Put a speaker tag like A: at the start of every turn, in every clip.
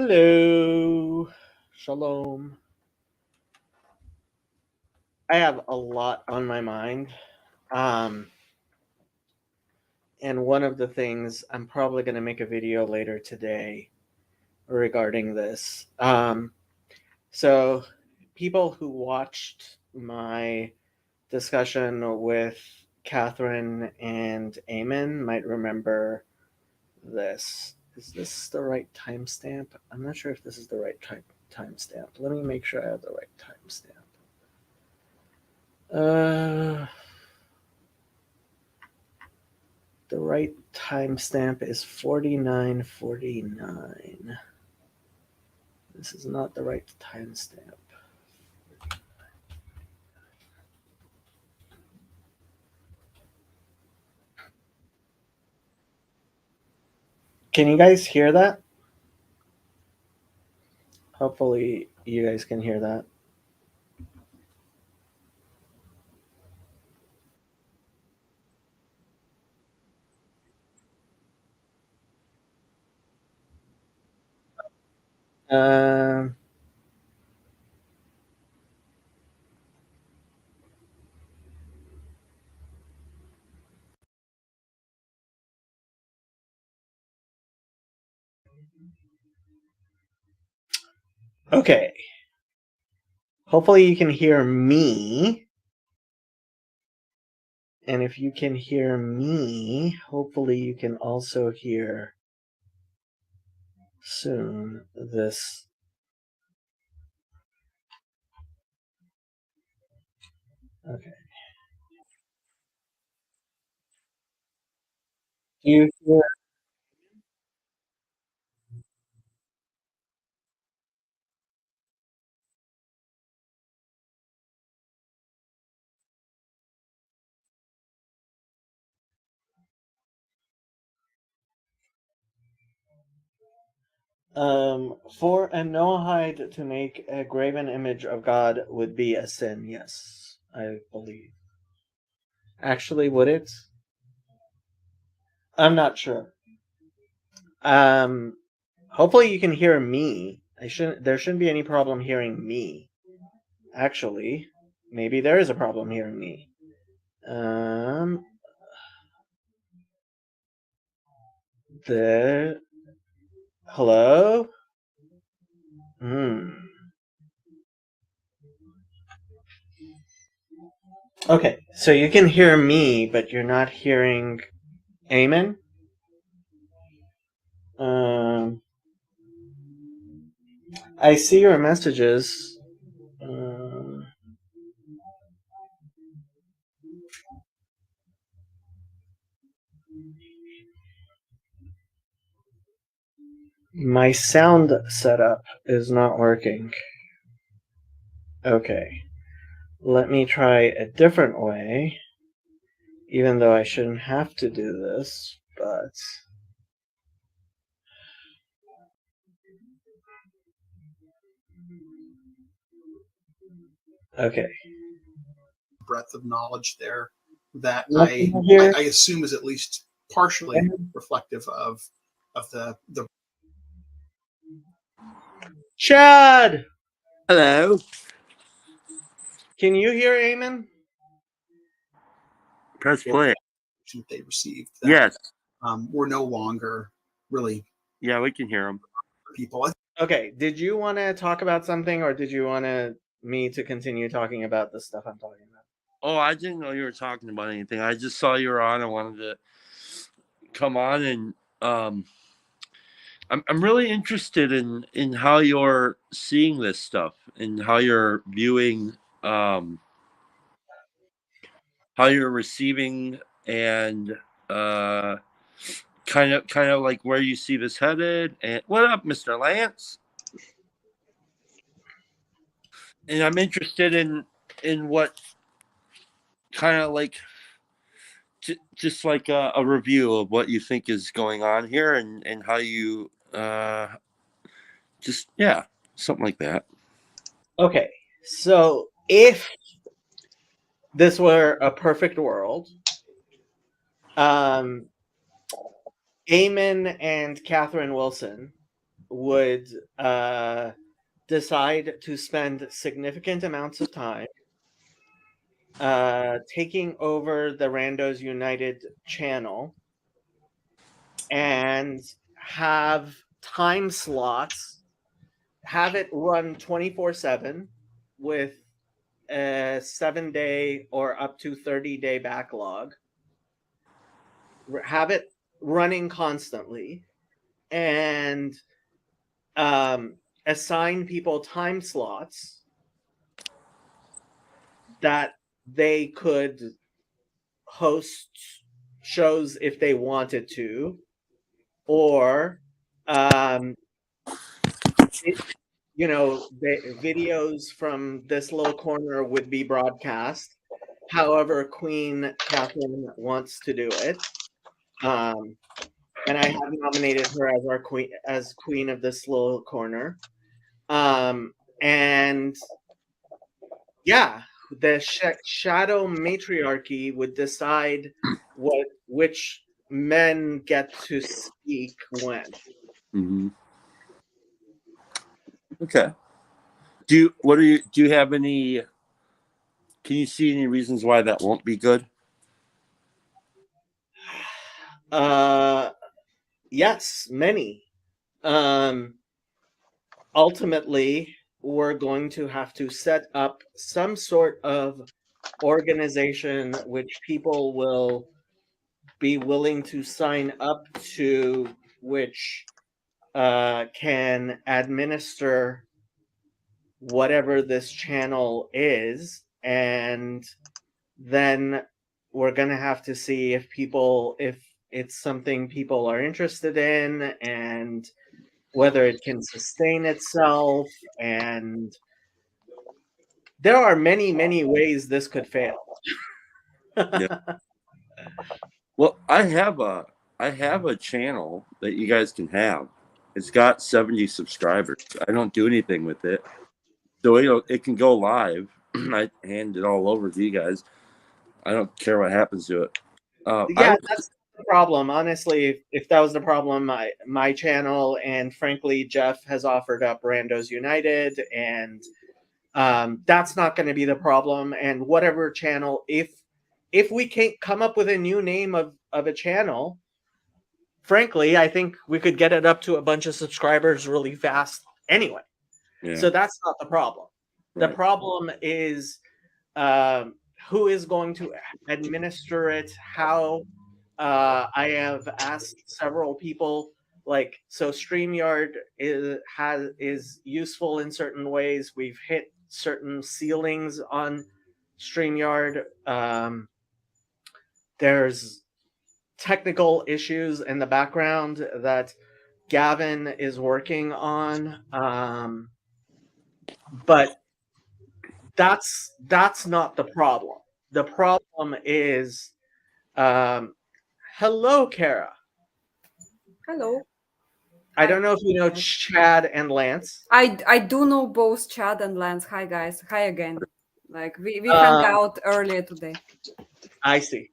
A: Hello. Shalom. I have a lot on my mind. And one of the things I'm probably going to make a video later today regarding this. So, people who watched my discussion with Catherine and Eamon might remember this. Is this the right timestamp? I'm not sure if this is the right timestamp. Let me make sure I have the right timestamp. The right timestamp is 49:49. This is not the right timestamp. Can you guys hear that? Hopefully you guys can hear that. Um, okay. Hopefully you can hear me. And if you can hear me, hopefully you can also hear soon this. Okay. Do you hear? For a Noahide to make a graven image of God would be a sin, yes, I believe. Actually, would it? I'm not sure. Hopefully you can hear me. There shouldn't be any problem hearing me. Actually, maybe there is a problem hearing me. The hello? Okay, so you can hear me, but you're not hearing Eamon? I see your messages. My sound setup is not working. Okay. Let me try a different way, even though I shouldn't have to do this, but... Okay.
B: Breadth of knowledge there that I assume is at least partially reflective of the
A: Chad!
C: Hello.
A: Can you hear Eamon?
C: Press play.
B: They received.
C: That, yes.
B: We're no longer really.
C: Yeah, we can hear them.
B: People.
A: Okay. Did you want to talk about something, or did you want me to continue talking about the stuff I'm talking about?
C: Oh, I didn't know you were talking about anything. I just saw you were on. I wanted to come on, and I'm really interested in how you're seeing this stuff and how you're viewing, how you're receiving, and kind of like where you see this headed. And what up, Mr. Lance? And I'm interested in what kind of like just like a review of what you think is going on here and how you just something like that.
A: Okay, so if this were a perfect world, Eamon and Catherine Wilson would decide to spend significant amounts of time taking over the Randos United channel and have time slots, have it run 24/7 with a 7-day or up to 30-day backlog, have it running constantly, and assign people time slots that they could host shows if they wanted to, or the videos from this little corner would be broadcast however Queen Catherine wants to do it. And I have nominated her as our queen of this little corner. And yeah, the shadow matriarchy would decide which men get to speak when.
C: Mm-hmm. Okay. Do you have any? Can you see any reasons why that won't be good?
A: Yes, many. Ultimately, we're going to have to set up some sort of organization which people will be willing to sign up to, which can administer whatever this channel is, and then we're going to have to see if it's something people are interested in and whether it can sustain itself. And there are many, many ways this could fail.
C: Yeah. Well, I have a channel that you guys can have. It's got 70 subscribers. I don't do anything with it. So it can go live. I hand it all over to you guys. I don't care what happens to it.
A: That's the problem. Honestly, if that was the problem, my channel, and frankly, Jeff has offered up Randos United, and that's not going to be the problem. And whatever channel, if we can't come up with a new name of a channel, frankly, I think we could get it up to a bunch of subscribers really fast anyway.
C: Yeah.
A: So that's not the problem.
C: Right.
A: The problem is who is going to administer it, how. I have asked several people, so StreamYard is useful in certain ways. We've hit certain ceilings on StreamYard. There's technical issues in the background that Gavin is working on. But that's not the problem. The problem is, hello, Kara.
D: Hello.
A: I don't know if you know Chad and Lance.
D: I do know both Chad and Lance. Hi guys. Hi again. We hung out earlier today.
A: I see.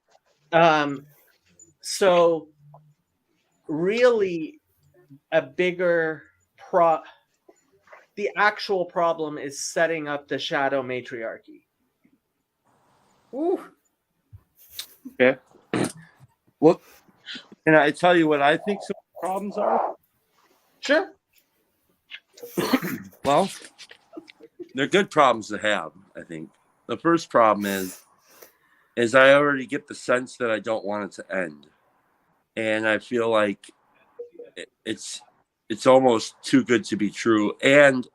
A: So really a bigger the actual problem is setting up the shadow matriarchy.
D: Ooh.
C: Okay. Well, can I tell you what I think some problems are?
A: Sure.
C: Well, they're good problems to have, I think. The first problem is I already get the sense that I don't want it to end. And I feel like it's almost too good to be true. And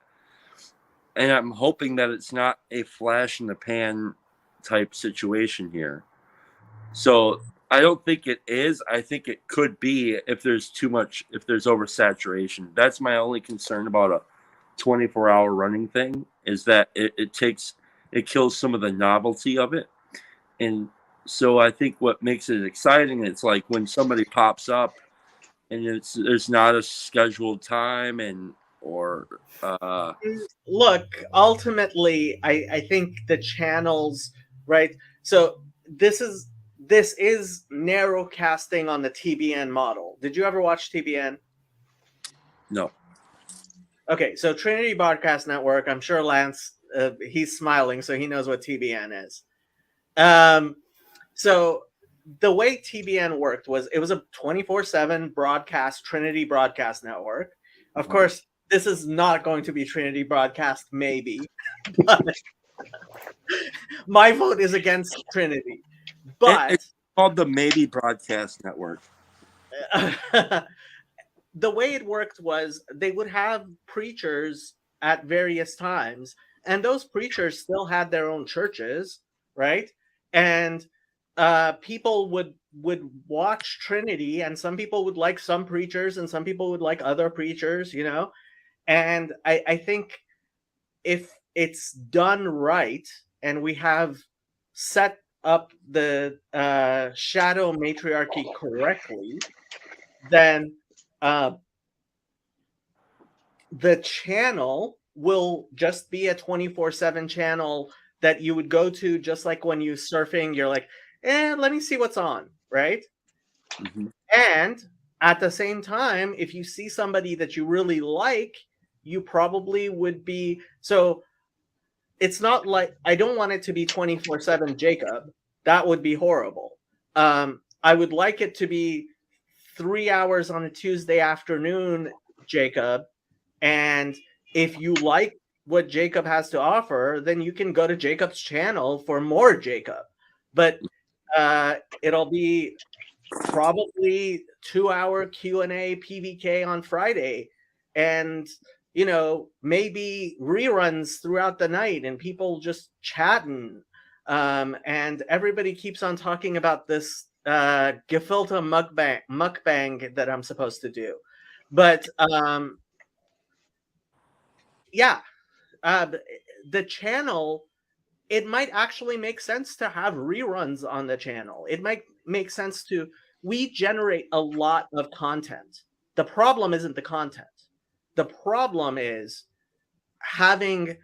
C: I'm hoping that it's not a flash in the pan type situation here. So I don't think it is. I think it could be if there's oversaturation. That's my only concern about a 24-hour running thing, is that it kills some of the novelty of it. And so I think what makes it exciting, it's like when somebody pops up and there's not a scheduled time
A: look, ultimately I think the channels, right? So this is narrow casting on the TBN model. Did you ever watch TBN?
C: No.
A: Okay, so Trinity Broadcast Network. I'm sure Lance, he's smiling, so he knows what TBN is. So the way TBN worked was it was a 24/7 broadcast, Trinity Broadcast Network. Of course, this is not going to be Trinity Broadcast, maybe. But my vote is against Trinity. But
C: it's called the Maybe Broadcast Network.
A: The way it worked was they would have preachers at various times, and those preachers still had their own churches, right? And people would watch Trinity, and some people would like some preachers, and some people would like other preachers, you know. And I think if it's done right, and we have set up the shadow matriarchy correctly, then the channel will just be a 24/7 channel that you would go to, just like when you surfing, you're like, let me see what's on, right?
C: Mm-hmm.
A: And at the same time, if you see somebody that you really like, you probably would be. So it's not like, I don't want it to be 24/7 Jacob. That would be horrible. I would like it to be 3 hours on a Tuesday afternoon, Jacob. And if you like what Jacob has to offer, then you can go to Jacob's channel for more Jacob. But it'll be probably 2-hour Q&A PVK on Friday, and you know, maybe reruns throughout the night, and people just chatting, and everybody keeps on talking about this gefilte mukbang that I'm supposed to do. But yeah, the channel, it might actually make sense to have reruns on the channel. It might make sense to, we generate a lot of content. The problem isn't the content. The problem is having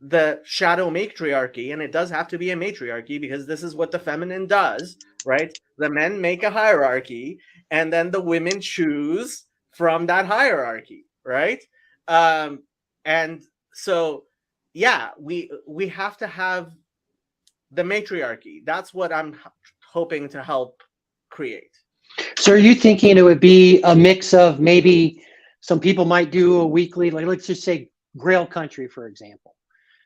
A: the shadow matriarchy, and it does have to be a matriarchy because this is what the feminine does, right? The men make a hierarchy, and then the women choose from that hierarchy, right? And so, yeah, we have to have the matriarchy. That's what I'm hoping to help create.
E: So are you thinking it would be a mix of, maybe some people might do a weekly, like let's just say Grail Country, for example,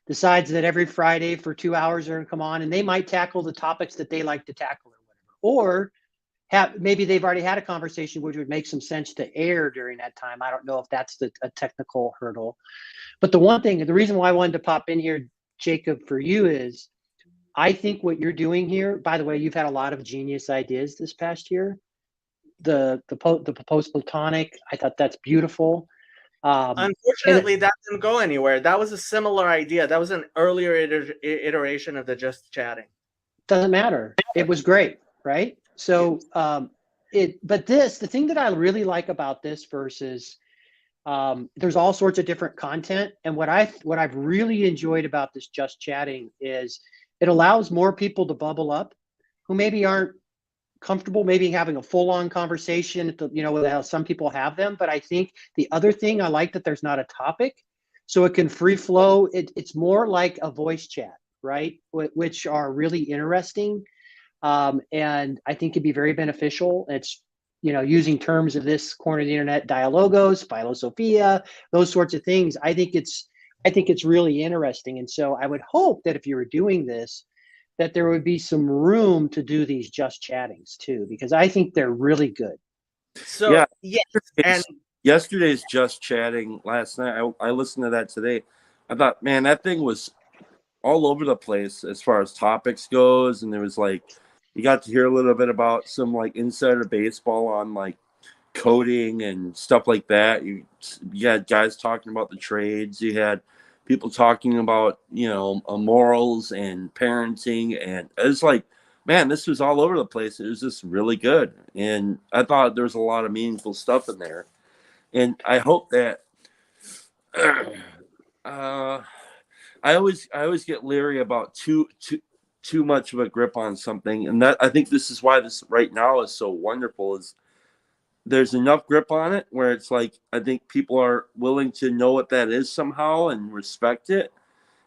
E: decides that every Friday for 2 hours they're going to come on, and they might tackle the topics that they like to tackle or whatever. Or maybe they've already had a conversation which would make some sense to air during that time. I don't know if that's a technical hurdle. But the one thing, the reason why I wanted to pop in here, Jacob, for you is, I think what you're doing here, by the way, you've had a lot of genius ideas this past year. The post-Platonic, I thought that's beautiful.
A: Unfortunately, that didn't go anywhere. That was a similar idea. That was an earlier iteration of the Just Chatting.
E: Doesn't matter. It was great, right? So but the thing that I really like about this versus, there's all sorts of different content. And what I've really enjoyed about this Just Chatting is it allows more people to bubble up who maybe aren't comfortable maybe having a full-on conversation, you know, with how some people have them. But I think the other thing I like, that there's not a topic, so it can free flow. It's more like a voice chat, right? Which are really interesting. And I think it'd be very beneficial. It's, you know, using terms of this corner of the internet, dialogos, philosophia, those sorts of things. I think it's really interesting. And so I would hope that if you were doing this, that there would be some room to do these Just Chattings too, because I think they're really good.
A: So yeah, yes, and
C: yesterday's Just Chatting last night, I listened to that today. I thought, man, that thing was all over the place as far as topics goes, and there was like, you got to hear a little bit about some like insider baseball on like coding and stuff like that. You had guys talking about the trades. You had people talking about, you know, morals and parenting, and it's like, man, this was all over the place. It was just really good, and I thought there was a lot of meaningful stuff in there. And I hope that I always get leery about too much of a grip on something, and that I think this is why this right now is so wonderful. Is there's enough grip on it where it's like I think people are willing to know what that is somehow and respect it.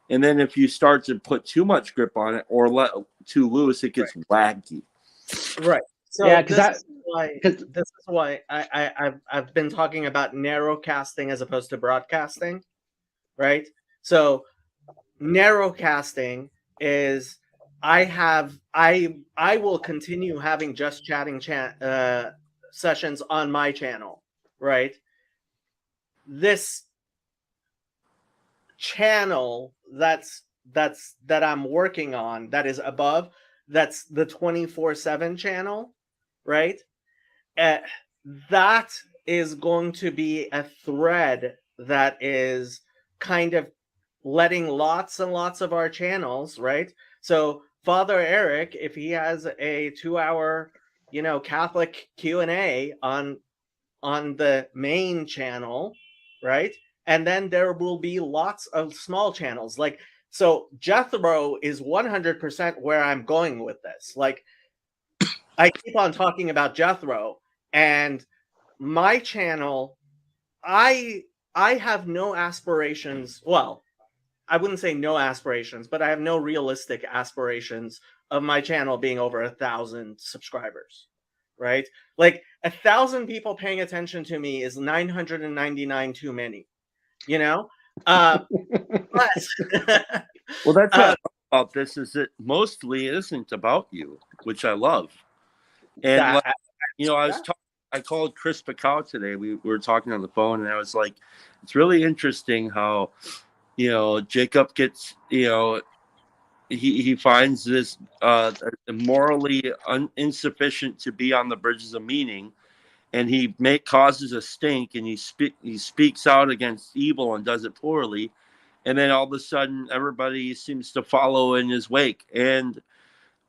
C: And then if you start to put too much grip on it or let too loose, it gets wacky.
A: Right. So
E: Yeah,
A: this is why I've been talking about narrowcasting as opposed to broadcasting, right? So narrowcasting is I will continue having just chatting sessions on my channel, right? This channel that I'm working on that is above, that's the 24/7 channel, right? That is going to be a thread that is kind of letting lots and lots of our channels, right? So Father Eric, if he has a 2-hour, Catholic Q&A on the main channel, right? And then there will be lots of small channels. Like, so Jethro is 100% where I'm going with this. Like, I keep on talking about Jethro, and my channel, I have no aspirations. Well, I wouldn't say no aspirations, but I have no realistic aspirations of my channel being over 1,000 subscribers, right? Like 1,000 people paying attention to me is 999 too many, but
C: Well, that's what I love about this is that mostly isn't about you, which I love. And I called Chris Pacau today. We were talking on the phone, and I was like, it's really interesting how, Jacob gets, he finds this morally insufficient to be on the bridges of meaning, and he causes a stink, and he speaks out against evil and does it poorly, and then all of a sudden everybody seems to follow in his wake, and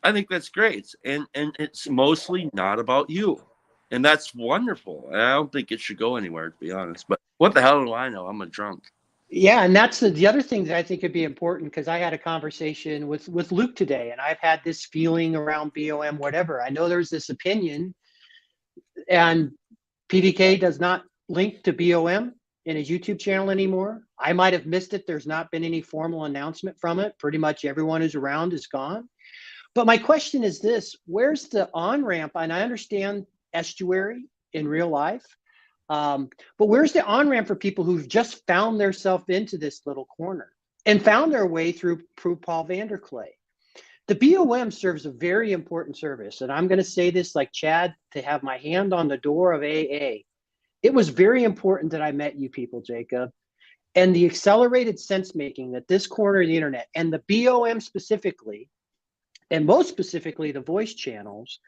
C: I think that's great, and it's mostly not about you, and that's wonderful. And I don't think it should go anywhere, to be honest. But what the hell do I know? I'm a drunk.
E: Yeah, and that's the other thing that I think would be important, because I had a conversation with Luke today, and I've had this feeling around BOM, whatever. I know there's this opinion, and PDK does not link to BOM in his YouTube channel anymore. I might have missed it. There's not been any formal announcement from it. Pretty much everyone who's around is gone. But my question is this: where's the on-ramp? And I understand estuary in real life. But where's the on-ramp for people who've just found themselves into this little corner and found their way through Paul Vanderklay? The BOM serves a very important service. And I'm going to say this like Chad, to have my hand on the door of AA. It was very important that I met you people, Jacob. And the accelerated sense making that this corner of the internet and the BOM specifically, and most specifically the voice channels,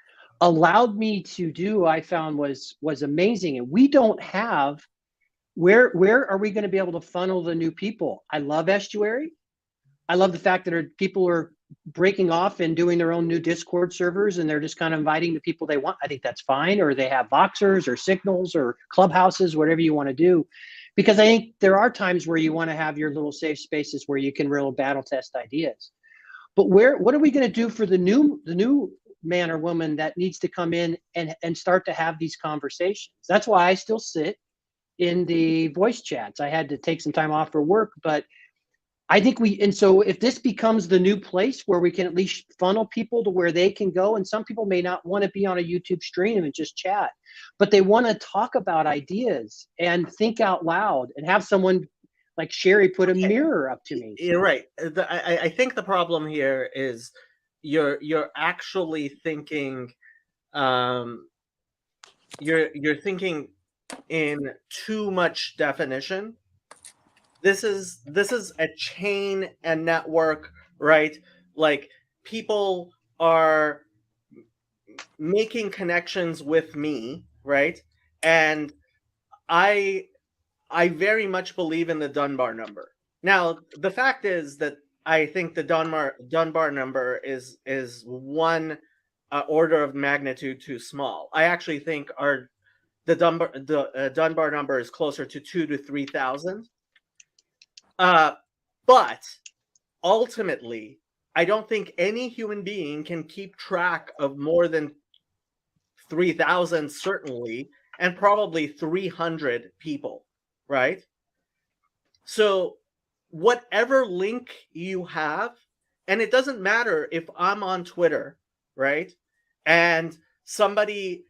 E: allowed me to do, I found was amazing. And we don't have, where are we going to be able to funnel the new people? I love estuary. I love the fact that people are breaking off and doing their own new Discord servers, and they're just kind of inviting the people they want. I think that's fine. Or they have Voxers or Signals or Clubhouses, whatever you want to do. Because I think there are times where you want to have your little safe spaces where you can real battle test ideas. But what are we going to do for the new man or woman that needs to come in and start to have these conversations? That's why I still sit in the voice chats. I had to take some time off for work, but I think so if this becomes the new place where we can at least funnel people to where they can go, and some people may not want to be on a YouTube stream and just chat, but they want to talk about ideas and think out loud and have someone like Sherry put a mirror up to me.
A: You're right. I think the problem here is you're actually thinking, you're thinking in too much definition. This is a chain and network, right? Like people are making connections with me, right? And I very much believe in the Dunbar number. Now, the fact is that I think the Dunbar number is one order of magnitude too small. I actually think the Dunbar number is closer to 2,000 to 3,000. But ultimately, I don't think any human being can keep track of more than 3,000, certainly, and probably 300 people, right? So whatever link you have, and it doesn't matter if I'm on Twitter, right? And somebody,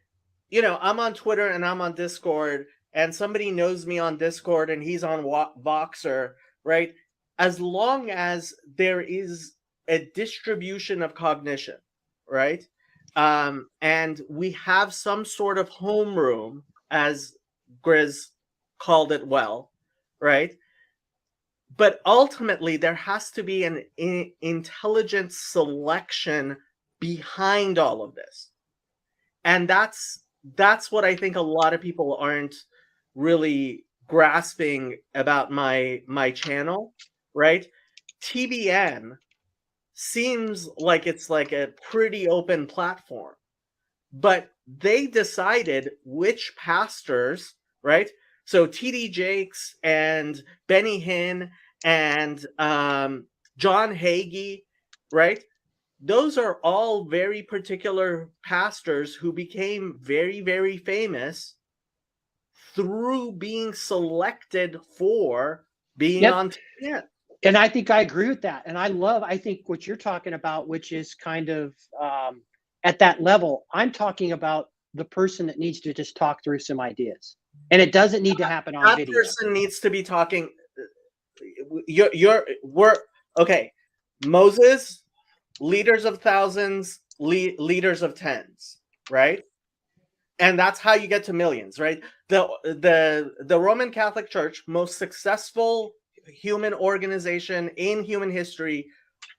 A: I'm on Twitter and I'm on Discord, and somebody knows me on Discord and he's on Voxer, right? As long as there is a distribution of cognition, right? And we have some sort of homeroom, as Grizz called it well, right? But ultimately, there has to be an intelligent selection behind all of this, and that's what I think a lot of people aren't really grasping about my channel, right? TBN seems like it's like a pretty open platform, but they decided which pastors, right? So TD Jakes and Benny Hinn and John Hagee, right? Those are all very particular pastors who became very, very famous through being selected for being
E: Yep.
A: on TBN.
E: And I think I agree with that. And I think what you're talking about, which is kind of at that level, I'm talking about the person that needs to just talk through some ideas. And it doesn't need to happen on
A: That
E: video.
A: person needs to be talking. We're okay. Moses, leaders of thousands, leaders of tens, right? And that's how you get to millions, right? The Roman Catholic Church, most successful human organization in human history,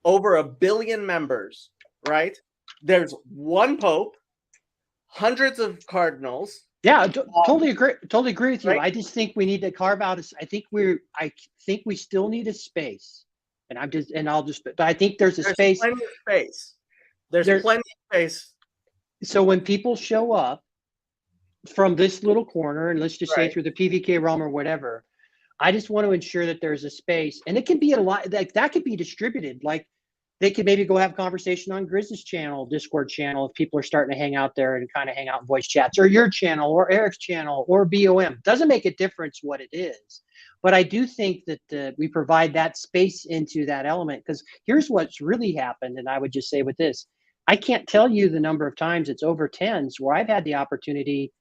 A: over 1 billion members, right? There's one pope, hundreds of cardinals.
E: Yeah, totally agree. Totally agree with you.
A: Right?
E: I just think we need to carve out. I think we still need a space. And but I think there's space.
A: Plenty of space. There's plenty of space.
E: So when people show up from this little corner, and let's just say
A: Right.
E: through the PVK realm or whatever, I just want to ensure that there's a space, and it can be a lot, like that could be distributed. Like they could maybe go have a conversation on Grizz's channel, Discord channel, if people are starting to hang out there and kind of hang out in voice chats, or your channel, or Eric's channel, or BOM. Doesn't make a difference what it is. But I do think that we provide that space into that element, because here's what's really happened. And I would just say with this, I can't tell you the number of times, it's over tens, where I've had the opportunity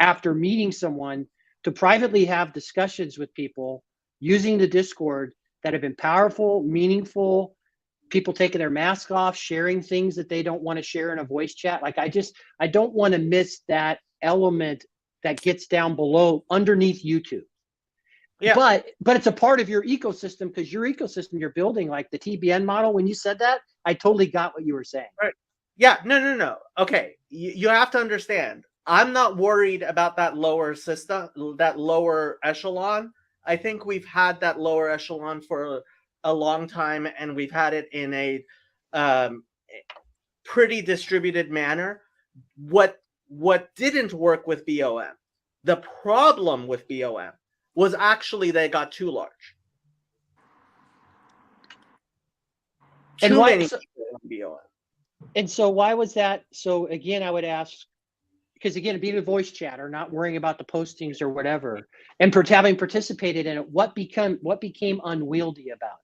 E: after meeting someone to privately have discussions with people using the Discord that have been powerful, meaningful, people taking their mask off, sharing things that they don't want to share in a voice chat. Like I don't want to miss that element that gets down below underneath YouTube. Yeah. But it's a part of your ecosystem, because your ecosystem you're building, like the TBN model. When you said that, I totally got what you were saying.
A: Right. Yeah. No. Okay. You have to understand. I'm not worried about that lower system, that lower echelon. I think we've had that lower echelon for a long time, and we've had it in a pretty distributed manner. What didn't work with BOM, the problem with BOM, was actually they got too large.
E: And
A: too many people on BOM.
E: And so why was that? So again, I would ask, because again, being a voice chatter, not worrying about the postings or whatever, and having participated in it, what became unwieldy about it?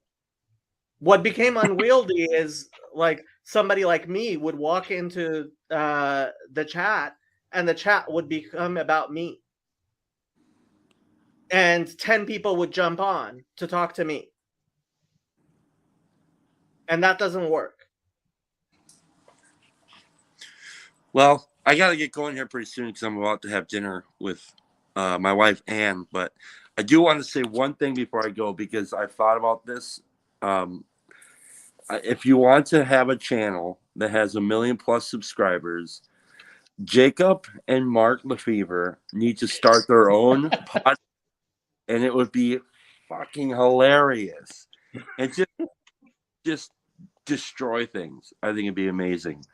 A: What became unwieldy is like somebody like me would walk into the chat, and the chat would become about me, and 10 people would jump on to talk to me, and that doesn't work.
C: Well, I got to get going here pretty soon because I'm about to have dinner with my wife, Ann. But I do want to say one thing before I go, because I've thought about this. If you want to have a channel that has 1 million+ subscribers, Jacob and Mark Lefevre need to start their own podcast, and it would be fucking hilarious. And just destroy things. I think it'd be amazing.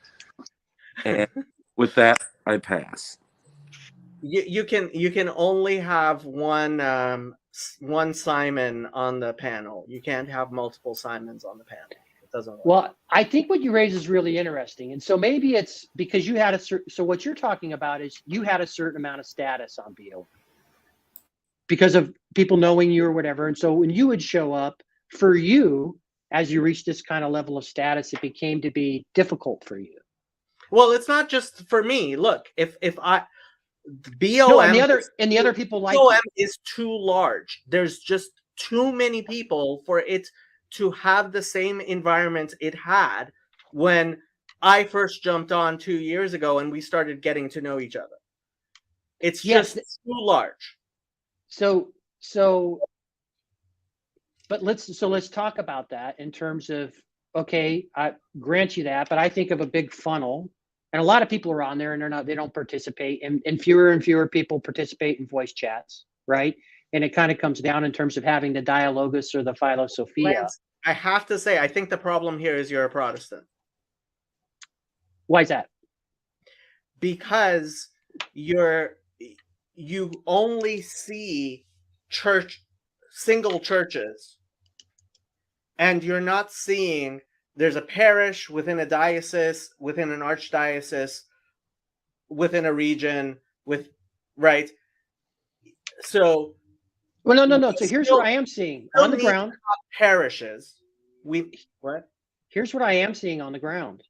C: And with that, I pass.
A: You can only have one Simon on the panel. You can't have multiple Simons on the panel. doesn't work.
E: Well, I think what you raise is really interesting. And so maybe it's because you had a certain, so what you're talking about is you had a certain amount of status on BO because of people knowing you or whatever. And so when you would show up for you, as you reached this kind of level of status, it became to be difficult for you.
A: Well, it's not just for me. Look, if I BOM
E: No, and the other people like
A: BOM
E: you.
A: is too large. There's just too many people for it to have the same environment it had when I first jumped on 2 years ago and we started getting to know each other. It's
E: Yes.
A: just too large.
E: So but let's talk about that in terms of, okay, I grant you that, but I think of a big funnel and a lot of people are on there and they don't participate, and fewer people participate in voice chats, right? And it kind of comes down in terms of having the Dialogus or the Philosophia.
A: Lance, I have to say, I think the problem here is you're a Protestant.
E: Why is that?
A: Because you only see single churches, and you're not seeing there's a parish within a diocese, within an archdiocese, within a region, right? So,
E: Well, no. So here's what I am seeing on the ground.
A: Parishes.
E: Here's what I am seeing on the ground.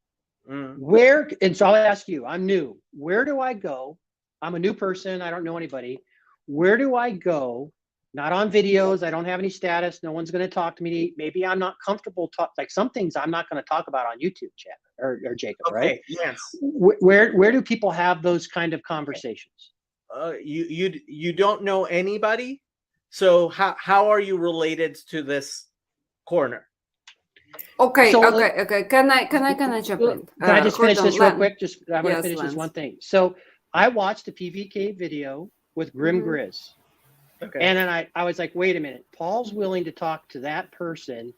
A: Mm.
E: Where, and so I'll ask you, I'm new. Where do I go? I'm a new person. I don't know anybody. Where do I go? Not on videos. I don't have any status. No one's going to talk to me. Maybe I'm not comfortable like some things I'm not going to talk about on YouTube, chat or Jacob,
A: Okay,
E: right?
A: yes.
E: Where do people have those kind of conversations?
A: You don't know anybody, so how are you related to this corner?
D: Okay,
E: So,
D: okay. Can I jump in?
E: Can I just finish this real quick? I'm going to
D: Yes,
E: finish this
D: Lance.
E: one thing. So I watched a PVK video with Grim
D: Mhm.
E: Grizz.
A: Okay.
E: And then I was like, wait a minute, Paul's willing to talk to that person.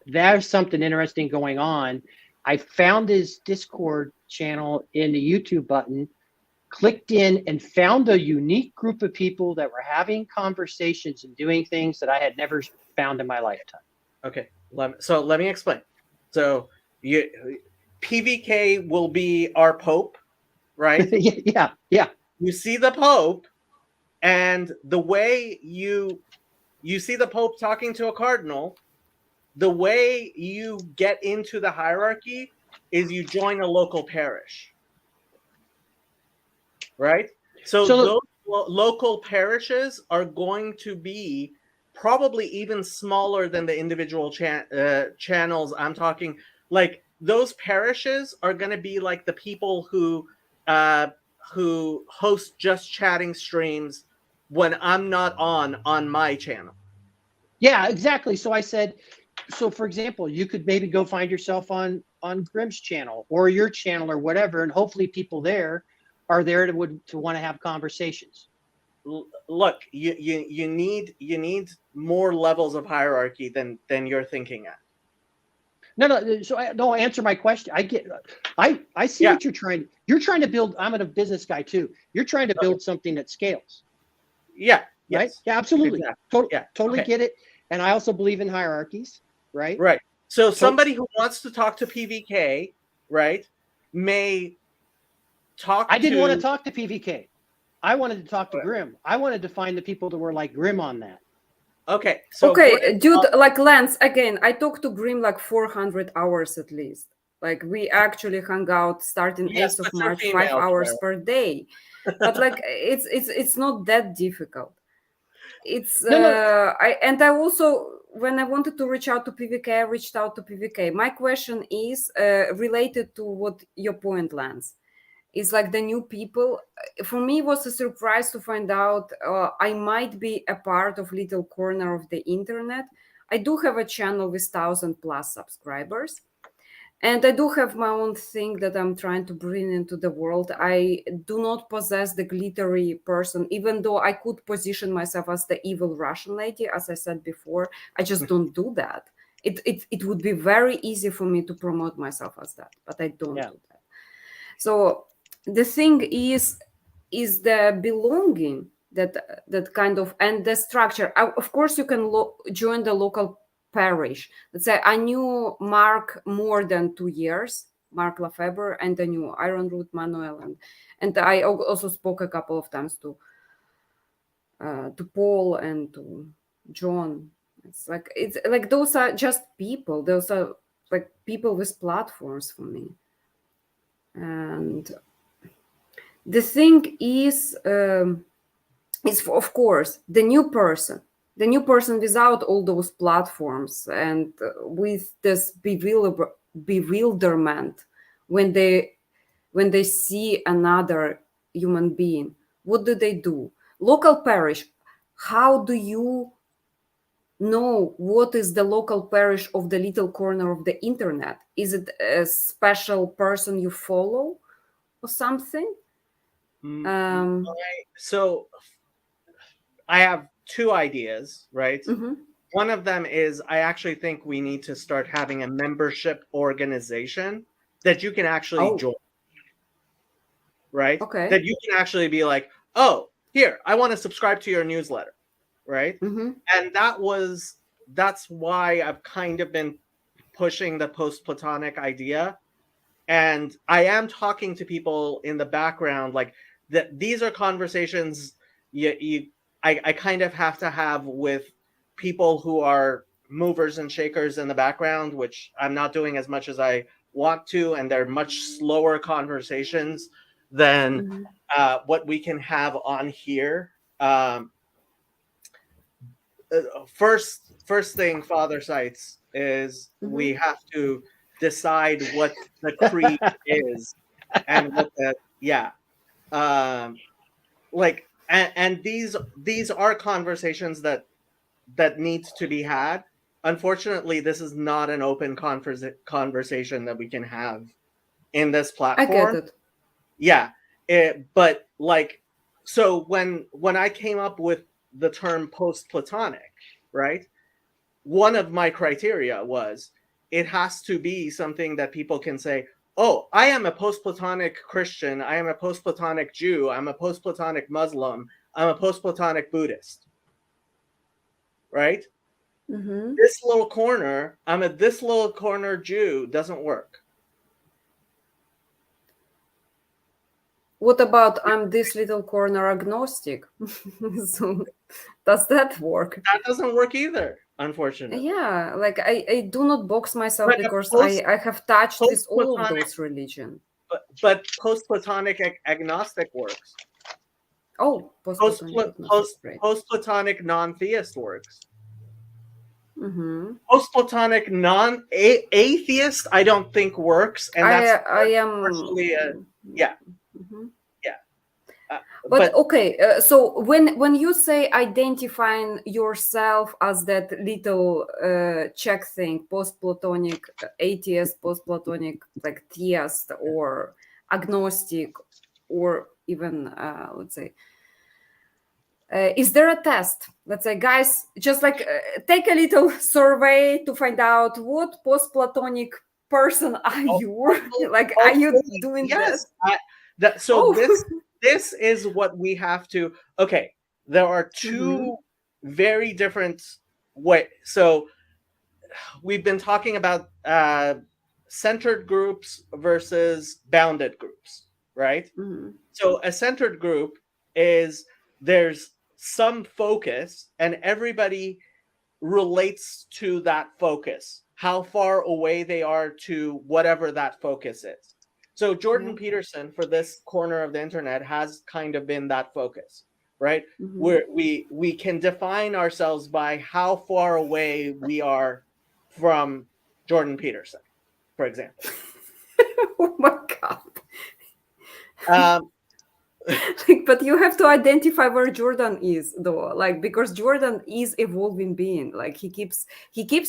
E: There's something interesting going on. I found his Discord channel in the YouTube button, clicked in and found a unique group of people that were having conversations and doing things that I had never found in my lifetime.
A: Okay. Let me explain. So PVK will be our Pope, right?
E: Yeah.
A: You see the Pope, and the way you see the Pope talking to a cardinal, the way you get into the hierarchy is you join a local parish, right? So those local parishes are going to be probably even smaller than the individual channels. I'm talking like those parishes are going to be like the people who host just chatting streams when I'm not on my channel.
E: Yeah, exactly. So I said, so for example, you could maybe go find yourself on Grim's channel or your channel or whatever, and hopefully people there are there to want to have conversations.
A: Look, you need more levels of hierarchy than you're thinking at.
E: No. So don't answer my question. I see what you're trying. You're trying to build. I'm a business guy too. You're trying to build something that scales.
A: Yeah.
E: Right.
A: Yes.
E: Yeah. Absolutely.
A: Exactly.
E: Totally get it. And I also believe in hierarchies. Right.
A: Right. So somebody who wants to talk to PVK, right, may talk.
E: I didn't want to talk to PVK. I wanted to talk to Grim. I wanted to find the people that were like Grim on that.
A: Okay. So
D: okay, dude, like Lance, again, I talked to Grim like 400 hours at least. Like we actually hung out starting 8th of March, 5 hours per day. But like it's not that difficult. It's I also, when I wanted to reach out to PVK, I reached out to PVK. My question is related to what your point, Lance. It's like the new people. For me, it was a surprise to find out I might be a part of little corner of the internet. I do have a channel with 1,000+ subscribers, and I do have my own thing that I'm trying to bring into the world. I do not possess the glittery person, even though I could position myself as the evil Russian lady, as I said before. I just don't do that. It would be very easy for me to promote myself as that, but I don't do that. So the thing is the belonging that kind of, and the structure. Of course, you can join the local parish. Let's say I knew Mark more than 2 years, Mark Lefebvre, and I knew Iron Root, Manuel, and I also spoke a couple of times to Paul and to John. It's like those are just people. Those are like people with platforms for me. And the thing is of course the new person without all those platforms and with this bewilderment when they see another human being. What do? Local parish, how do you know what is the local parish of the little corner of the internet? Is it a special person you follow or something?
A: So I have two ideas, right?
D: Mm-hmm.
A: One of them is I actually think we need to start having a membership organization that you can actually join, right?
D: Okay.
A: That you can actually be like, oh, here, I want to subscribe to your newsletter, right?
D: Mm-hmm.
A: And that's why I've kind of been pushing the post-Platonic idea. And I am talking to people in the background, like that. These are conversations I kind of have to have with people who are movers and shakers in the background, which I'm not doing as much as I want to, and they're much slower conversations than what we can have on here. First thing Father cites is we have to decide what the creed is and what the and these are conversations that need to be had. Unfortunately, this is not an open conversation that we can have in this platform.
D: I get it.
A: Yeah, but like, so when I came up with the term post-Platonic, right? One of my criteria was it has to be something that people can say, oh, I am a post-Platonic Christian, I am a post-Platonic Jew, I'm a post-Platonic Muslim, I'm a post-Platonic Buddhist, right?
D: Mm-hmm.
A: This little corner, I'm a this little corner Jew, doesn't work.
D: What about I'm this little corner agnostic? So does that work?
A: That doesn't work either, unfortunately.
D: Yeah, like I do not box myself
A: But
D: because I have touched with all of
A: post-Platonic-
D: those religions.
A: But post-Platonic agnostic works.
D: Oh,
A: Post-Platonic non-theist works.
D: Mm-hmm.
A: Post-Platonic non-atheist, I don't think works, and that's
D: I am
A: partially yeah.
D: Mm-hmm.
A: Yeah.
D: But okay, so when you say identifying yourself as that little Czech thing, post-Platonic atheist, post-Platonic like theist or agnostic, or even let's say, is there a test? Let's say, guys, just like take a little survey to find out what post-Platonic person are you? Like, are you doing
A: yes,
D: this?
A: This is what we have to. Okay, there are two very different ways. So we've been talking about centered groups versus bounded groups, right?
D: Mm-hmm.
A: So a centered group is there's some focus and everybody relates to that focus, how far away they are to whatever that focus is. So Jordan Peterson, for this corner of the internet, has kind of been that focus, right? Where we can define ourselves by how far away we are from Jordan Peterson, for example.
D: Oh my God. But you have to identify where Jordan is, though, like, because Jordan is evolving being. Like he keeps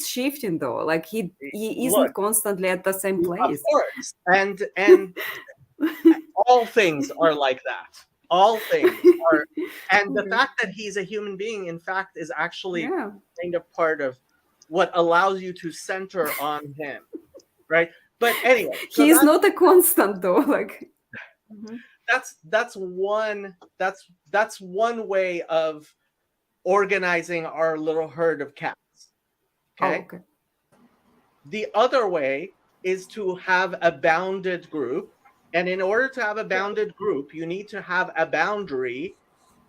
D: shifting, though. Like he isn't constantly at the same place.
A: Of course, and all things are like that. All things are, and the fact that he's a human being, in fact, is actually kind of part of what allows you to center on him, right? But anyway,
D: so he's not a constant, though. Like.
A: That's one way of organizing our little herd of cats. Okay.
D: Oh, okay.
A: The other way is to have a bounded group. And in order to have a bounded group, you need to have a boundary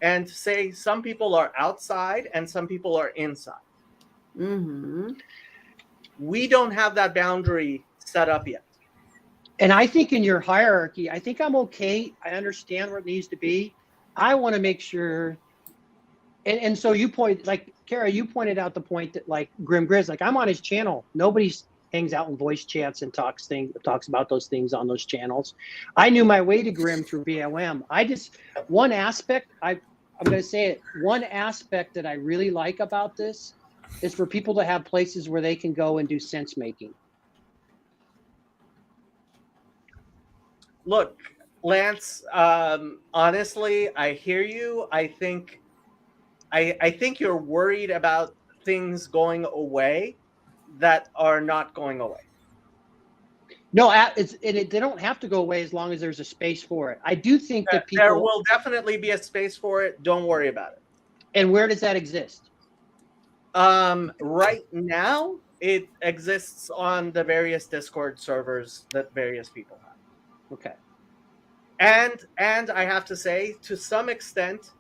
A: and say some people are outside and some people are inside.
D: Mm-hmm.
A: We don't have that boundary set up yet.
E: And I think in your hierarchy, I think I'm okay. I understand where it needs to be. I want to make sure. And so you point, like Kara, you pointed out the point that like Grim Grizz, like I'm on his channel. Nobody hangs out in voice chats and talks about those things on those channels. I knew my way to Grim through BOM. One aspect, I'm going to say it, one aspect that I really like about this is for people to have places where they can go and do sense making.
A: Look, Lance, honestly, I hear you. I think you're worried about things going away that are not going away.
E: No, they don't have to go away as long as there's a space for it. I do think that people...
A: There will definitely be a space for it. Don't worry about it.
E: And where does that exist?
A: Right now, it exists on the various Discord servers that various people have.
E: Okay.
A: And I have to say, to some extent,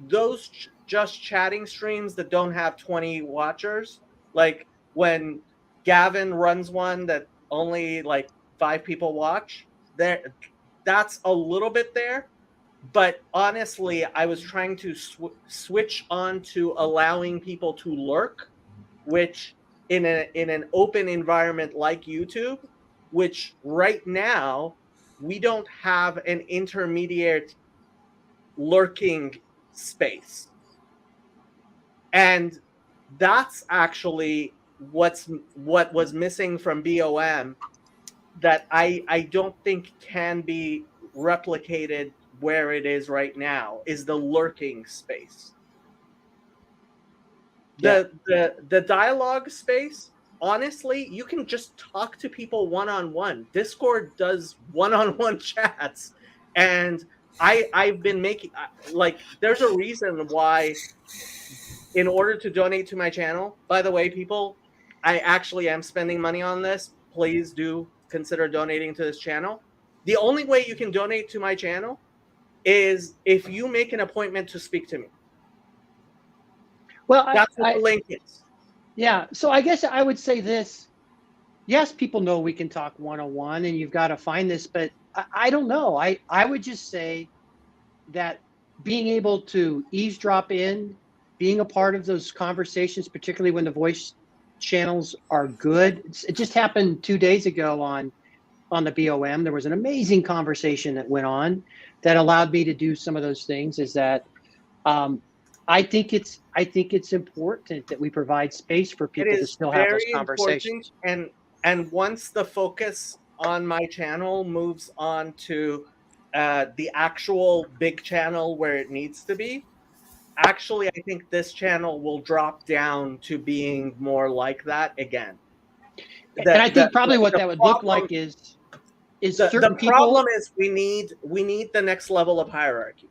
A: those just chatting streams that don't have 20 watchers, like when Gavin runs one that only like 5 people watch, that's a little bit there. But honestly, I was trying to switch on to allowing people to lurk, which in an open environment like YouTube, which right now we don't have an intermediate lurking space. And that's actually what was missing from BOM that I don't think can be replicated where it is right now, is the lurking space. The dialogue space, honestly, you can just talk to people one-on-one. Discord does one-on-one chats, and I've been making, like, there's a reason why, in order to donate to my channel, by the way, people, I actually am spending money on this. Please do consider donating to this channel. The only way you can donate to my channel is if you make an appointment to speak to me.
E: Well,
A: that's what the link is.
E: Yeah. So I guess I would say this. Yes, people know we can talk one-on-one and you've got to find this, but I don't know. I would just say that being able to eavesdrop in, being a part of those conversations, particularly when the voice channels are good. It just happened 2 days ago on the BOM. There was an amazing conversation that went on that allowed me to do some of those things. Is that I think it's important that we provide space for people to still have those conversations.
A: And once the focus on my channel moves on to the actual big channel where it needs to be, actually, I think this channel will drop down to being more like that again.
E: And I think probably what that would look like is certain people. The
A: problem is we need the next level of hierarchy.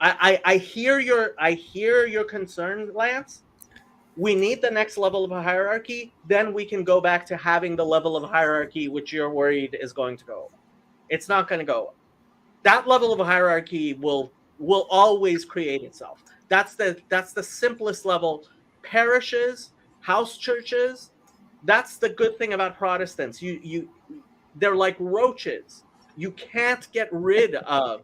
A: I hear your concern, Lance. We need the next level of hierarchy. Then we can go back to having the level of hierarchy which you're worried is going to go away. It's not going to go away. That level of hierarchy will always create itself. That's the simplest level. Parishes, house churches. That's the good thing about Protestants. They're like roaches. You can't get rid of.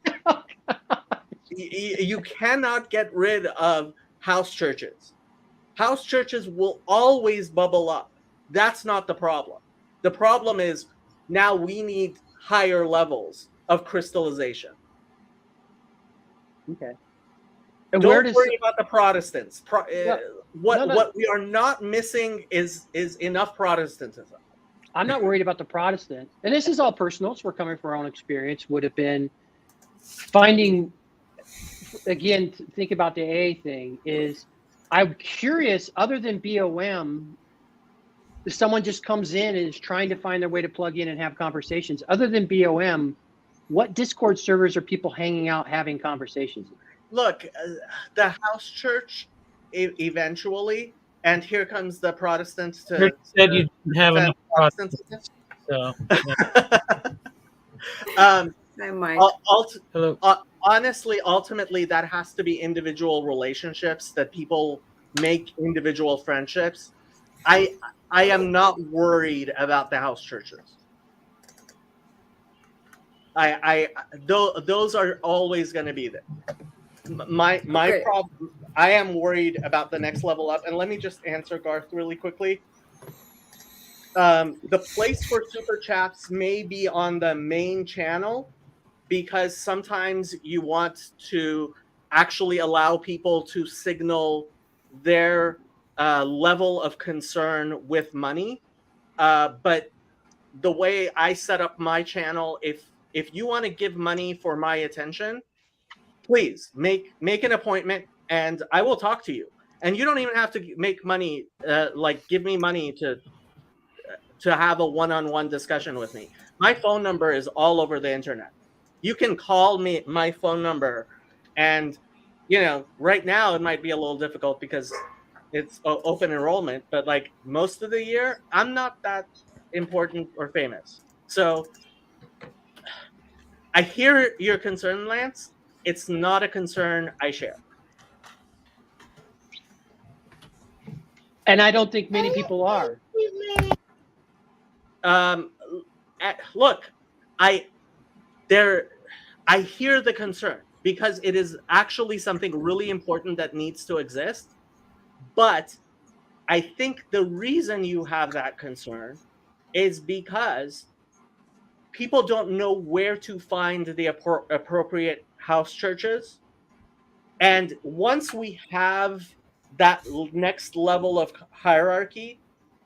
A: You cannot get rid of house churches. House churches will always bubble up. That's not the problem. The problem is now we need higher levels of crystallization.
E: Okay.
A: And don't worry about the Protestants. What we are not missing is enough Protestantism.
E: I'm not worried about the Protestant. And this is all personal. So we're coming from our own experience. Would have been finding, again, think about the AA thing is, I'm curious, other than BOM, if someone just comes in and is trying to find their way to plug in and have conversations, other than BOM, what Discord servers are people hanging out having conversations?
A: Look, the house church eventually and here comes the Protestants to.
F: Rick said you didn't have enough
A: Protestants.
F: so
D: I might.
F: hello.
A: Honestly, ultimately, that has to be individual relationships that people make individual friendships. I am not worried about the house churches. Those are always going to be there. My
D: Okay.
A: problem. I am worried about the next level up, and let me just answer Garth really quickly. The place for super chats may be on the main channel, because sometimes you want to actually allow people to signal their level of concern with money. But the way I set up my channel, if you want to give money for my attention, please make an appointment and I will talk to you. And you don't even have to make money, like give me money to have a one-on-one discussion with me. My phone number is all over the internet. You can call me my phone number, and right now it might be a little difficult because it's open enrollment, but like most of the year I'm not that important or famous. So I hear your concern, Lance. It's not a concern I share.
E: And I don't think many people are.
A: Look, I hear the concern because it is actually something really important that needs to exist. But I think the reason you have that concern is because people don't know where to find the appropriate house churches. And once we have that next level of hierarchy,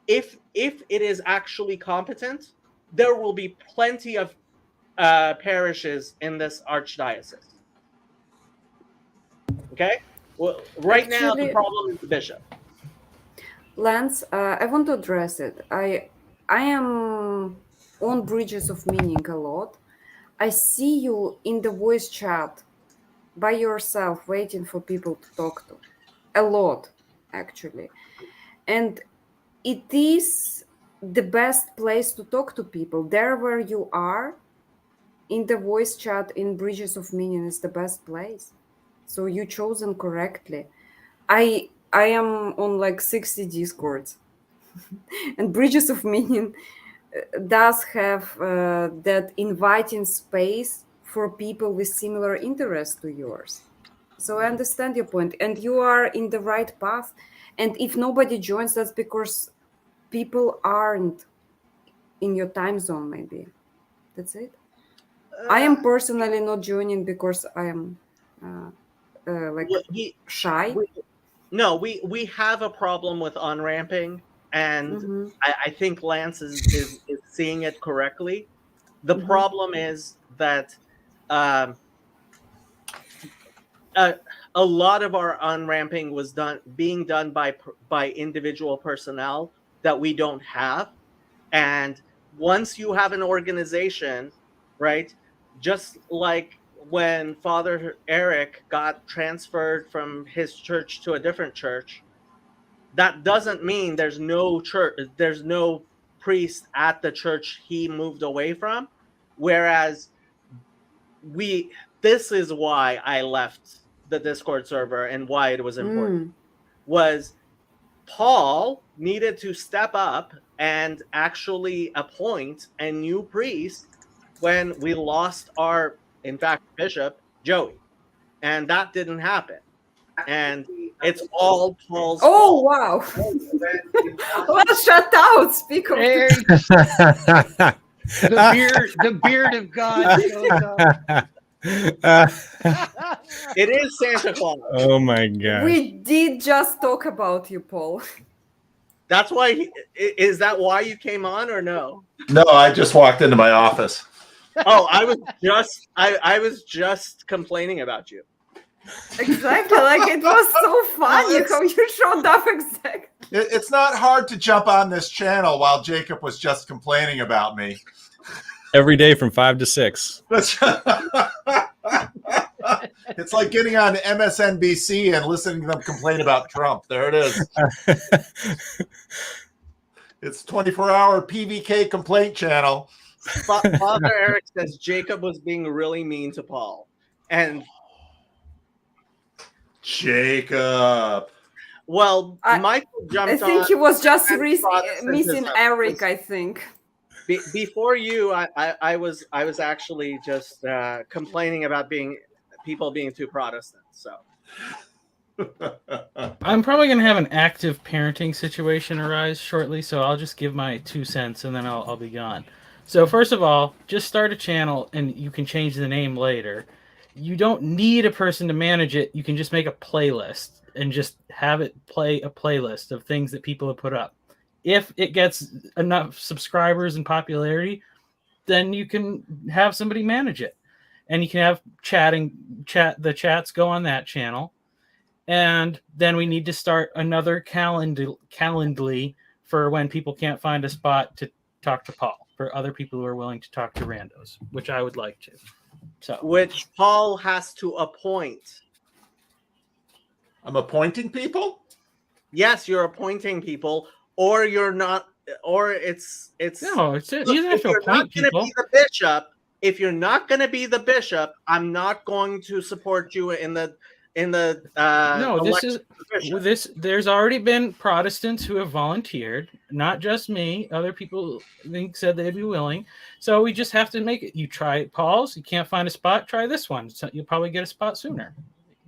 A: if it is actually competent, there will be plenty of parishes in this archdiocese. Okay? Well, right now the problem is the bishop.
D: Lance, I want to address it. I am on Bridges of Meaning a lot. I see you in the voice chat by yourself, waiting for people to talk to. A lot, actually. And it is the best place to talk to people. There where you are, in the voice chat in Bridges of Meaning is the best place. So you chosen correctly. I am on like 60 Discords. And Bridges of Meaning does have that inviting space for people with similar interests to yours. So I understand your point, and you are in the right path. And if nobody joins, that's because people aren't in your time zone, maybe. That's it. I am personally not joining because I am shy.
A: We have a problem with on-ramping, and I think Lance is seeing it correctly. The problem is that a lot of our on-ramping was being done by individual personnel that we don't have. And once you have an organization, right, just like when Father Eric got transferred from his church to a different church, that doesn't mean there's no church, there's no priest at the church he moved away from. Whereas this is why I left the Discord server and why it was important. Was Paul needed to step up and actually appoint a new priest when we lost our, in fact, bishop, Joey. And that didn't happen. And it's all Paul's fault.
D: Wow. Well, shut out. Speak of
E: the beard of God shows up.
A: It is Santa Claus.
G: Oh my God.
D: We did just talk about you, Paul.
A: That's why. Is that why you came on or no?
H: No, I just walked into my office.
A: Oh, I was just complaining about you.
D: Exactly. Like it was so funny how you showed up. Exactly.
H: It's not hard to jump on this channel while Jacob was just complaining about me.
G: Every day from 5 to 6.
H: It's like getting on MSNBC and listening to them complain about Trump. There it is. It's 24-hour PVK complaint channel.
A: Father Eric says Jacob was being really mean to Paul. And
H: Jacob.
A: well,
D: I-
A: Michael jumped
D: I think
A: on.
D: he was just
A: and Protestantism.
D: missing Eric, I think.
A: Before you, I was actually just complaining about people being too Protestant. So
F: I'm probably going to have an active parenting situation arise shortly, so I'll just give my 2 cents and then I'll be gone. So first of all, just start a channel and you can change the name later. You don't need a person to manage it. You can just make a playlist and just have it play a playlist of things that people have put up. If it gets enough subscribers and popularity, then you can have somebody manage it. And you can have the chats go on that channel. And then we need to start another Calendly for when people can't find a spot to talk to Paul, for other people who are willing to talk to randos, which I would like to. So,
A: which Paul has to appoint.
H: I'm appointing people?
A: Yes, you're appointing people, or you're not, or it's
F: no, you don't have
A: if
F: to
A: you're not
F: appoint
A: going to
F: people.
A: be the bishop, if you're not going to be the bishop, I'm not going to support you in the
F: No, this
A: election
F: is
A: of the bishop.
F: this. There's already been Protestants who have volunteered, not just me. Other people said they'd be willing. So we just have to make it. You try Paul's. You can't find a spot. Try this one. So you'll probably get a spot sooner.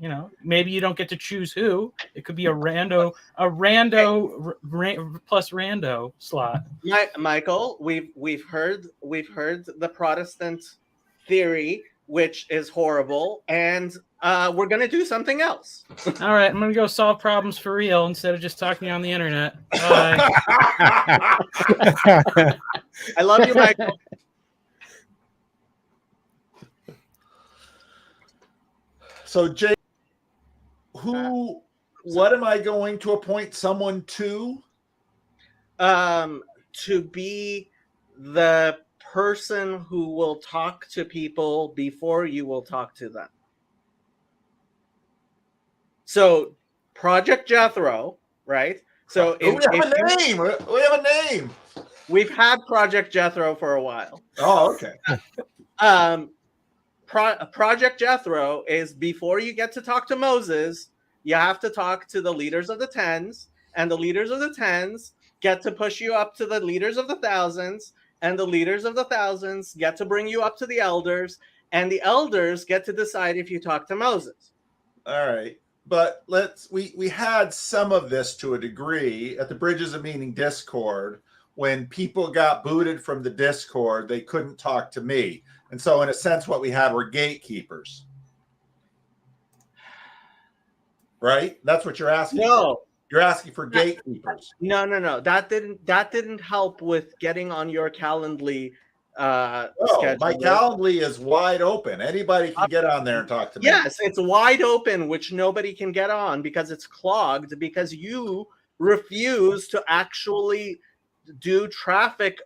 F: You know, maybe you don't get to choose who. It could be a rando plus rando slot.
A: Michael, we've heard the Protestant theory, which is horrible, and we're gonna do something else.
F: All right, I'm gonna go solve problems for real instead of just talking on the internet. Bye.
A: I love you, Michael.
H: So, Jay, what am I going to appoint someone to?
A: To be the person who will talk to people before you will talk to them. So, Project Jethro, right? So,
H: We have a name. We have a name.
A: We've had Project Jethro for a while.
H: Oh, okay.
A: Project Jethro is before you get to talk to Moses, you have to talk to the leaders of the tens, and the leaders of the tens get to push you up to the leaders of the thousands, and the leaders of the thousands get to bring you up to the elders, and the elders get to decide if you talk to Moses.
H: All right. But we had some of this to a degree at the Bridges of Meaning Discord. When people got booted from the Discord, they couldn't talk to me. And so in a sense, what we had were gatekeepers. Right? That's what you're asking for.
A: No.
H: You're asking for gatekeepers.
A: No. That didn't help with getting on your Calendly schedule.
H: My Calendly is wide open. Anybody can get on there and talk to me.
A: Yes, it's wide open, which nobody can get on because it's clogged, because you refuse to actually do traffic.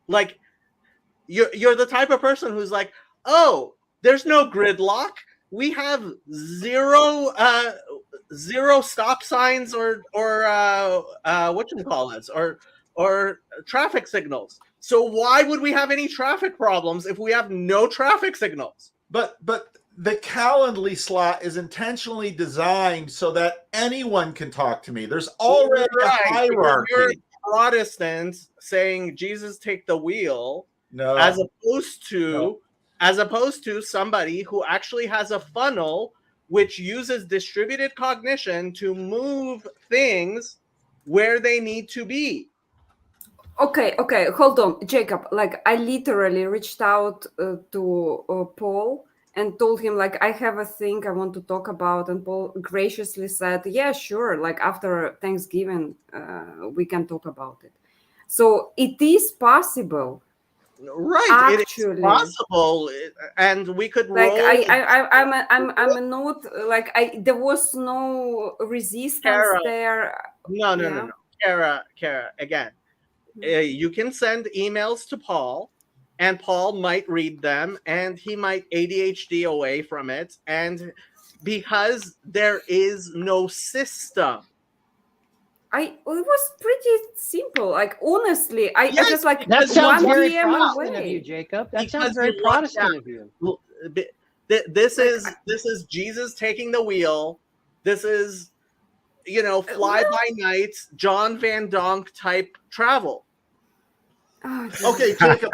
A: Like you're the type of person who's like, oh, there's no gridlock. We have zero stop signs or whatchamacallits or traffic signals. So why would we have any traffic problems if we have no traffic signals?
H: But the Calendly slot is intentionally designed so that anyone can talk to me. There's already a hierarchy.
A: You're Protestants saying Jesus take the wheel,
H: No.
A: as opposed to somebody who actually has a funnel which uses distributed cognition to move things where they need to be.
D: Okay, hold on, Jacob. Like, I literally reached out to Paul and told him, like, I have a thing I want to talk about, and Paul graciously said, yeah, sure, like after Thanksgiving we can talk about it. So it is possible.
A: Right,
D: Actually,
A: it is possible, and we could
D: like
A: roll.
D: I'm a note, like there was no resistance
A: Kara.
D: there.
A: No. Kara, again, you can send emails to Paul and Paul might read them, and he might ADHD away from it, and because there is no system.
D: It was pretty simple. Like honestly, I
A: Yes,
D: just like
E: That sounds
D: 1
E: very
D: PM
E: Protestant of
D: away.
E: you, Jacob. That
A: Because
E: sounds very
A: you want
E: Protestant of you.
A: This is Jesus taking the wheel. This is, fly by night, John Van Donk type travel.
D: Oh, dear.
H: Okay, Jacob,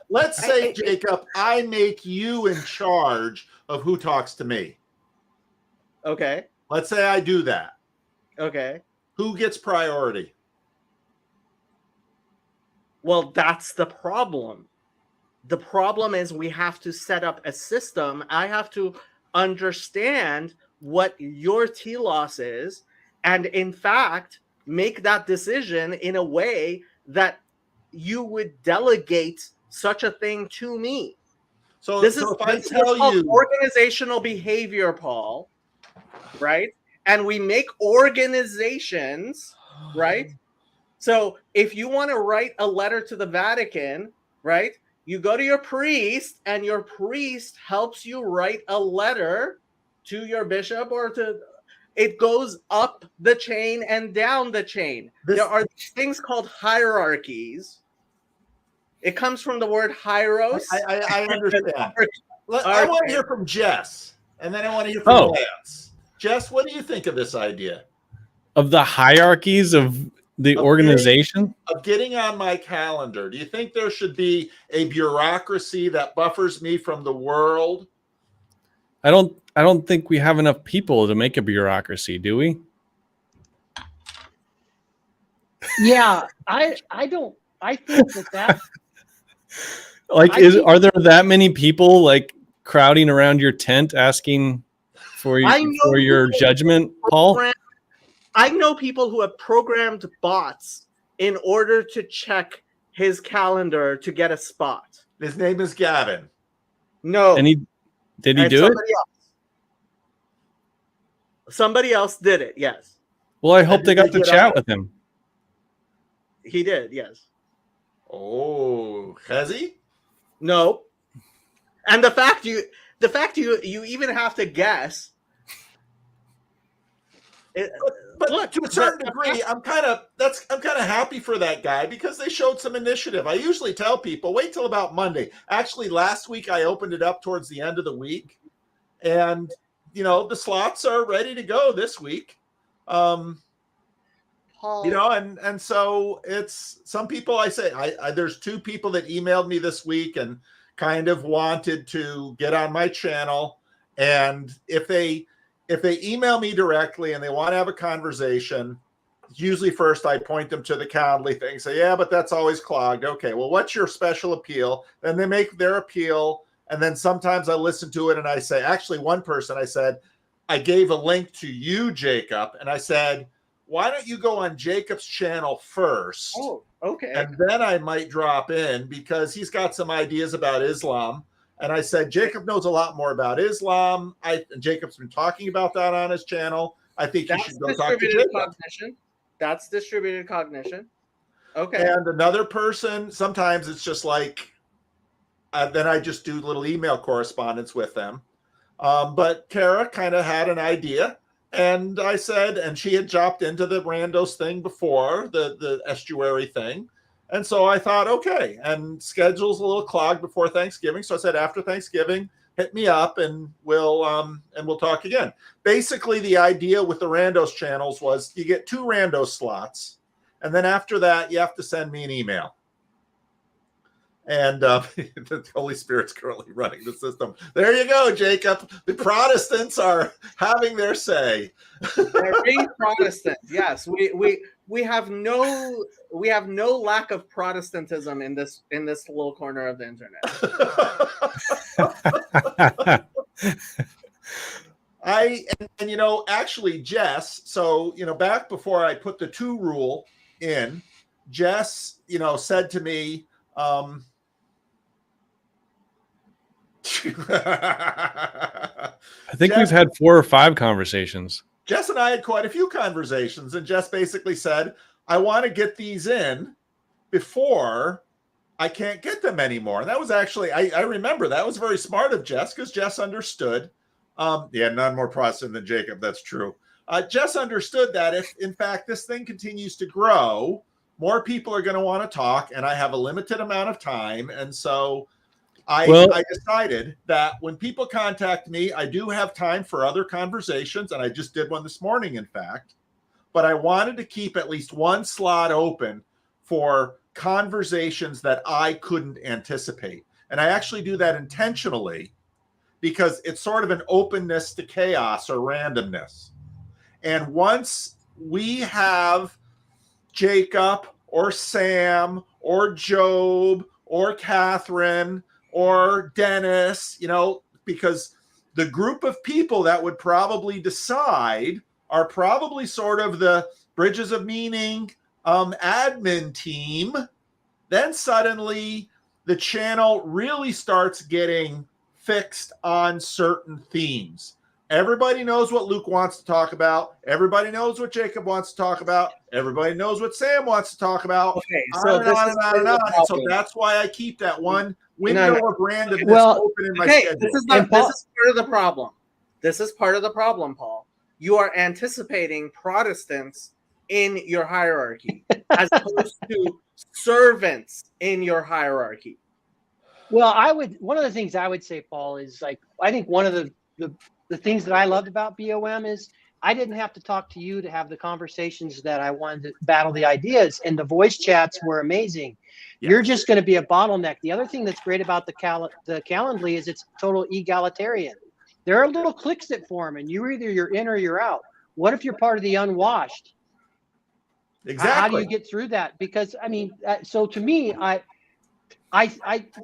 H: let's say,
D: I-
H: Jacob, I make you in charge of who talks to me.
A: Okay.
H: Let's say I do that.
A: Okay.
H: Who gets priority?
A: Well, that's the problem. The problem is we have to set up a system. I have to understand what your telos is, and in fact, make that decision in a way that you would delegate such a thing to me.
H: So,
A: This
H: so
A: is
H: if I
A: this is
H: tell
A: called
H: you,
A: organizational behavior, Paul, right? And we make organizations, right? So if you want to write a letter to the Vatican, right, you go to your priest, and your priest helps you write a letter to your bishop, or to, it goes up the chain and down the chain. There are things called hierarchies. It comes from the word hieros.
H: I understand. I want to hear from Jess, and then I want to hear from
G: Oh.
H: Lance. Jess, what do you think of this idea
G: Of the hierarchies of the
H: Of
G: organization?
H: of getting on my calendar? Do you think there should be a bureaucracy that buffers me from the world?
G: I don't think we have enough people to make a bureaucracy, do we?
E: Yeah, I think that
G: Like,
E: I think-
G: are there that many people like crowding around your tent asking for
A: I know
G: for your
A: people
G: judgment, Paul?
A: I know people who have programmed bots in order to check his calendar to get a spot.
H: His name is Gavin.
A: No.
G: And did he
A: And
G: do it?
A: Somebody else did it, yes.
G: Well, I hope they got to
H: get
G: chat
H: on?
G: with him.
A: He did, yes.
H: Oh, has he?
A: No. And the fact you even have to guess.
H: But
A: Look,
H: to a certain
A: the-
H: degree, I'm kind of happy for that guy because they showed some initiative. I usually tell people wait till about Monday. Actually, last week I opened it up towards the end of the week, and the slots are ready to go this week.
A: Paul,
H: And so it's some people. I say there's 2 people that emailed me this week and kind of wanted to get on my channel, and if they email me directly and they want to have a conversation, usually first I point them to the Calendly thing, say, yeah, but that's always clogged. Okay, well, what's your special appeal? Then they make their appeal, and then sometimes I listen to it and I say, actually, one person I said, I gave a link to you, Jacob, and I said, why don't you go on Jacob's channel first?
A: Oh, okay.
H: And then I might drop in because he's got some ideas about Islam. And I said, Jacob knows a lot more about Islam. Jacob's been talking about that on his channel. I think you
A: That's
H: should go talk to
A: distributed
H: Jacob.
A: cognition. That's distributed cognition. Okay.
H: And another person, sometimes it's just like, then I just do little email correspondence with them. But Kara kind of had an idea. And I said, and she had dropped into the Randos thing before, the estuary thing. And so I thought, okay, and schedule's a little clogged before Thanksgiving. So I said, after Thanksgiving, hit me up and we'll talk again. Basically, the idea with the Randos channels was you get 2 Randos slots. And then after that, you have to send me an email. And the Holy Spirit's currently running the system. There you go, Jacob. The Protestants are having their say.
A: They're being Protestant. Yes, we have no lack of Protestantism in this little corner of the internet.
H: Actually, Jess, so back before I put the 2 rule in, Jess, said to me,
G: I think we've had 4 or 5 conversations.
H: Jess and I had quite a few conversations, and Jess basically said, I want to get these in before I can't get them anymore. And that was actually, I remember that was very smart of Jess, because Jess understood. Yeah, none more Protestant than Jacob. That's true. Jess understood that if, in fact, this thing continues to grow, more people are going to want to talk, and I have a limited amount of time. And so I decided that when people contact me, I do have time for other conversations, and I just did one this morning, in fact. But I wanted to keep at least one slot open for conversations that I couldn't anticipate. And I actually do that intentionally because it's sort of an openness to chaos or randomness. And once we have Jacob or Sam or Job or Catherine or Dennis, you know, because the group of people that would probably decide are probably sort of the Bridges of Meaning admin team, then suddenly the channel really starts getting fixed on certain themes. Everybody knows what Luke wants to talk about. Everybody knows what Jacob wants to talk about. Everybody knows what Sam wants to talk about.
A: Okay, so
H: on and on and on and on. And so that's why I keep that one window of randomness open in my schedule.
A: This is part of the problem. This is part of the problem, Paul. You are anticipating Protestants in your hierarchy as opposed to servants in your hierarchy.
E: Well, one of the things I would say, Paul, is like, I think one of the things that I loved about BOM is I didn't have to talk to you to have the conversations that I wanted to battle the ideas, and the voice chats were amazing. Yes. You're just going to be a bottleneck. The other thing that's great about the Calendly is it's total egalitarian. There are little cliques that form, and you're in or you're out. What if you're part of the unwashed?
H: Exactly.
E: How do you get through that? Because I mean, so to me,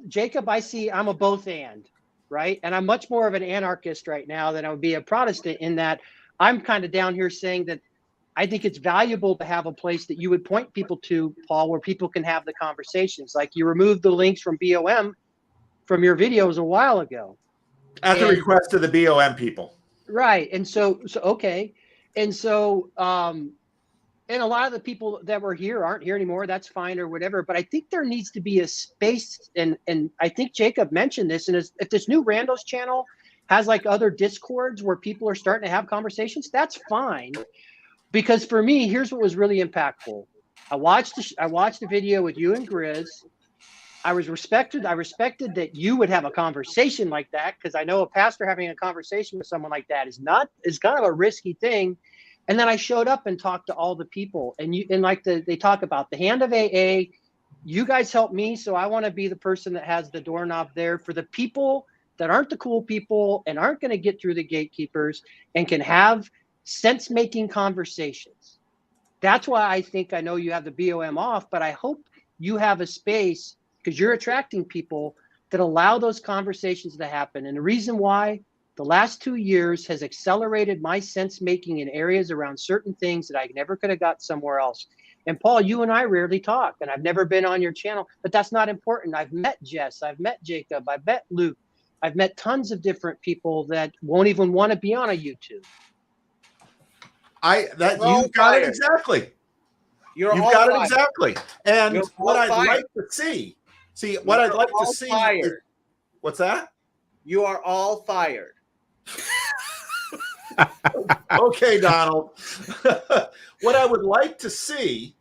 E: Jacob, I see I'm a both and, right? And I'm much more of an anarchist right now than I would be a Protestant, in that I'm kind of down here saying that I think it's valuable to have a place that you would point people to, Paul, where people can have the conversations. Like you removed the links from BOM from your videos a while ago.
H: At the request of the BOM people.
E: Right. And so okay. And so, and a lot of the people that were here aren't here anymore. That's fine or whatever. But I think there needs to be a space. And I think Jacob mentioned this. And if this new Randos channel has like other Discords where people are starting to have conversations, that's fine. Because for me, here's what was really impactful. I watched the video with you and Grizz. I respected that you would have a conversation like that, because I know a pastor having a conversation with someone like that is kind of a risky thing. And then I showed up and talked to all the people, and they talk about the hand of AA. You guys helped me, so I want to be the person that has the doorknob there for the people that aren't the cool people and aren't going to get through the gatekeepers and can have sense-making conversations. That's why I know you have the BOM off, but I hope you have a space, because you're attracting people that allow those conversations to happen. And the reason why the last 2 years has accelerated my sense making in areas around certain things that I never could have got somewhere else. And Paul, you and I rarely talk, and I've never been on your channel, but that's not important. I've met Jess, I've met Jacob, I've met Luke, I've met tons of different people that won't even want to be on a YouTube.
H: You've got it exactly. You've got it exactly. And what I'd like to see, is, what's that?
A: You are all fired.
H: Okay, Donald. What I would like to see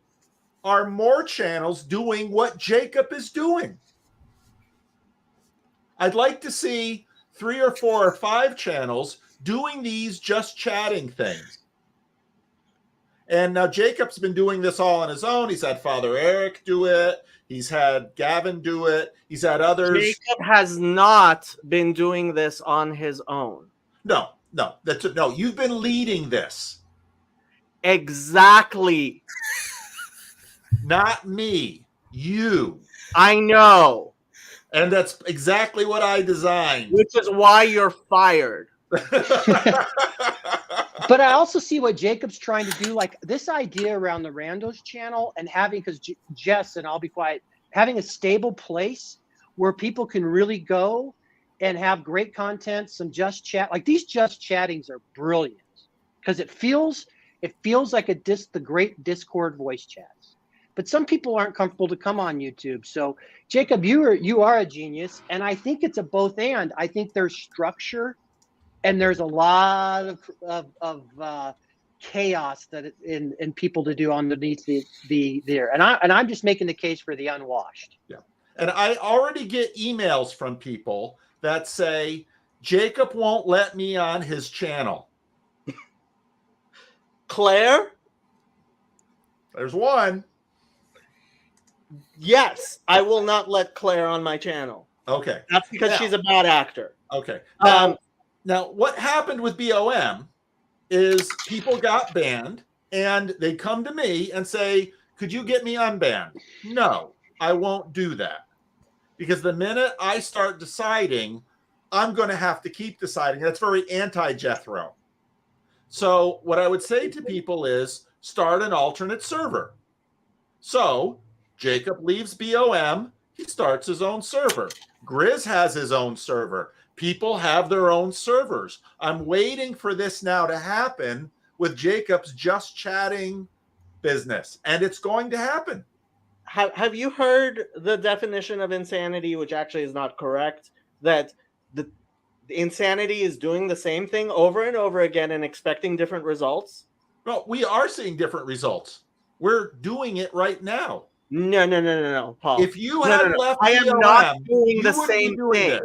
H: are more channels doing what Jacob is doing. I'd like to see 3 or 4 or 5 channels doing these just chatting things. And now Jacob's been doing this all on his own. He's had Father Eric do it. He's had Gavin do it. He's had others.
A: Jacob has not been doing this on his own.
H: No. You've been leading this.
A: Exactly.
H: Not me. You.
A: I know.
H: And that's exactly what I designed.
A: Which is why you're fired.
E: But I also see what Jacob's trying to do, like this idea around the Randos channel and having, because Jess, and I'll be quiet, having a stable place where people can really go and have great content, some just chat. Like these just chattings are brilliant because it feels like the great Discord voice chats. but some people aren't comfortable to come on YouTube. So Jacob, you are a genius, and I think it's a both and. I think there's structure, and there's a lot of chaos that in people to do underneath the there. And I'm just making the case for the unwashed.
H: Yeah. And I already get emails from people that say, Jacob won't let me on his channel.
A: Claire?
H: There's one.
A: Yes, I will not let Claire on my channel.
H: Okay.
A: That's because
H: Now-
A: she's a bad actor.
H: Okay.
A: Um,
H: Now, what happened with BOM is people got banned and they come to me and say, could you get me unbanned? No, I won't do that. Because the minute I start deciding, I'm going to have to keep deciding. That's very anti-Jethro. So what I would say to people is start an alternate server. So Jacob leaves BOM. He starts his own server. Grizz has his own server. People have their own servers. I'm waiting for this now to happen with Jacob's Just Chatting business, and it's going to happen.
A: Have you heard the definition of insanity, which actually is not correct? That the insanity is doing the same thing over and over again and expecting different results?
H: Well, we are seeing different results. We're doing it right now.
A: No, Paul.
H: If you had left
A: I am
H: BOM,
A: not doing
H: you
A: the
H: wouldn't be
A: same
H: doing
A: thing.
H: this.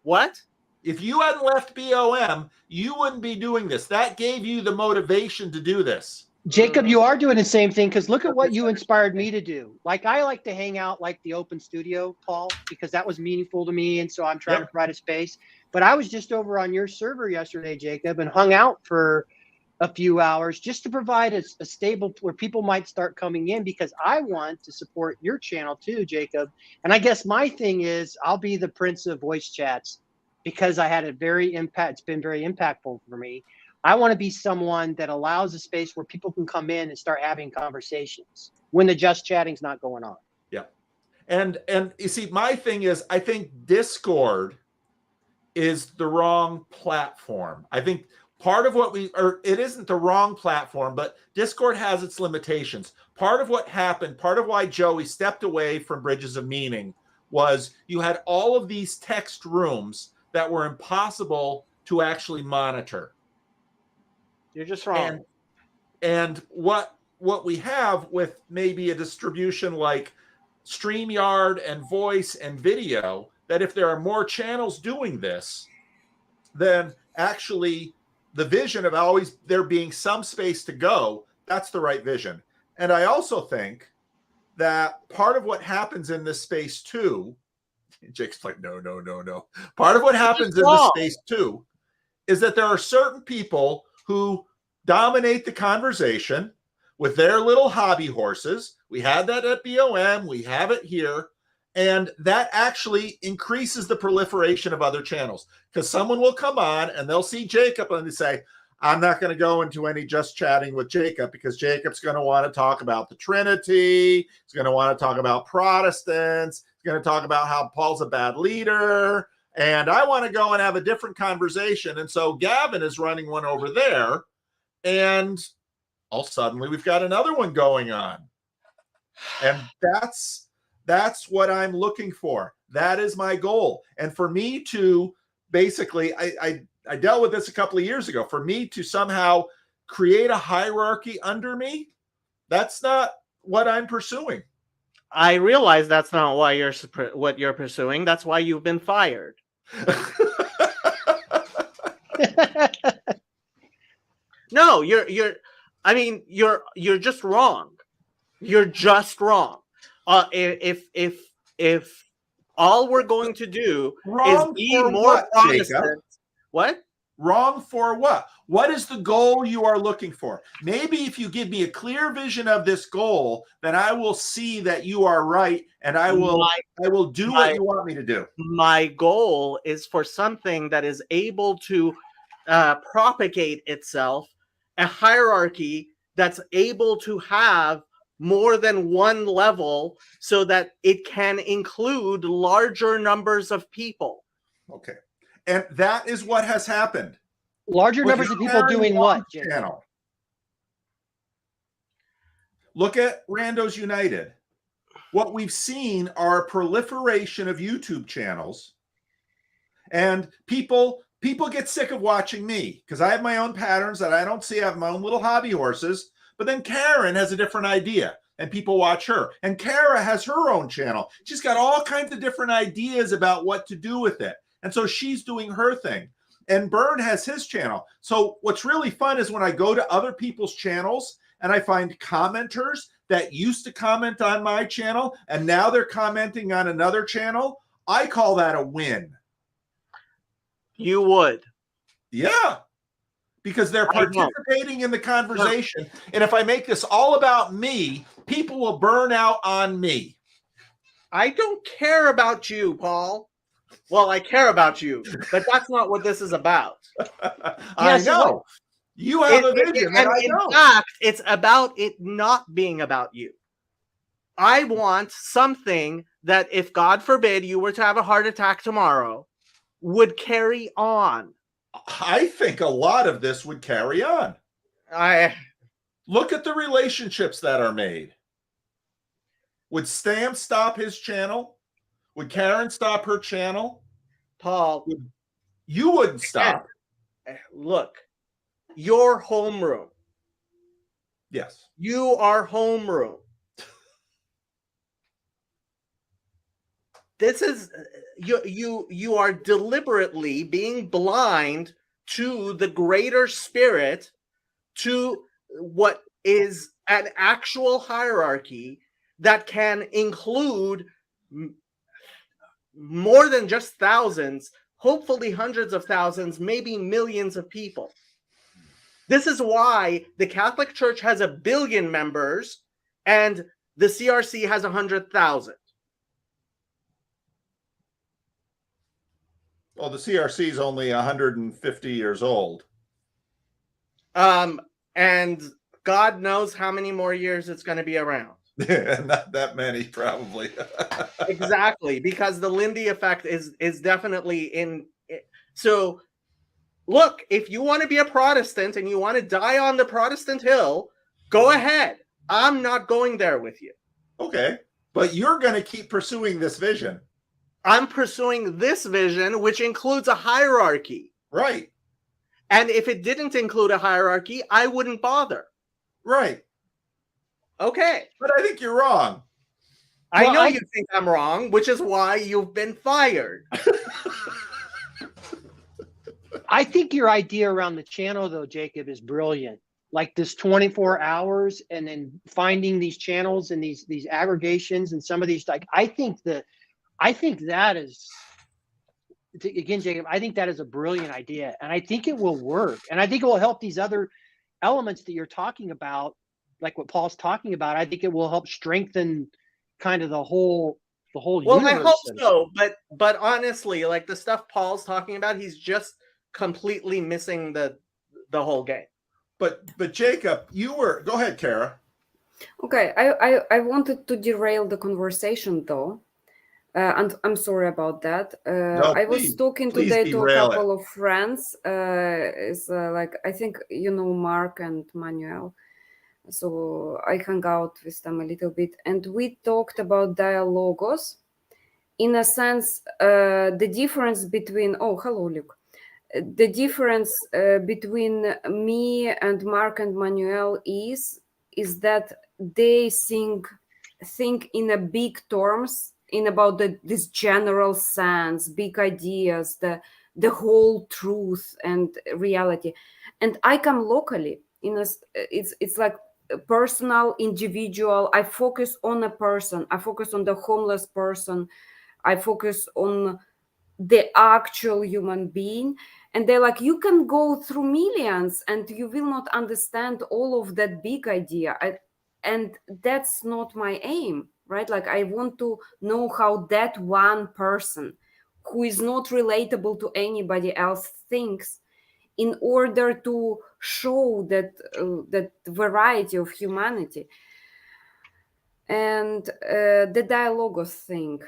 A: What?
H: If you hadn't left BOM, you wouldn't be doing this. That gave you the motivation to do this.
E: Jacob, you are doing the same thing, because look at what you inspired me to do. Like, I like to hang out like the open studio, Paul, because that was meaningful to me, and so I'm trying to provide a space. But I was just over on your server yesterday, Jacob, and hung out for a few hours just to provide a stable where people might start coming in, because I want to support your channel too, Jacob. And I guess my thing is I'll be the prince of voice chats, because I had it's been very impactful for me. I want to be someone that allows a space where people can come in and start having conversations when the just chatting's not going on.
H: Yeah. And you see, my thing is, I think Discord is the wrong platform. I think part of what it isn't the wrong platform, but Discord has its limitations. Part of what happened, part of why Joey stepped away from Bridges of Meaning was you had all of these text rooms that were impossible to actually monitor.
A: You're just wrong.
H: And what we have with maybe a distribution like StreamYard and voice and video, that if there are more channels doing this, then actually the vision of always there being some space to go, that's the right vision. And I also think that part of what happens in this space too, Jake's like, no. Part of what happens in this space too is that there are certain people who dominate the conversation with their little hobby horses. We had that at BOM. We have it here. And that actually increases the proliferation of other channels, because someone will come on and they'll see Jacob and they say, I'm not going to go into any just chatting with Jacob because Jacob's going to want to talk about the Trinity. He's going to want to talk about Protestants. He's going to talk about how Paul's a bad leader. And I want to go and have a different conversation. And so Gavin is running one over there. And all suddenly we've got another one going on. And that's what I'm looking for. That is my goal. And for me to basically, I dealt with this a couple of years ago. For me to somehow create a hierarchy under me, that's not what I'm pursuing.
A: I realize that's not why what you're pursuing. That's why you've been fired. No, you're just wrong. You're just wrong. If all we're going to do is be more Protestant, what?
H: Wrong for what? What is the goal you are looking for? Maybe if you give me a clear vision of this goal, then I will see that you are right, and I will do what you want me to do.
A: My goal is for something that is able to propagate itself, a hierarchy that's able to have more than one level so that it can include larger numbers of people.
H: Okay. And that is what has happened.
E: Larger numbers of people doing what, Jacob?
H: Channel. Look at Randos United. What we've seen are a proliferation of YouTube channels, and people get sick of watching me because I have my own patterns that I don't see. I have my own little hobby horses, but then Karen has a different idea and people watch her. And Kara has her own channel. She's got all kinds of different ideas about what to do with it. And so she's doing her thing. And Bern has his channel. So what's really fun is when I go to other people's channels and I find commenters that used to comment on my channel and now they're commenting on another channel, I call that a win.
A: You would.
H: Yeah. Because they're participating in the conversation. And if I make this all about me, people will burn out on me.
A: I don't care about you, Paul. Well, I care about you, but that's not what this is about.
H: I know. You have a vision. And
A: in fact, it's about it not being about you. I want something that if, God forbid, you were to have a heart attack tomorrow, would carry on.
H: I think a lot of this would carry on. Look at the relationships that are made. Would Stam stop his channel? Would Karen stop her channel?
A: Paul,
H: you wouldn't stop.
A: Look, your homeroom.
H: Yes.
A: You are homeroom. This is you are deliberately being blind to the greater spirit, to what is an actual hierarchy that can include more than just thousands, hopefully hundreds of thousands, maybe millions of people. This is why the Catholic Church has 1 billion members and the CRC has 100,000.
H: Well, the CRC is only 150 years old.
A: And God knows how many more years it's going to be around.
H: Not that many, probably.
A: Exactly, because the Lindy effect is definitely in. So, look, if you want to be a Protestant and you want to die on the Protestant hill, go ahead. I'm not going there with you.
H: Okay, but you're going to keep pursuing this vision.
A: I'm pursuing this vision, which includes a hierarchy.
H: Right.
A: And if it didn't include a hierarchy, I wouldn't bother.
H: Right.
A: Okay.
H: But I think you're wrong.
A: I know you think I'm wrong, which is why you've been fired.
E: I think your idea around the channel, though, Jacob, is brilliant. Like this 24 hours and then finding these channels and these aggregations and some of these, like, I think that is, again, Jacob, I think that is a brilliant idea. And I think it will work. And I think it will help these other elements that you're talking about, like what Paul's talking about. I think it will help strengthen kind of the whole
A: well,
E: universe.
A: I hope so. But honestly, like the stuff Paul's talking about, he's just completely missing the whole game.
H: But Jacob, you were, go ahead, Kara.
D: Okay, I wanted to derail the conversation though. And I'm sorry about that. I was talking today to a couple of friends. Like, I think you know Mark and Manuel. So I hung out with them a little bit. And we talked about dialogos. In a sense, the difference between... Oh, hello, Luke. The difference between me and Mark and Manuel is that they think in a big terms, in about this general sense, big ideas, the whole truth and reality, and I come locally. It's like a personal, individual. I focus on a person. I focus on the homeless person. I focus on the actual human being. And they're like, you can go through millions and you will not understand all of that big idea. And that's not my aim, right? Like, I want to know how that one person who is not relatable to anybody else thinks, in order to show that variety of humanity. And the dialogos thing,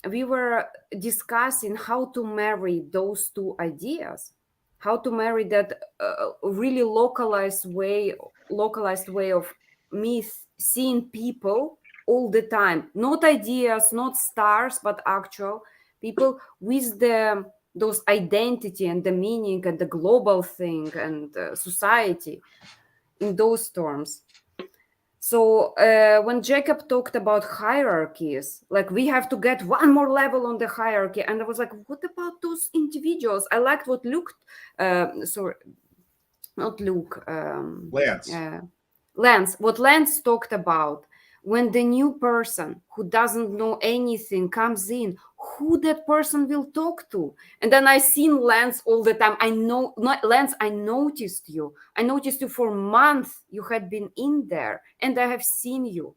D: we were discussing how to marry those two ideas, how to marry that really localized way of me seeing people all the time, not ideas, not stars, but actual people with those identity and the meaning and the global thing and society in those terms. So when Jacob talked about hierarchies, like we have to get one more level on the hierarchy, and I was like, what about those individuals? I liked what Luke, sorry, not Luke,
H: Lance.
D: Lance, what Lance talked about. When the new person who doesn't know anything comes in, who that person will talk to? And then I seen Lance all the time. I know, Lance, I noticed you. I noticed you for months. You had been in there, and I have seen you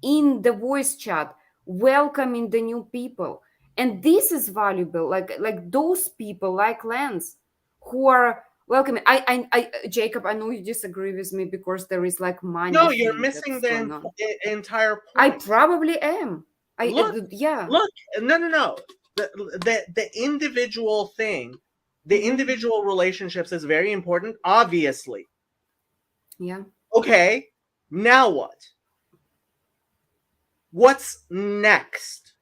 D: in the voice chat, welcoming the new people. And this is valuable. Like those people, like Lance, who are welcome. I Jacob, I know you disagree with me because there is like money.
A: No, you're missing the entire point.
D: I probably am.
A: Look, no. The individual thing, the individual relationships is very important, obviously.
D: Yeah.
A: Okay, now what? What's next?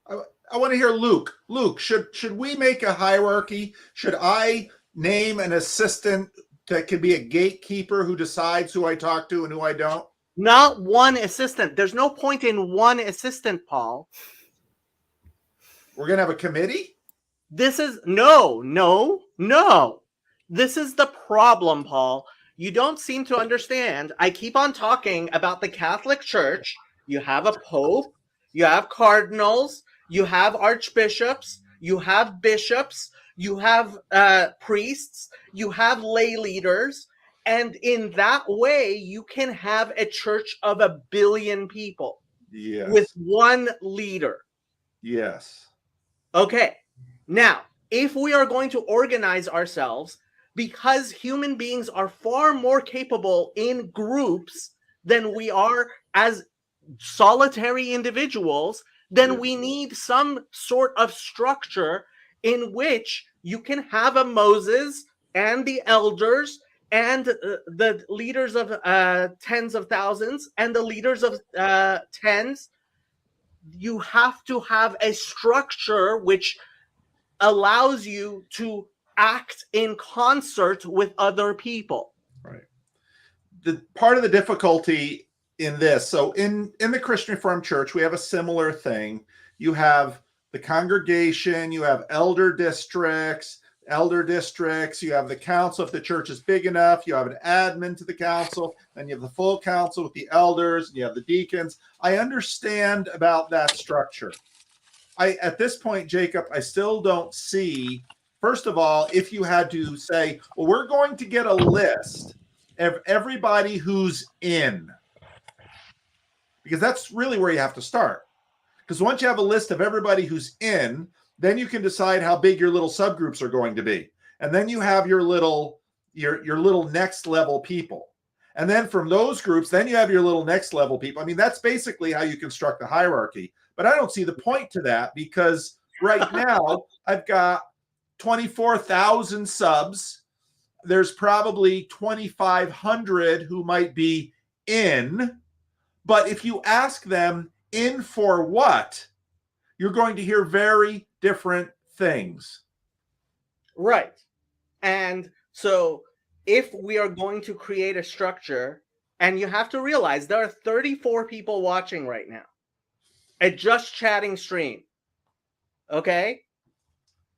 H: I want to hear Luke. Luke, should we make a hierarchy? Should I name an assistant that could be a gatekeeper who decides who I talk to and who I don't?
A: Not one assistant. There's no point in one assistant, Paul.
H: We're going to have a committee?
A: This is no. This is the problem, Paul. You don't seem to understand. I keep on talking about the Catholic Church. You have a pope, you have cardinals, you have archbishops, you have bishops, you have priests, you have lay leaders, and in that way, you can have a church of 1 billion people with one leader.
H: Yes.
A: Okay. Now, if we are going to organize ourselves, because human beings are far more capable in groups than we are as solitary individuals, then we need some sort of structure in which you can have a Moses and the elders and the leaders of tens of thousands and the leaders of tens. You have to have a structure which allows you to act in concert with other people.
H: Right. The part of the difficulty in this, so in the Christian Reformed Church, we have a similar thing. You have the congregation, you have elder districts, you have the council if the church is big enough, you have an admin to the council, then you have the full council with the elders, and you have the deacons. I understand about that structure. At this point, Jacob, I still don't see, first of all, if you had to say, well, we're going to get a list of everybody who's in, because that's really where you have to start. Because once you have a list of everybody who's in, then you can decide how big your little subgroups are going to be. And then you have your little next level people. And then from those groups, then you have your little next level people. I mean, that's basically how you construct the hierarchy. But I don't see the point to that, because right now I've got 24,000 subs. There's probably 2,500 who might be in. But if you ask them in for what, you're going to hear very different things.
A: Right. And so if we are going to create a structure, and you have to realize there are 34 people watching right now, a just chatting stream. Okay?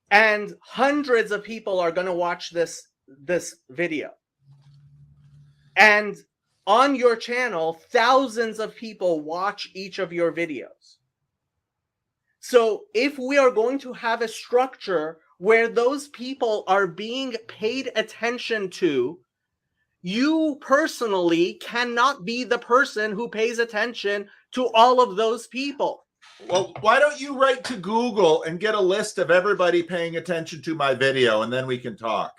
A: And hundreds of people are going to watch this video. And on your channel, thousands of people watch each of your videos. So if we are going to have a structure where those people are being paid attention to, you personally cannot be the person who pays attention to all of those people.
H: Well, why don't you write to Google and get a list of everybody paying attention to my video, and then we can talk.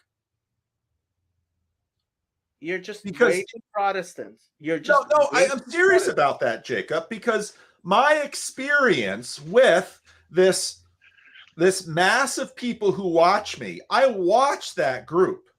A: You're just way too Protestant. You're just
H: I'm serious about that, Jacob, because my experience with this mass of people who watch me, I watch that group,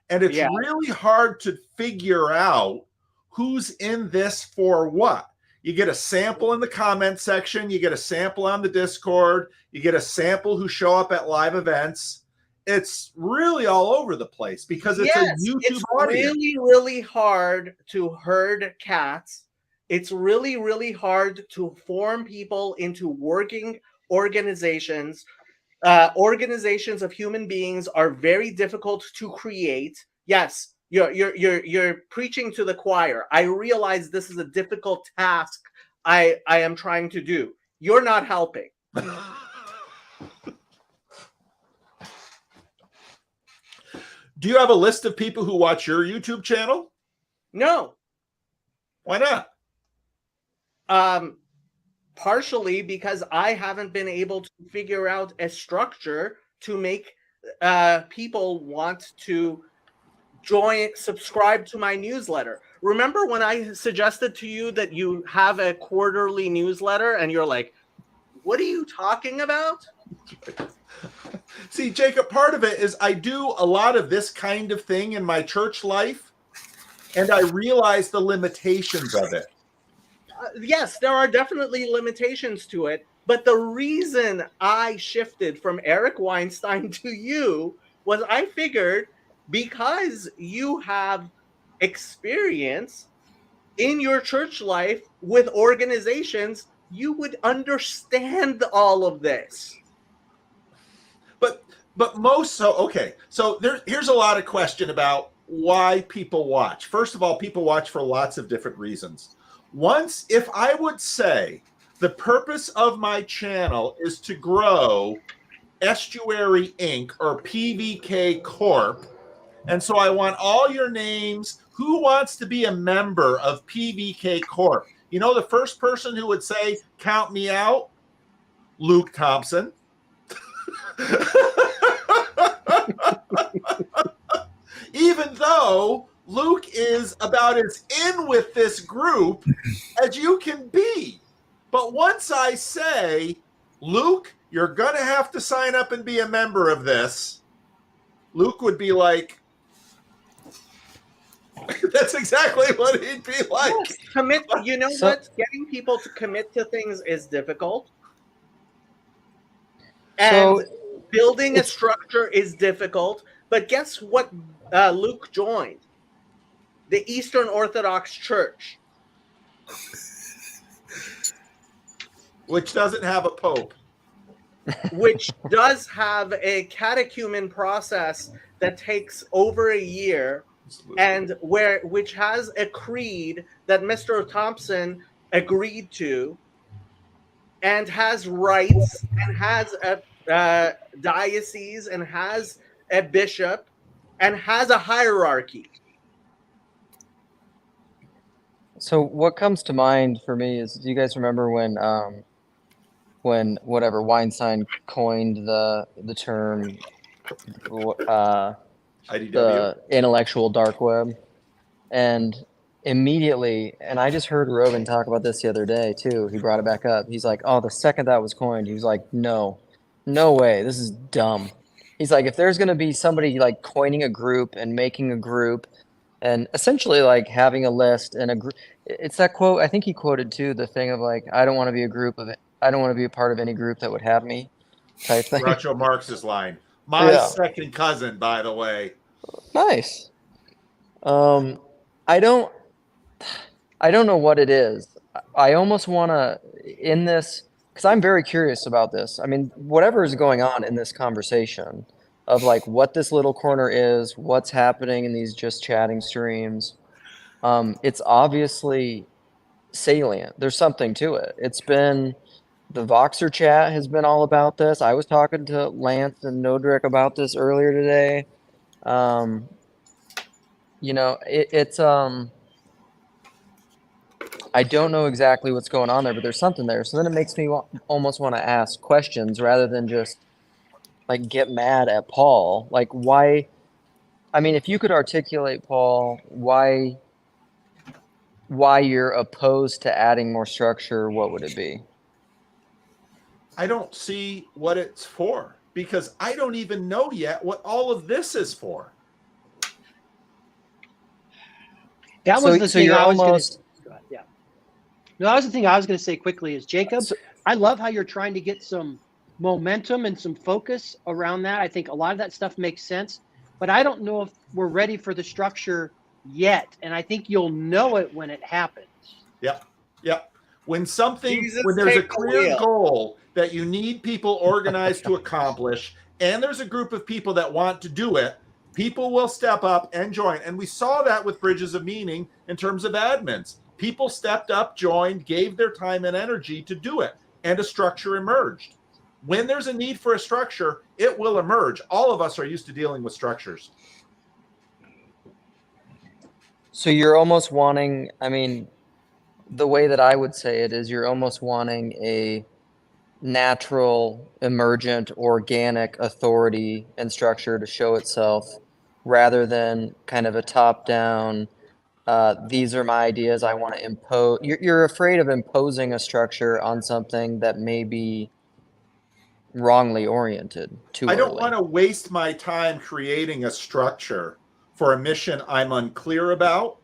H: and it's really hard to figure out who's in this for what. You get a sample in the comment section, you get a sample on the Discord, you get a sample who show up at live events. It's really all over the place because it's a YouTube audience.
A: Really, really hard to herd cats. It's really, really hard to form people into working organizations. Organizations of human beings are very difficult to create. Yes, you're preaching to the choir. I realize this is a difficult task I am trying to do. You're not helping.
H: Do you have a list of people who watch your YouTube channel?
A: No.
H: Why not?
A: Partially because I haven't been able to figure out a structure to make people want to subscribe to my newsletter. Remember when I suggested to you that you have a quarterly newsletter and you're like, what are you talking about?
H: See, Jacob, part of it is I do a lot of this kind of thing in my church life, and I realize the limitations of it.
A: Yes, there are definitely limitations to it, but the reason I shifted from Eric Weinstein to you was I figured because you have experience in your church life with organizations, you would understand all of this.
H: But most so okay. So here's a lot of question about why people watch. First of all, people watch for lots of different reasons. If I would say the purpose of my channel is to grow Estuary Inc. or PVK Corp. And so I want all your names. Who wants to be a member of PVK Corp? You know, the first person who would say, count me out, Luke Thompson. Even though Luke is about as in with this group as you can be. But once I say, Luke, you're going to have to sign up and be a member of this, Luke would be like, that's exactly what he'd be like.
A: Yes, commit. You know what? Getting people to commit to things is difficult. And building a structure is difficult. But guess what Luke joined? The Eastern Orthodox Church.
H: Which doesn't have a pope.
A: Which does have a catechumen process that takes over a year, and which has a creed that Mr. Thompson agreed to, and has rights, and has a diocese, and has a bishop, and has a hierarchy.
I: So what comes to mind for me is, do you guys remember when whatever Weinstein coined the term
H: IDW?
I: The intellectual dark web, and immediately, and I just heard Rogan talk about this the other day too. He brought it back up. He's like, "Oh, the second that was coined, he was like, no way, this is dumb." He's like, if there's going to be somebody like coining a group and making a group and essentially like having a list and a group, it's that quote, I think he quoted too, the thing of like, I don't want to be a part of any group that would have me type thing.
H: Groucho Marx's line. My second cousin, by the way.
I: Nice. I don't know what it is. I almost want to, in this, because I'm very curious about this. I mean, whatever is going on in this conversation of like what this little corner is, what's happening in these just chatting streams, it's obviously salient. There's something to it. It's been, the Voxer chat has been all about this. I was talking to Lance and Nodrick about this earlier today. You know, it's I don't know exactly what's going on there, but there's something there. So then it makes me almost want to ask questions rather than just like get mad at Paul. Like why? I mean, if you could articulate, Paul, why you're opposed to adding more structure, what would it be?
H: I don't see what it's for because I don't even know yet what all of this is for.
E: That was the
I: So
E: thing
I: you're
E: I was
I: almost
E: going to. Yeah. No, that was the thing I was going to say quickly. Is Jacob?
I: so,
E: I love how you're trying to get some momentum and some focus around that. I think a lot of that stuff makes sense, but I don't know if we're ready for the structure yet. And I think you'll know it when it happens.
H: Yep. Yep. When something,
A: Jesus,
H: when there's a
A: take the
H: clear
A: wheel.
H: goal that you need people organized to accomplish, and there's a group of people that want to do it, people will step up and join. And we saw that with Bridges of Meaning in terms of admins. People stepped up, joined, gave their time and energy to do it, and a structure emerged. When there's a need for a structure, it will emerge. All of us are used to dealing with structures.
I: so you're almost wanting, I mean, the way that I would say it is you're almost wanting a natural, emergent, organic authority and structure to show itself rather than kind of a top-down, these are my ideas, I want to impose. You're afraid of imposing a structure on something that may be wrongly oriented too
H: I don't
I: early.
H: want to waste my time creating a structure for a mission I'm unclear about.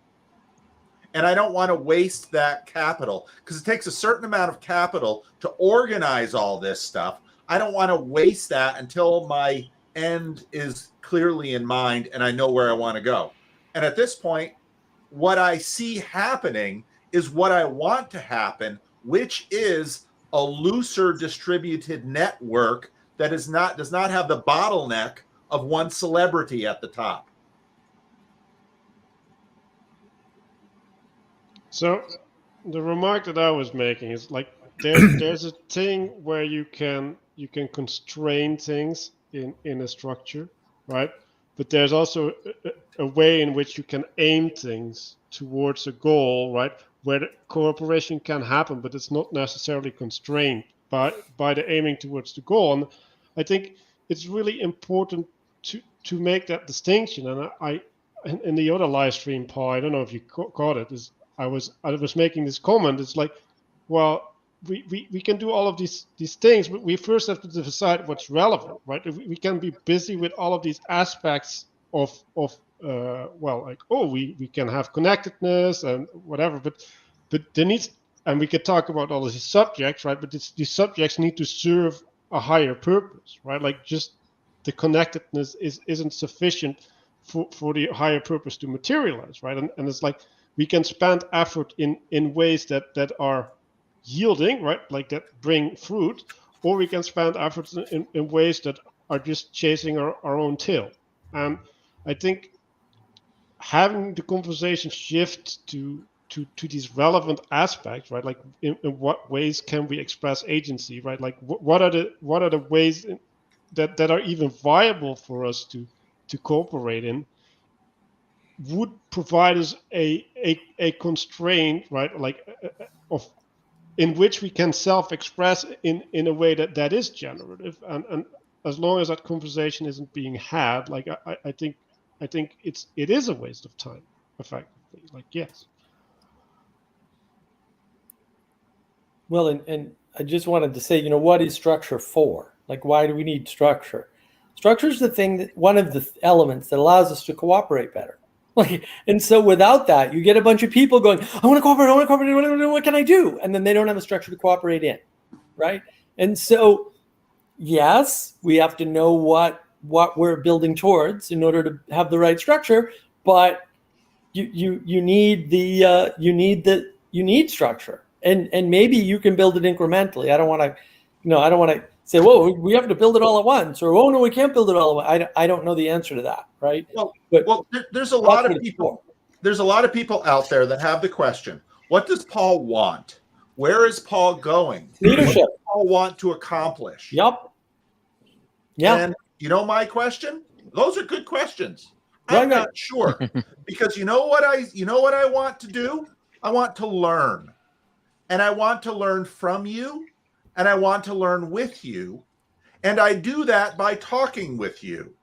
H: And I don't want to waste that capital because it takes a certain amount of capital to organize all this stuff. I don't want to waste that until my end is clearly in mind and I know where I want to go. And at this point, what I see happening is what I want to happen, which is a looser distributed network that does not have the bottleneck of one celebrity at the top.
J: So the remark that I was making is like there's a thing where you can constrain things in a structure, right? But there's also a way in which you can aim things towards a goal, right? Where the cooperation can happen, but it's not necessarily constrained by the aiming towards the goal. And I think it's really important to make that distinction. And I in the other live stream, Paul, I don't know if you caught it, is I was making this comment. It's like, well, we can do all of these things, but we first have to decide what's relevant, right? We can be busy with all of these aspects of well, like, oh, we can have connectedness and whatever, but there needs, and we could talk about all of these subjects, right? But these subjects need to serve a higher purpose, right? Like just the connectedness isn't sufficient for the higher purpose to materialize, right? And it's like we can spend effort in ways that are yielding, right? Like that bring fruit, or we can spend efforts in ways that are just chasing our own tail. And I think having the conversation shift to these relevant aspects, right? Like in what ways can we express agency, right? Like what are the ways that are even viable for us to cooperate in, would provide us a constraint, right? Like of in which we can self-express in a way that is generative, and as long as that conversation isn't being had, like I think it is a waste of time, effectively. Like, yes.
K: Well, and I just wanted to say, what is structure for? Like, why do we need structure? Structure is the thing that one of the elements that allows us to cooperate better. Like, and so without that, you get a bunch of people going, I want to cooperate, what can I do? And then they don't have a structure to cooperate in, right? And so, yes, we have to know what we're building towards in order to have the right structure, but you need structure. And maybe you can build it incrementally. I don't want to say, whoa, we have to build it all at once, or, oh no, we can't build it all at once. I don't know the answer to that, right?
H: Well, there's a lot of people. There's a lot of people out there that have the question: what does Paul want? Where is Paul going?
K: Leadership.
H: What does Paul want to accomplish?
K: Yep. Yeah.
H: And my question? Those are good questions. I'm not sure, because you know what I want to do? I want to learn, and I want to learn from you, and I want to learn with you, and I do that by talking with you.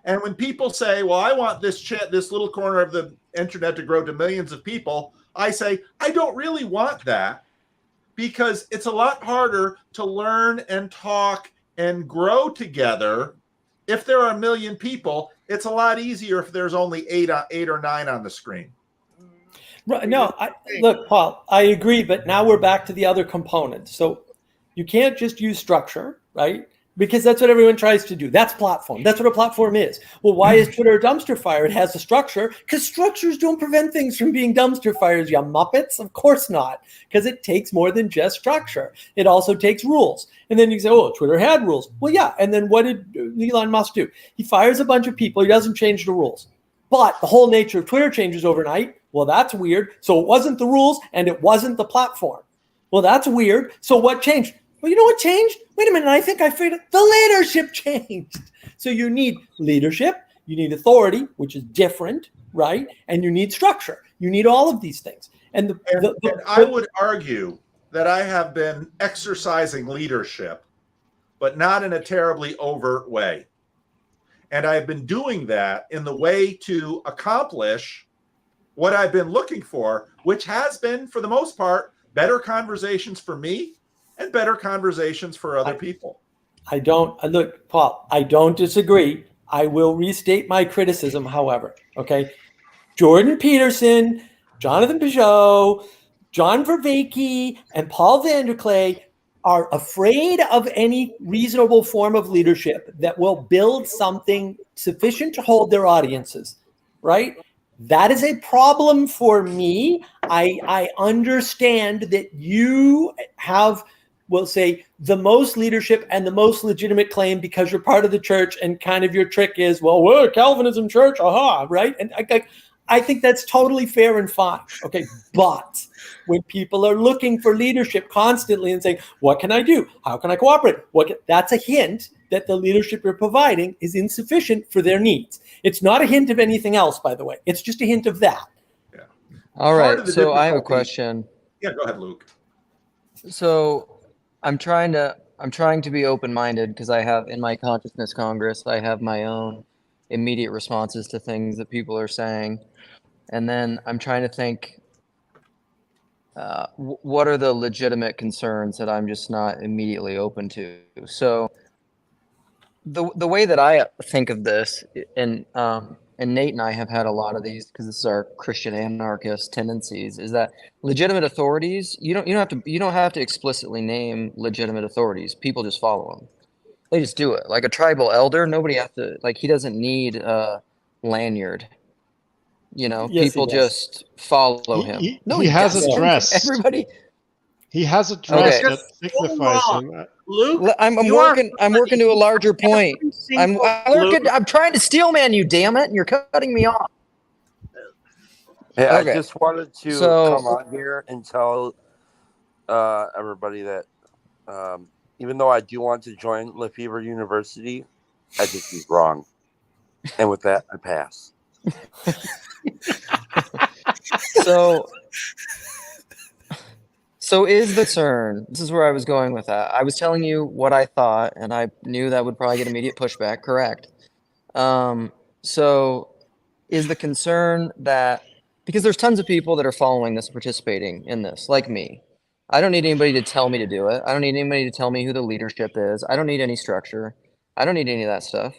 H: And when people say, well, I want this little corner of the internet to grow to millions of people, I say, I don't really want that, because it's a lot harder to learn and talk and grow together. If there are 1 million people, it's a lot easier if there's only 8 or 9 on the screen.
K: Right, no, look, Paul, I agree, but now we're back to the other components. So you can't just use structure, right? Because that's what everyone tries to do. That's platform. That's what a platform is. Well, why is Twitter a dumpster fire? It has a structure because structures don't prevent things from being dumpster fires, you muppets. Of course not, because it takes more than just structure. It also takes rules. And then you say, oh, Twitter had rules. Well, yeah. And then what did Elon Musk do? He fires a bunch of people. He doesn't change the rules. But the whole nature of Twitter changes overnight. Well, that's weird. So it wasn't the rules and it wasn't the platform. Well, that's weird. So what changed? Well, you know what changed? Wait a minute, I think I figured it. The leadership changed. So you need leadership, you need authority, which is different, right? And you need structure. You need all of these things. And
H: I would argue that I have been exercising leadership, but not in a terribly overt way. And I've been doing that in the way to accomplish what I've been looking for, which has been, for the most part, better conversations for me and better conversations for other people.
K: Look, Paul, I don't disagree. I will restate my criticism, however, okay? Jordan Peterson, Jonathan Peugeot, John Vervaeke, and Paul VanderKlay are afraid of any reasonable form of leadership that will build something sufficient to hold their audiences, right? That is a problem for me. I understand that you have, we'll say, the most leadership and the most legitimate claim because you're part of the church, and kind of your trick is, well, we're a Calvinism church, aha, right? And I think that's totally fair and fine, okay? But when people are looking for leadership constantly and saying, what can I do? How can I cooperate? That's a hint that the leadership you're providing is insufficient for their needs. It's not a hint of anything else, by the way. It's just a hint of that.
H: Yeah.
I: All right, so I have a question.
H: Yeah, go ahead, Luke.
I: So I'm trying to be open-minded because I have, in my consciousness Congress, I have my own immediate responses to things that people are saying. And then I'm trying to think, what are the legitimate concerns that I'm just not immediately open to? So the way that I think of this, and Nate and I have had a lot of these because this is our Christian anarchist tendencies, is that legitimate authorities, you don't have to explicitly name legitimate authorities. People just follow them. They just do it. Like a tribal elder, nobody has to, like, he doesn't need a lanyard. You know,
J: Yes,
I: people just follow him.
J: He has a dress.
I: Everybody.
J: He has a dress
I: Okay.
J: that signifies him.
A: Luke,
I: I'm working to a larger point. I'm trying to steel man you, damn it, and you're cutting me off.
C: Hey,
I: Okay.
C: I just wanted to come on here and tell everybody that even though I do want to join Lefebvre University, I think he's wrong. And with that, I pass.
I: So is the CERN, this is where I was going with that. I was telling you what I thought, and I knew that would probably get immediate pushback, correct. So is the concern that, because there's tons of people that are following this, participating in this, like me. I don't need anybody to tell me to do it. I don't need anybody to tell me who the leadership is. I don't need any structure. I don't need any of that stuff.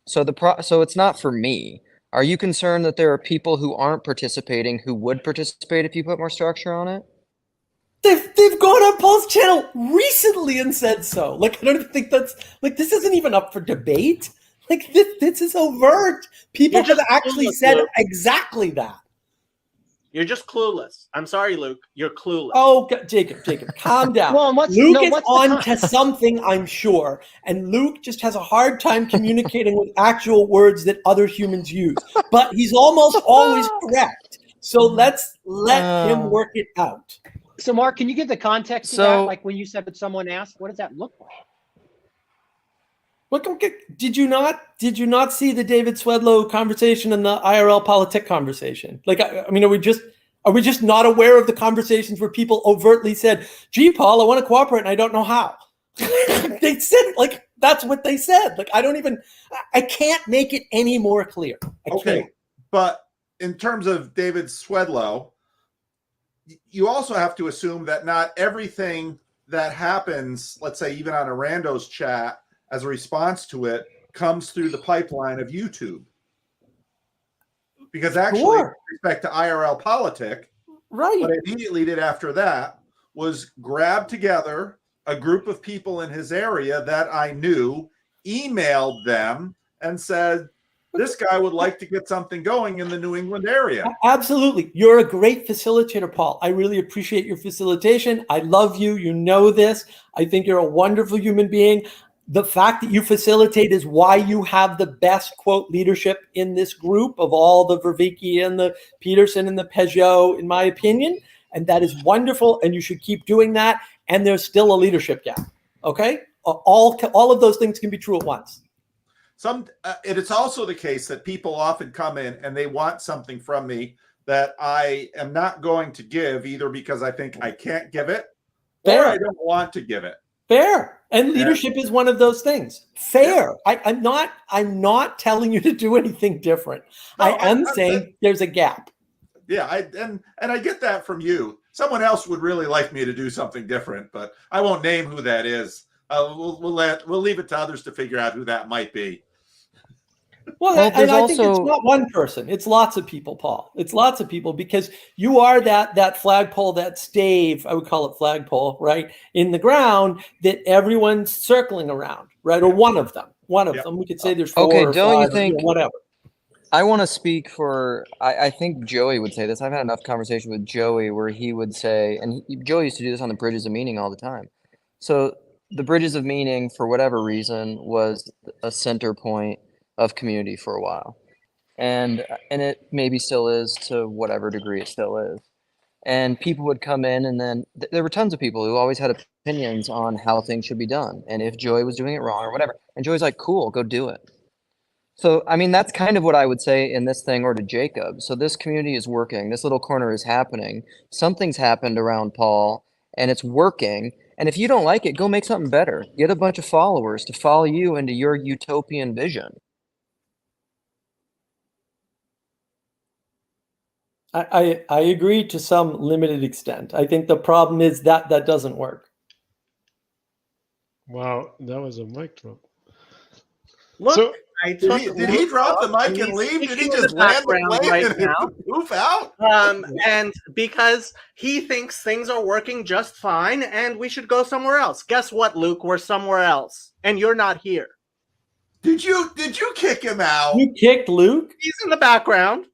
I: So so it's not for me. Are you concerned that there are people who aren't participating who would participate if you put more structure on it?
K: They've gone on Paul's channel recently and said so. Like, I don't think that's, like, this isn't even up for debate. Like, this is overt. People have actually said exactly that.
A: You're just clueless. I'm sorry, Luke. You're clueless.
K: Oh, Jacob, calm down.
E: Well,
K: Luke is on to something, I'm sure. And Luke just has a hard time communicating with actual words that other humans use. But he's almost always correct. So let's let him work it out.
E: So, Mark, can you give the context to that? Like when you said that someone asked, what does that look like?
K: Did you not see the David Swedlow conversation and the IRL politic conversation? Like, I mean, are we just not aware of the conversations where people overtly said, "Gee, Paul, I want to cooperate and I don't know how." They said, like, that's what they said. Like, I can't make it any more clear.
H: Okay, but in terms of David Swedlow, you also have to assume that not everything that happens, let's say even on a randos chat, as a response to it, comes through the pipeline of YouTube. Because actually, with respect to IRL politic,
K: Right.
H: What I immediately did after that was grab together a group of people in his area that I knew, emailed them, and said, this guy would like to get something going in the New England area.
K: Absolutely. You're a great facilitator, Paul. I really appreciate your facilitation. I love you. You know this. I think you're a wonderful human being. The fact that you facilitate is why you have the best, quote, leadership in this group of all the Vervaeke and the Peterson and the Peugeot, in my opinion. And that is wonderful. And you should keep doing that. And there's still a leadership gap. Okay? All of those things can be true at once.
H: It's also the case that people often come in and they want something from me that I am not going to give, either because I think I can't give it or I don't want to give it.
K: Fair. And leadership is one of those things. Fair. Yeah. I'm not telling you to do anything different. No, I am saying there's a gap.
H: Yeah, and I get that from you. Someone else would really like me to do something different, but I won't name who that is. We'll leave it to others to figure out who that might be.
K: Well, and I think it's not one person. It's lots of people, Paul. It's lots of people, because you are that flagpole, that stave, I would call it flagpole, right, in the ground that everyone's circling around, right? Or one of them. Them. We could say there's 4 or 5, don't you think, whatever.
I: I want to speak for, I think Joey would say this. I've had enough conversation with Joey where he would say, and Joey used to do this on the Bridges of Meaning all the time. So the Bridges of Meaning, for whatever reason, was a center point of community for a while, and it maybe still is, to whatever degree it still is. And people would come in, and then there were tons of people who always had opinions on how things should be done, and if Joey was doing it wrong or whatever. And Joey's like, cool, go do it. So I mean, that's kind of what I would say in this thing, or to Jacob. So this community is working, this little corner is happening, something's happened around Paul, and it's working. And if you don't like it, go make something better. Get a bunch of followers to follow you into your utopian vision.
K: I agree to some limited extent. I think the problem is that doesn't work.
J: Wow, that was a mic drop.
A: Look,
J: so,
H: did he drop the mic and leave? Did he just land the plane right now? Move out?
A: And because he thinks things are working just fine and we should go somewhere else. Guess what, Luke? We're somewhere else, and you're not here.
H: Did you kick him out?
K: You kicked Luke?
A: He's in the background.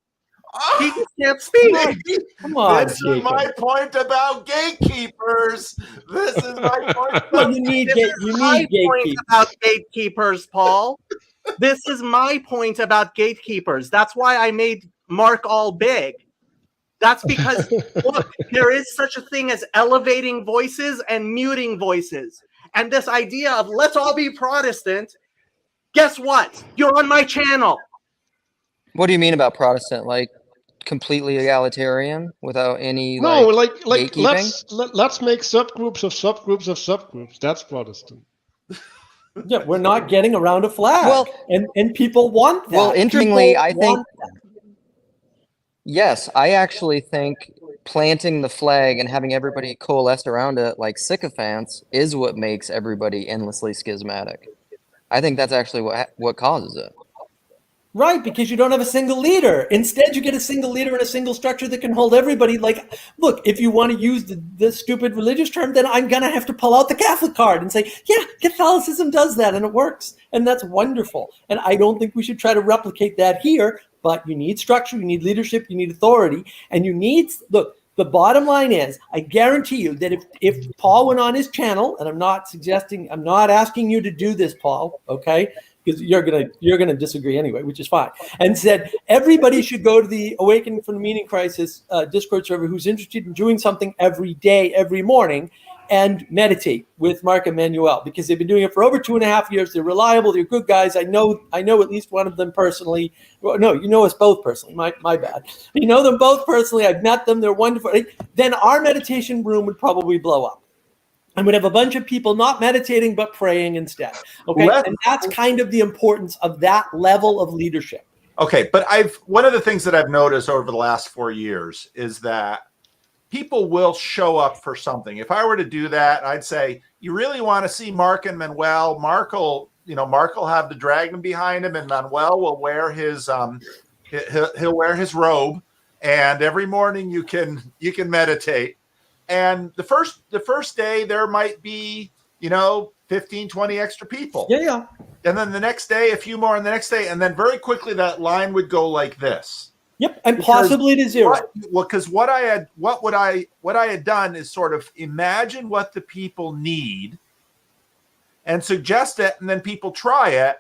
A: He can't speak.
K: Come on,
H: this is my point about gatekeepers. This is my point.
K: Well, you need gatekeepers.
A: About gatekeepers, Paul. This is my point about gatekeepers. That's why I made Mark all big. That's because, look, there is such a thing as elevating voices and muting voices. And this idea of let's all be Protestant, guess what? You're on my channel.
I: What do you mean about Protestant? Like completely egalitarian without any
J: no, like
I: gatekeeping?
J: let's make subgroups of subgroups of subgroups. That's Protestant.
K: Yeah, we're not getting around a flag. Well, and people want that.
I: Well, interestingly, I think yes, I actually think planting the flag and having everybody coalesce around it like sycophants is what makes everybody endlessly schismatic. I think that's actually what causes it.
K: Right, because you don't have a single leader. Instead, you get a single leader in a single structure that can hold everybody. Like, look, if you want to use the stupid religious term, then I'm going to have to pull out the Catholic card and say, yeah, Catholicism does that and it works. And that's wonderful. And I don't think we should try to replicate that here, but you need structure, you need leadership, you need authority, and you need, look, the bottom line is, I guarantee you that if Paul went on his channel, and I'm not asking you to do this, Paul, okay? Because you're gonna disagree anyway, which is fine. And said everybody should go to the Awakening from the Meaning Crisis Discord server who's interested in doing something every day, every morning, and meditate with Mark and Manuel, because they've been doing it for over 2.5 years. They're reliable. They're good guys. I know at least one of them personally. Well, no, you know us both personally. My bad. You know them both personally. I've met them. They're wonderful. Then our meditation room would probably blow up. And we'd have a bunch of people not meditating, but praying instead. Okay. And that's kind of the importance of that level of leadership.
H: Okay. But one of the things that I've noticed over the last 4 years is that people will show up for something. If I were to do that, I'd say, you really want to see Mark and Manuel? Mark will have the dragon behind him, and Manuel will wear his, he'll wear his robe, and every morning you can meditate. And the first day there might be 15, 20 extra people.
K: Yeah.
H: And then the next day a few more, and the next day, and then very quickly that line would go like this.
K: Yep, and possibly to zero.
H: Because what I had done is sort of imagine what the people need and suggest it, and then people try it,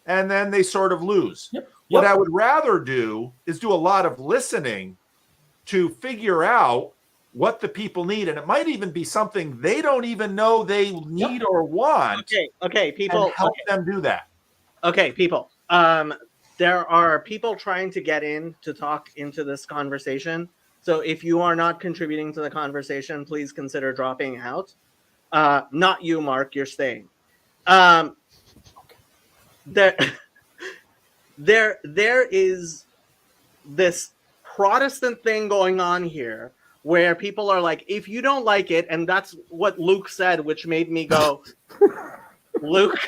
H: and then they sort of lose.
K: Yep.
H: What I would rather do is do a lot of listening to figure out what the people need, and it might even be something they don't even know they need or want.
A: Okay, people,
H: and help them do that.
A: Okay, people. There are people trying to get in to talk into this conversation. So if you are not contributing to the conversation, please consider dropping out. Not you, Mark. You're staying. There is this Protestant thing going on here where people are like, if you don't like it, and that's what Luke said, which made me go, Luke.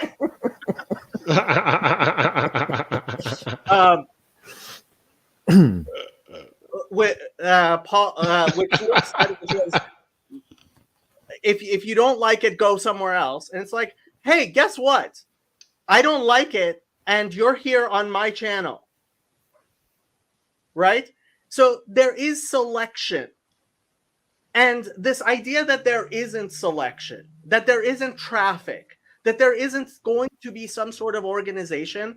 A: With Paul, which Luke said was, if you don't like it, go somewhere else. And it's like, hey, guess what? I don't like it, and you're here on my channel, right? So there is selection. And this idea that there isn't selection, that there isn't traffic, that there isn't going to be some sort of organization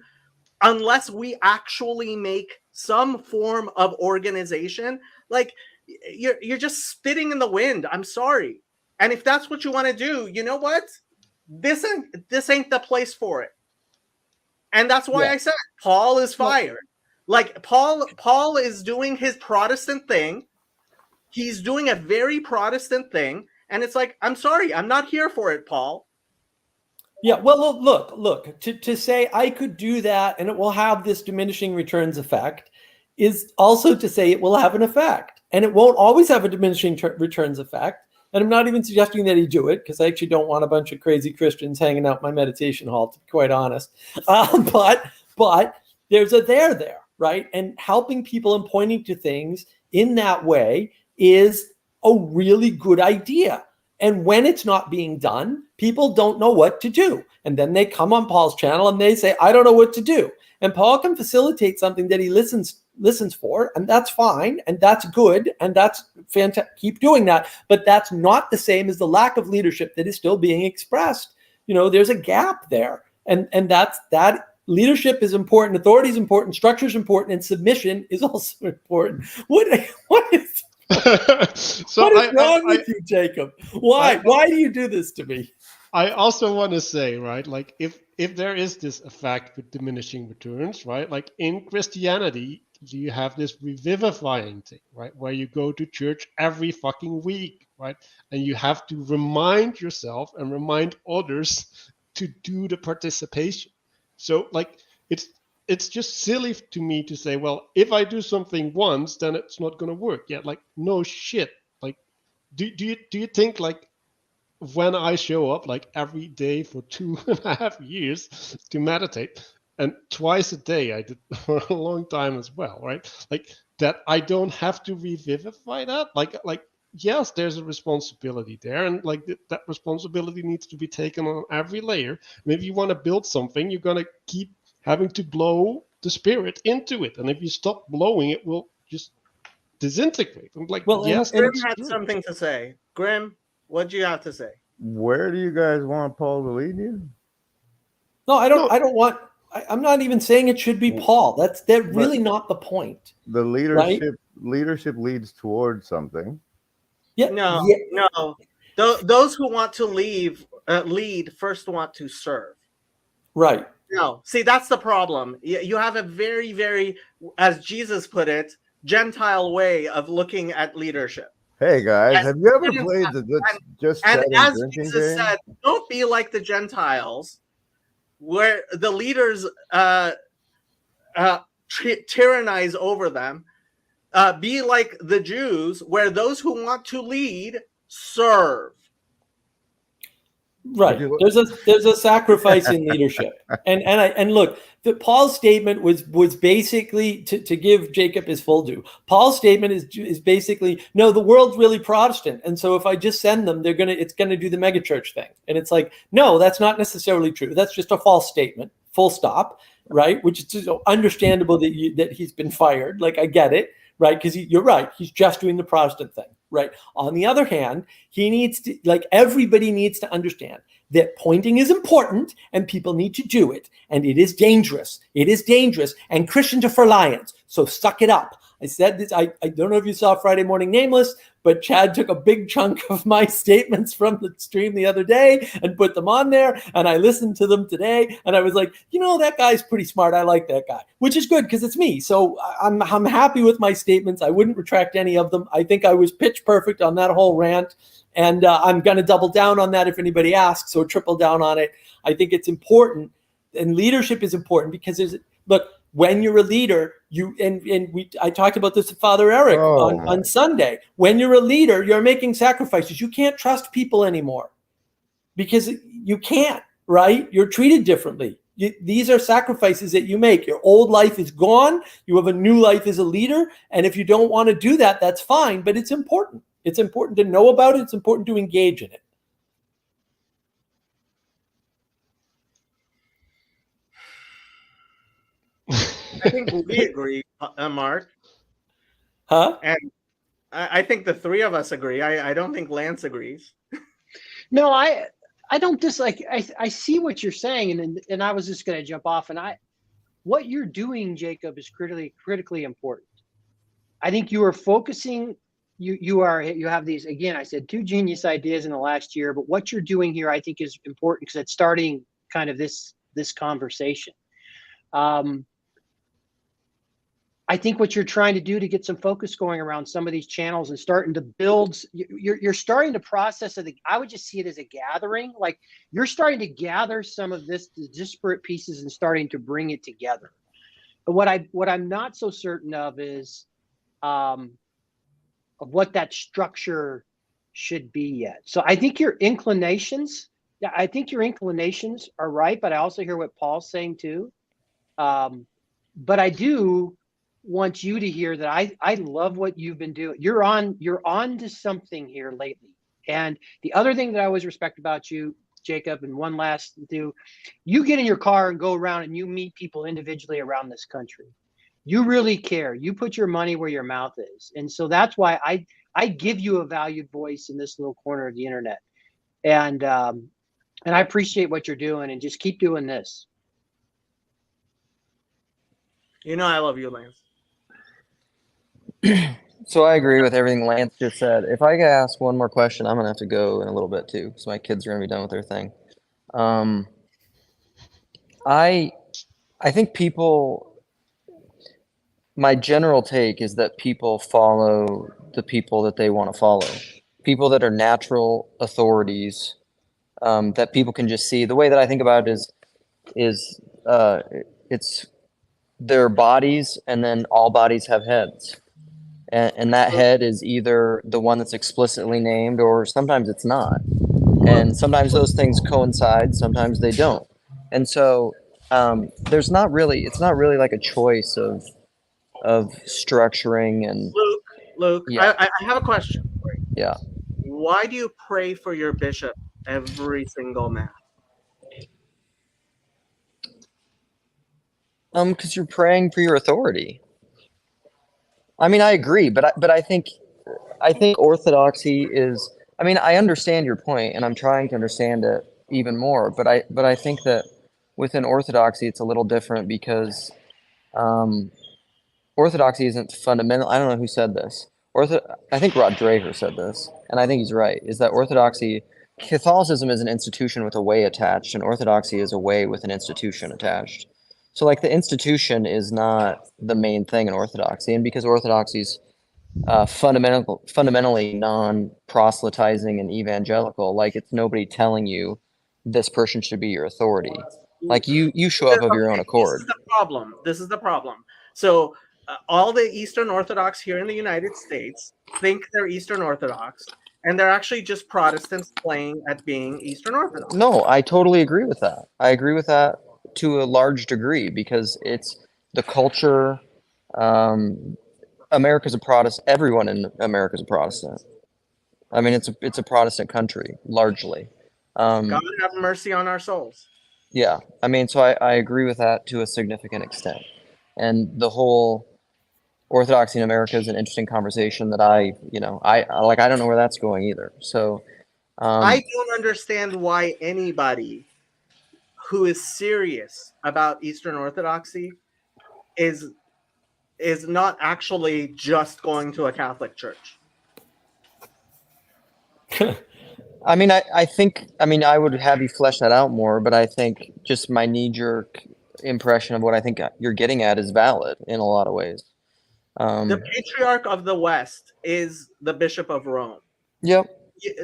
A: unless we actually make some form of organization, like you're just spitting in the wind. I'm sorry. And if that's what you want to do, you know what? This ain't the place for it. And that's why I said Paul is fired. Like Paul is doing his Protestant thing. He's doing a very Protestant thing, and it's like, I'm sorry, I'm not here for it, Paul.
K: Yeah, well, look. To say I could do that and it will have this diminishing returns effect is also to say it will have an effect, and it won't always have a diminishing returns effect. And I'm not even suggesting that he do it, because I actually don't want a bunch of crazy Christians hanging out in my meditation hall, to be quite honest. But there's a there, right? And helping people and pointing to things in that way is a really good idea. And when it's not being done, people don't know what to do. And then they come on Paul's channel and they say, I don't know what to do. And Paul can facilitate something that he listens for, and that's fine, and that's good, and that's fantastic. Keep doing that. But that's not the same as the lack of leadership that is still being expressed. There's a gap there. And that leadership is important, authority is important, structure is important, and submission is also important. What is what is wrong with you, Jacob? Why do you do this to me?
J: I also want to say, right, like if there is this effect with diminishing returns, right, like in Christianity, you have this revivifying thing, right, where you go to church every fucking week, right, and you have to remind yourself and remind others to do the participation. So, like, it's just silly to me to say, well, if I do something once, then it's not going to work. Yeah, like, no shit. Like, do you think, like, when I show up, like, every day for 2.5 years to meditate, and twice a day I did for a long time as well, right? Like, that I don't have to revivify that? Like, yes, there's a responsibility there, and like that responsibility needs to be taken on every layer. And if you want to build something, you're going to keep having to blow the spirit into it, and if you stop blowing, it will just disintegrate. I'm like,
A: well,
J: yes,
A: Grim had something to say. Grim, what do you have to say?
L: Where do you guys want Paul to lead you?
K: No, I don't want. I'm not even saying it should be Paul. That's really not the point.
L: The leadership leads towards something.
K: Yeah,
A: no. Those who want to lead first want to serve.
K: Right.
A: No, see, that's the problem. You have a very, very, as Jesus put it, Gentile way of looking at leadership.
L: Hey guys, have you ever played the Just Chatting
A: as
L: drinking
A: Jesus
L: game?
A: said, don't be like the Gentiles, where the leaders tyrannize over them. Be like the Jews, where those who want to lead serve.
K: Right. There's a sacrifice in leadership. And look, Paul's statement was basically to give Jacob his full due. Paul's statement is basically, no, the world's really Protestant. And so if I just send them, it's gonna do the megachurch thing. And it's like, no, that's not necessarily true. That's just a false statement, full stop, right? Which is just understandable that he's been fired. Like, I get it, right? Because you're right, he's just doing the Protestant thing. Right. On the other hand, he needs to, like, everybody needs to understand that pointing is important and people need to do it. And it is dangerous. It is dangerous. And Christians are for lions. So suck it up. I said this. I don't know if you saw Friday Morning Nameless, but Chad took a big chunk of my statements from the stream the other day and put them on there. And I listened to them today. And I was like, that guy's pretty smart. I like that guy, which is good because it's me. So I'm happy with my statements. I wouldn't retract any of them. I think I was pitch perfect on that whole rant. And I'm going to double down on that if anybody asks, or triple down on it. I think it's important. And leadership is important because look, when you're a leader, I talked about this with Father Eric on Sunday. When you're a leader, you're making sacrifices. You can't trust people anymore because you can't, right? You're treated differently. These are sacrifices that you make. Your old life is gone. You have a new life as a leader. And if you don't want to do that, that's fine, but it's important. It's important to know about it. It's important to engage in it.
A: I think we agree, Mark.
K: Huh?
A: And I think the three of us agree. I don't think Lance agrees.
E: No, I don't dislike. I see what you're saying, and I was just going to jump off. And what you're doing, Jacob, is critically important. I think you are focusing. You have these, again, I said 2 genius ideas in the last year, but what you're doing here, I think, is important because it's starting kind of this conversation. I think what you're trying to do to get some focus going around some of these channels and starting to build, you're starting to process it. I would just see it as a gathering. Like, you're starting to gather some of the disparate pieces and starting to bring it together. But what I'm not so certain of is of what that structure should be yet. So I think your inclinations are right, but I also hear what Paul's saying too. But I do want you to hear that I love what you've been doing. You're on to something here lately. And the other thing that I always respect about you, Jacob, and one last do, you get in your car and go around and you meet people individually around this country. You really care. You put your money where your mouth is. And so that's why I give you a valued voice in this little corner of the internet. And I appreciate what you're doing, and just keep doing this.
A: I love you, Lance.
I: So I agree with everything Lance just said. If I could ask one more question, I'm gonna have to go in a little bit too, because my kids are gonna be done with their thing. I think my general take is that people follow the people that they want to follow, people that are natural authorities, that people can just see. The way that I think about it is it's their bodies, and then all bodies have heads. And that head is either the one that's explicitly named, or sometimes it's not. And sometimes those things coincide, sometimes they don't. And so it's not really like a choice of structuring and
A: Luke,
I: yeah.
A: I have a question for you.
I: Yeah.
A: Why do you pray for your bishop every single mass?
I: Because you're praying for your authority. I mean, I agree, but I think orthodoxy is. I mean, I understand your point, and I'm trying to understand it even more. But I think that within orthodoxy, it's a little different because orthodoxy isn't fundamental. I don't know who said this. I think Rod Dreher said this, and I think he's right. Is that Catholicism is an institution with a way attached, and orthodoxy is a way with an institution attached. So like the institution is not the main thing in orthodoxy, and because orthodoxy's fundamentally non-proselytizing and evangelical, like it's nobody telling this person should be your authority. Like you show up of your own accord.
A: This is the problem. So all the Eastern Orthodox here in the United States think they're Eastern Orthodox, and they're actually just Protestants playing at being Eastern Orthodox.
I: No, I totally agree with that. I agree with that to a large degree because it's the culture. America's a Protestant. Everyone in America's a Protestant. I mean, it's a Protestant country largely.
A: God have mercy on our souls.
I: Yeah, I mean, so I agree with that to a significant extent, and the whole Orthodoxy in America is an interesting conversation that I don't know where that's going either. So
A: I don't understand why anybody who is serious about Eastern Orthodoxy is not actually just going to a Catholic church.
I: I mean, I think, I mean, I would have you flesh that out more, but I think just my knee-jerk impression of what I think you're getting at is valid in a lot of ways.
A: The Patriarch of the West is the Bishop of Rome.
I: Yep.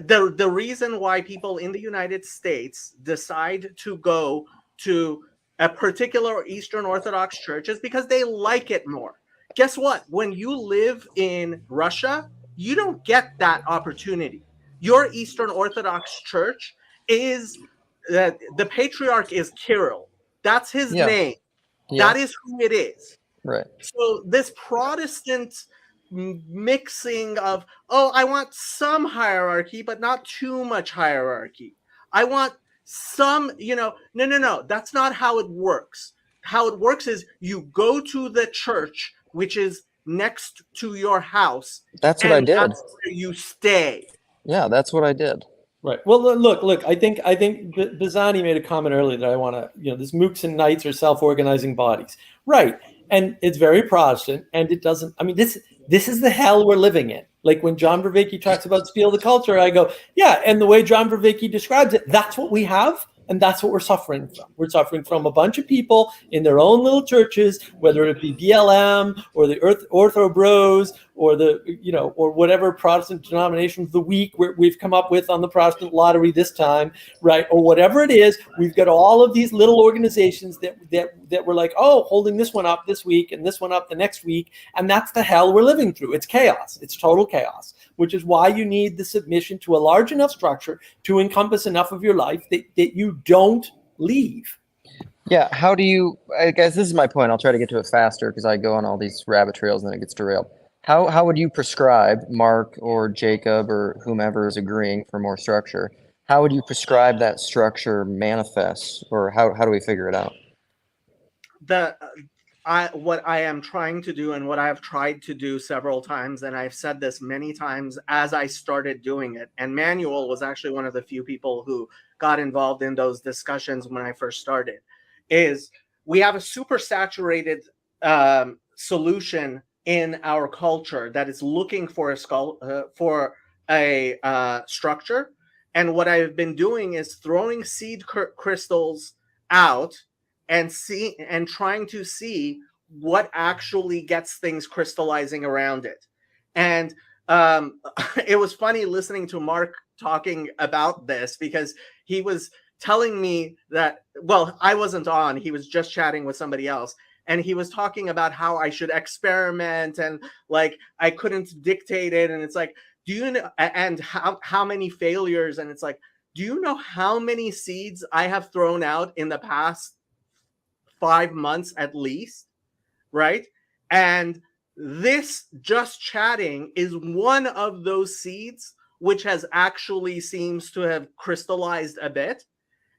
A: The reason why people in the United States decide to go to a particular Eastern Orthodox church is because they like it more. Guess what? When you live in Russia, you don't get that opportunity. Your Eastern Orthodox church is the patriarch is Kirill. That's his name.
I: Yeah.
A: That is who it is.
I: Right.
A: So this Protestant mixing of, oh, I want some hierarchy, but not too much hierarchy. I want some, no. That's not how it works. How it works is you go to the church, which is next to your house.
I: That's what I did.
A: That's where you stay.
I: Yeah, that's what I did.
K: Right. Well, look. I think Bazzani made a comment earlier that I want to, this mooks and knights are self-organizing bodies, right? And it's very Protestant, and it doesn't. I mean, this is the hell we're living in. Like when John Vervaeke talks about steal the culture, I go, yeah. And the way John Vervaeke describes it, that's what we have. And that's what we're suffering from. We're suffering from a bunch of people in their own little churches, whether it be BLM or the Ortho Bros or or whatever Protestant denomination of the week we've come up with on the Protestant lottery this time, right? Or whatever it is, we've got all of these little organizations that were like, oh, holding this one up this week and this one up the next week. And that's the hell we're living through. It's chaos. It's total chaos, which is why you need the submission to a large enough structure to encompass enough of your life that you don't leave.
I: Yeah. How do you, I guess this is my point. I'll try to get to it faster because I go on all these rabbit trails and then it gets derailed. How would you prescribe, Mark or Jacob or whomever is agreeing for more structure? How would you prescribe that structure manifests, or how do we figure it out?
A: What I am trying to do and what I've tried to do several times, and I've said this many times as I started doing it, and Manuel was actually one of the few people who got involved in those discussions when I first started, is we have a super saturated solution in our culture that is looking for a structure. And what I've been doing is throwing seed crystals out and trying to see what actually gets things crystallizing around it. And it was funny listening to Mark talking about this because he was telling me that, well, I wasn't on, he was just chatting with somebody else. And he was talking about how I should experiment and like I couldn't dictate it. And it's like, do you know, and how many failures? And it's like, do you know how many seeds I have thrown out in the past 5 months at least? Right? And this just chatting is one of those seeds which has actually seems to have crystallized a bit.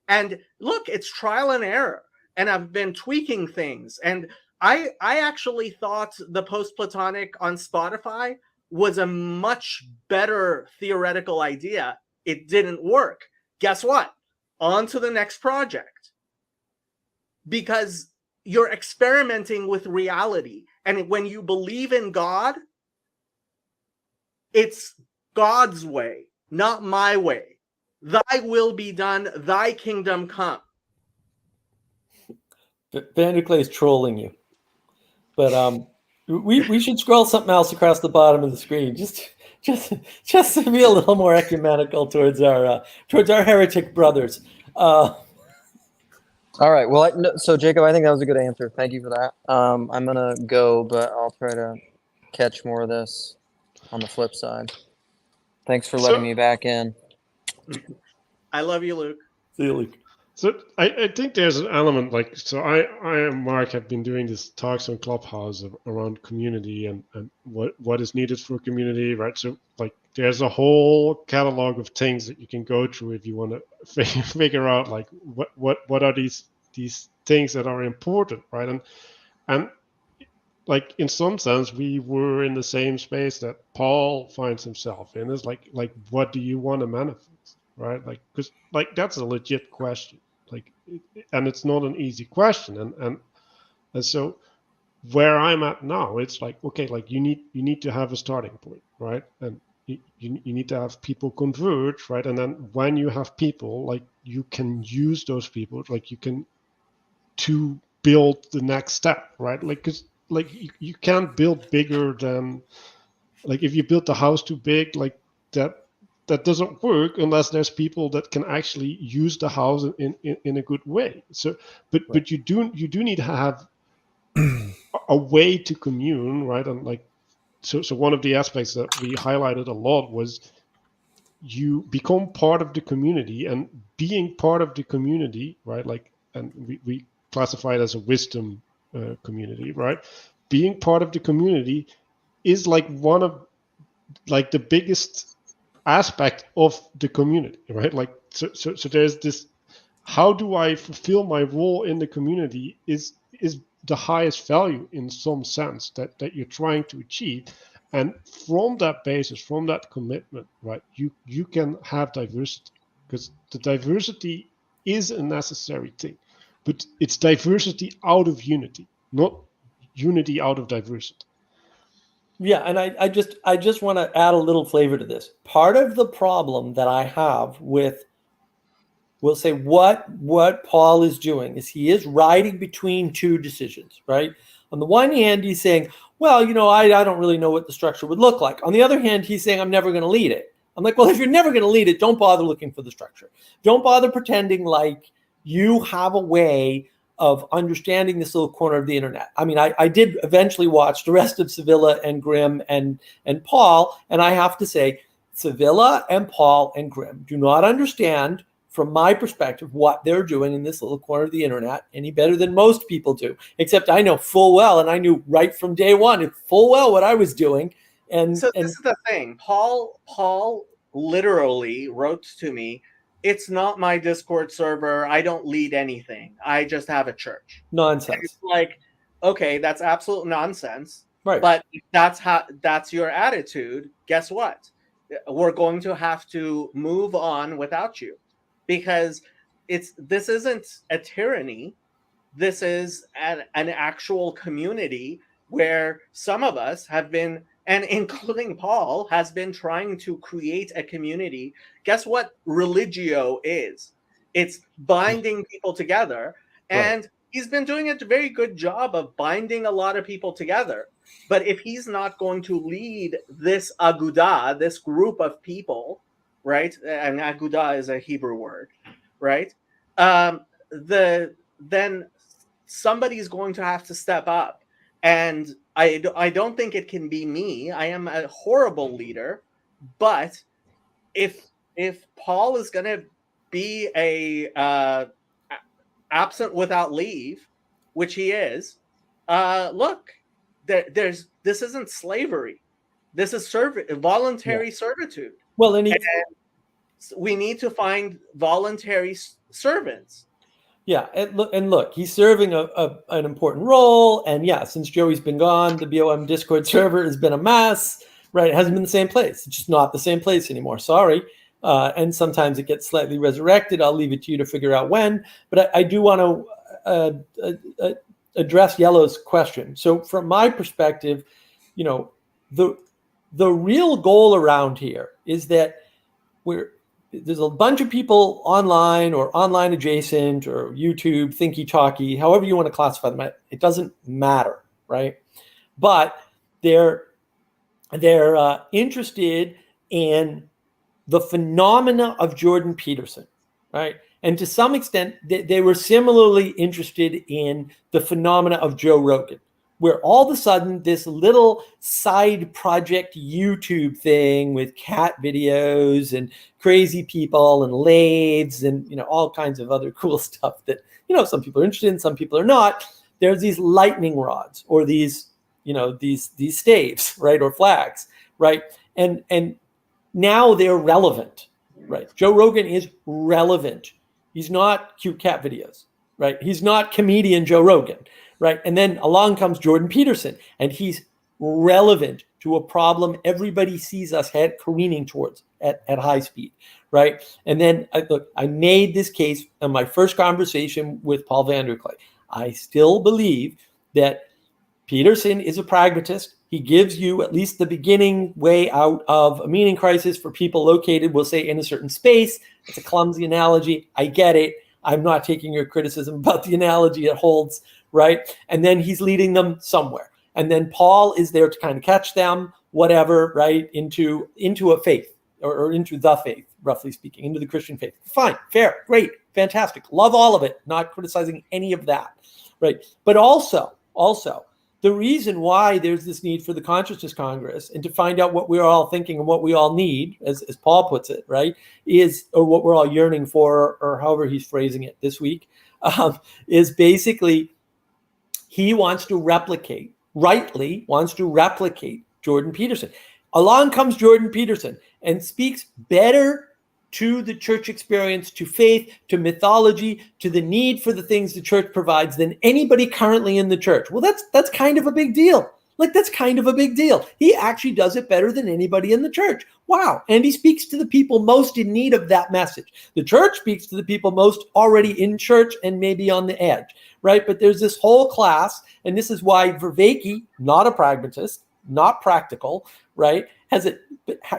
A: And look, it's trial and error. And I've been tweaking things. And I actually thought the Post-Platonic on Spotify was a much better theoretical idea. It didn't work. Guess what? On to the next project. Because you're experimenting with reality. And when you believe in God, it's God's way, not my way. Thy will be done, thy kingdom come.
K: Vanderklay is trolling you, but we should scroll something else across the bottom of the screen just to be a little more ecumenical towards our heretic brothers.
I: All right. Well, so Jacob, I think that was a good answer. Thank you for that. I'm gonna go, but I'll try to catch more of this on the flip side. Thanks for letting me back in.
A: I love you, Luke.
K: See you, Luke.
J: So I think there's an element like, so I and Mark have been doing these talks on Clubhouse around community and what is needed for community, right? So like there's a whole catalog of things that you can go through if you want to figure out like what are these things that are important, right? And like in some sense we were in the same space that Paul finds himself in. Is like what do you want to manifest, right? Like, because like that's a legit question. Like, and it's not an easy question, and so where I'm at now, it's like, okay, like you need to have a starting point, right? And you need to have people converge, right? And then when you have people, like you can use those people, like you can to build the next step, right? Like, because like you can't build bigger than, like if you build the house too big, like that doesn't work unless there's people that can actually use the house in a good way. So, but you do need to have a way to commune, right? And like, so one of the aspects that we highlighted a lot was you become part of the community, and being part of the community, right? Like, and we classify it as a wisdom community, right? Being part of the community is like one of like the biggest aspect of the community, right? Like, so there's this, how do I fulfill my role in the community is the highest value in some sense that you're trying to achieve. And from that basis, from that commitment, right, you can have diversity, because the diversity is a necessary thing, but it's diversity out of unity, not unity out of diversity.
K: Yeah, and I just want to add a little flavor to this. Part of the problem that I have with, we'll say what Paul is doing is he is riding between two decisions, right? On the one hand, he's saying, well, you know, I don't really know what the structure would look like. On the other hand, he's saying, I'm never going to lead it. I'm like, well, if you're never going to lead it, don't bother looking for the structure. Don't bother pretending like you have a way of understanding this little corner of the internet. I mean, I did eventually watch the rest of Sevilla and Grimm and Paul, and I have to say, Sevilla and Paul and Grimm do not understand, from my perspective, what they're doing in this little corner of the internet any better than most people do. Except I know full well, and I knew right from day one, full well what I was doing. And
A: so this is the thing. Paul literally wrote to me, it's not my Discord server. I don't lead anything. I just have a church.
K: Nonsense.
A: And it's like, okay, that's absolute nonsense.
K: Right.
A: But if that's your attitude, guess what? We're going to have to move on without you, because this isn't a tyranny. This is an actual community where some of us have been, and including Paul, has been trying to create a community. Guess what religio is? It's binding people together. And right. He's been doing a very good job of binding a lot of people together. But if he's not going to lead this aguda, this group of people, right? And aguda is a Hebrew word, right? Then somebody's going to have to step up. And I don't think it can be me. I am a horrible leader. But if Paul is going to be a absent without leave, which he is, look, this isn't slavery. This is voluntary servitude.
K: Well, and
A: we need to find voluntary servants.
K: Yeah, and look, he's serving an important role. And yeah, since Joey's been gone, the BOM Discord server has been a mess, right? It hasn't been the same place. It's just not the same place anymore. Sorry. And sometimes it gets slightly resurrected. I'll leave it to you to figure out when. But I do want to address Yellow's question. So from my perspective, you know, the real goal around here is that there's a bunch of people online or online adjacent or YouTube, thinky talky, however you want to classify them. It doesn't matter, right? But they're interested in the phenomena of Jordan Peterson, right? And to some extent, they were similarly interested in the phenomena of Joe Rogan, where all of a sudden this little side project YouTube thing with cat videos and crazy people and lathes and, you know, all kinds of other cool stuff that, you know, some people are interested in, some people are not. There's these lightning rods or these, you know, these staves, right, or flags, right? And now they're relevant, right? Joe Rogan is relevant. He's not cute cat videos, right? He's not comedian Joe Rogan, right? And then along comes Jordan Peterson, and he's relevant to a problem everybody sees us careening towards at high speed, right? And then I made this case in my first conversation with Paul VanderKlay. I still believe that Peterson is a pragmatist. He gives you at least the beginning way out of a meaning crisis for people located, we'll say, in a certain space. It's a clumsy analogy. I get it. I'm not taking your criticism about the analogy. It holds, right? And then he's leading them somewhere. And then Paul is there to kind of catch them, whatever, right, into a faith or into the faith, roughly speaking, into the Christian faith. Fine, fair, great, fantastic. Love all of it. Not criticizing any of that, right? But also, the reason why there's this need for the Consciousness Congress and to find out what we're all thinking and what we all need, as Paul puts it, right, or what we're all yearning for, or however he's phrasing it this week, is basically he wants to replicate Jordan Peterson. Along comes Jordan Peterson and speaks better to the church experience, to faith, to mythology, to the need for the things the church provides than anybody currently in the church. Well, that's kind of a big deal. Like, that's kind of a big deal. He actually does it better than anybody in the church. Wow. And he speaks to the people most in need of that message. The church speaks to the people most already in church and maybe on the edge, right? But there's this whole class, and this is why Vervaeke, not a pragmatist, not practical, right,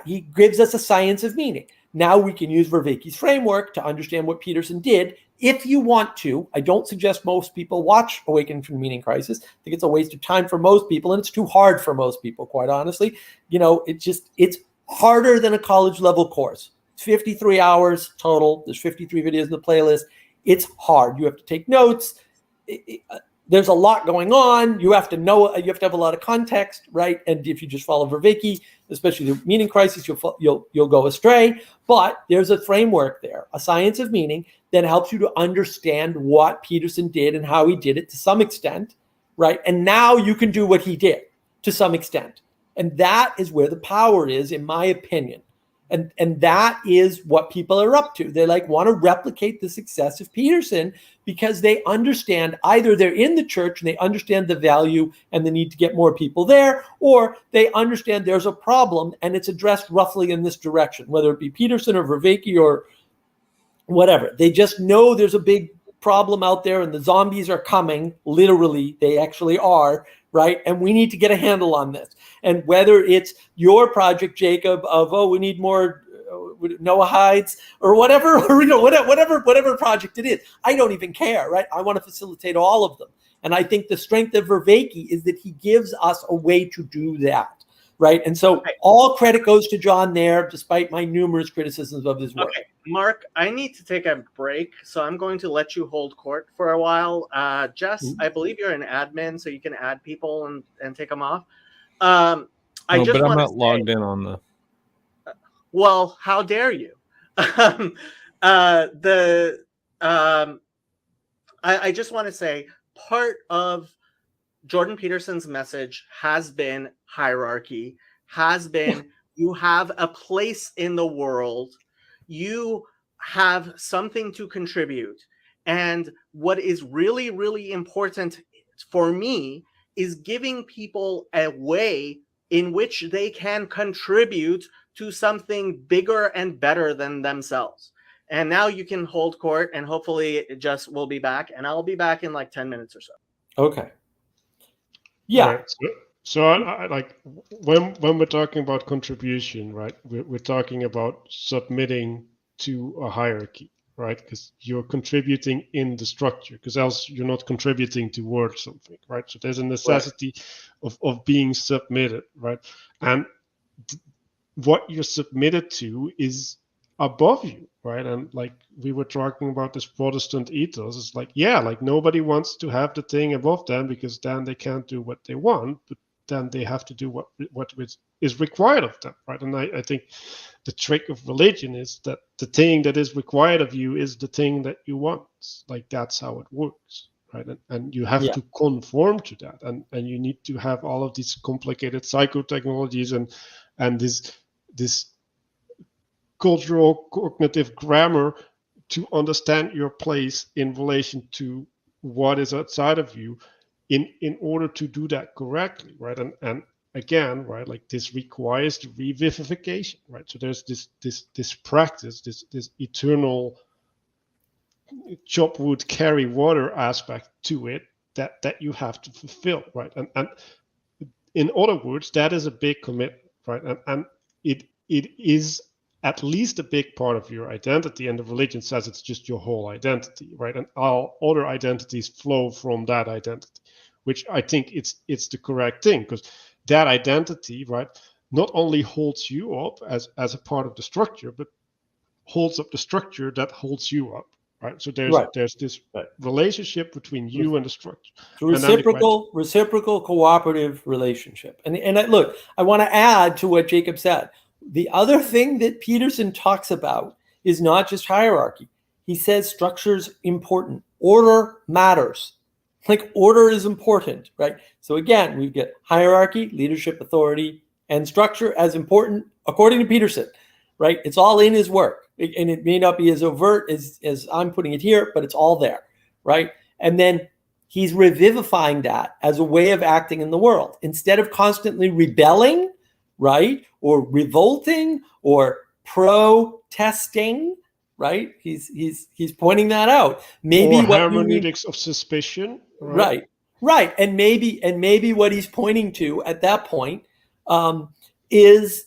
K: he gives us a science of meaning. Now we can use Vervaeke's framework to understand what Peterson did. If you want to, I don't suggest most people watch Awakening from the Meaning Crisis. I think it's a waste of time for most people, and it's too hard for most people, quite honestly. You know, it's harder than a college level course. It's 53 hours total. There's 53 videos in the playlist. It's hard. You have to take notes. There's a lot going on. You have to know. You have to have a lot of context, right? And if you just follow Vervaeke, especially the meaning crisis, you'll go astray. But there's a framework there, a science of meaning that helps you to understand what Peterson did and how he did it to some extent, right? And now you can do what he did to some extent, and that is where the power is, in my opinion. And that is what people are up to. They want to replicate the success of Peterson because they understand either they're in the church and they understand the value and the need to get more people there, or they understand there's a problem and it's addressed roughly in this direction, whether it be Peterson or Vervaeke or whatever. They just know there's a big problem out there and the zombies are coming. Literally, they actually are, right? And we need to get a handle on this. And whether it's your project, Jacob, of, we need more Noahides or whatever, or, whatever project it is, I don't even care, right? I want to facilitate all of them. And I think the strength of Vervaeke is that he gives us a way to do that, right? And so all credit goes to John there, despite my numerous criticisms of his work.
A: Okay, Mark, I need to take a break, so I'm going to let you hold court for a while. Jess, I believe you're an admin, so you can add people and take them off.
G: But I'm not logged in on the.
A: Well, how dare you? I just want to say part of Jordan Peterson's message has been hierarchy, has been you have a place in the world, you have something to contribute. And what is really, really important for me is giving people a way in which they can contribute to something bigger and better than themselves. And now you can hold court, and hopefully Jess will be back, and I'll be back in like 10 minutes or so.
K: Okay. Yeah.
J: Right. So I like when we're talking about contribution, right? We're talking about submitting to a hierarchy, right? Because you're contributing in the structure, because else you're not contributing towards something, right? So there's a necessity of being submitted, right? And what you're submitted to is above you, right? And like we were talking about this Protestant ethos, it's like, yeah, like nobody wants to have the thing above them because then they can't do what they want, but then they have to do what is required of them, right? And I think the trick of religion is that the thing that is required of you is the thing that you want. Like that's how it works, right? And you have to conform to that, and you need to have all of these complicated psychotechnologies and this cultural cognitive grammar to understand your place in relation to what is outside of you in order to do that correctly, right? And again, right, like this requires the revivification, right? So there's this practice, this eternal chop wood, carry water aspect to it that you have to fulfill, right? And in other words, that is a big commitment, right? And it is at least a big part of your identity, and the religion says it's just your whole identity, right? And all other identities flow from that identity, which I think it's the correct thing, because that identity, right, not only holds you up as a part of the structure, but holds up the structure that holds you up, right? So there's this relationship between you and the structure.
K: Reciprocal cooperative relationship. And look, I want to add to what Jacob said. The other thing that Peterson talks about is not just hierarchy. He says structure's important. Order matters. Like order is important, right? So again, we get hierarchy, leadership, authority, and structure as important, according to Peterson, right? It's all in his work. And it may not be as overt as I'm putting it here, but it's all there, right? And then he's revivifying that as a way of acting in the world. Instead of constantly rebelling, right? Or revolting or protesting, right? He's pointing that out. Maybe
J: or
K: what
J: hermeneutics of suspicion.
K: Right. And maybe what he's pointing to at that point is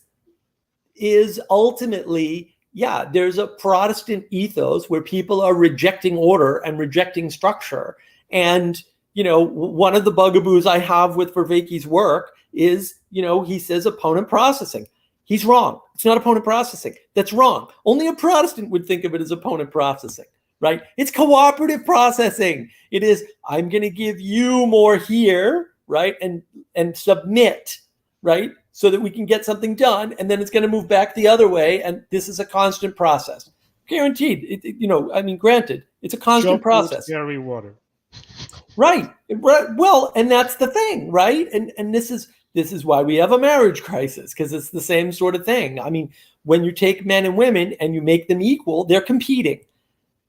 K: ultimately, there's a Protestant ethos where people are rejecting order and rejecting structure. And, one of the bugaboos I have with Vervaeke's work is, he says opponent processing. He's wrong. It's not opponent processing. That's wrong. Only a Protestant would think of it as opponent processing, right? It's cooperative processing. It is, I'm going to give you more here, right? And submit, right? So that we can get something done. And then it's going to move back the other way. And this is a constant process. Guaranteed. Granted, it's a constant process.
J: Carry water.
K: Right. Well, and that's the thing, right? And this is why we have a marriage crisis, because it's the same sort of thing. I mean, when you take men and women and you make them equal, they're competing.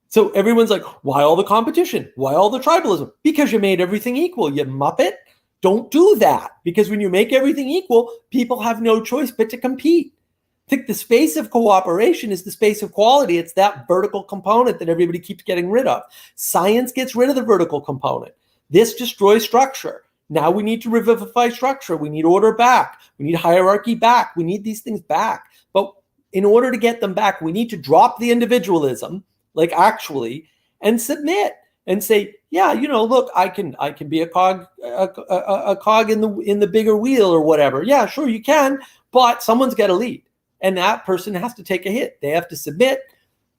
K: So everyone's like, why all the competition? Why all the tribalism? Because you made everything equal, you muppet. Don't do that, because when you make everything equal, people have no choice but to compete. I think the space of cooperation is the space of quality. It's that vertical component that everybody keeps getting rid of. Science gets rid of the vertical component. This destroys structure. Now we need to revivify structure. We need order back. We need hierarchy back. We need these things back. But in order to get them back, we need to drop the individualism, and submit and say, look, I can be a cog in the bigger wheel or whatever. Yeah, sure you can, but someone's got to lead. And that person has to take a hit. They have to submit,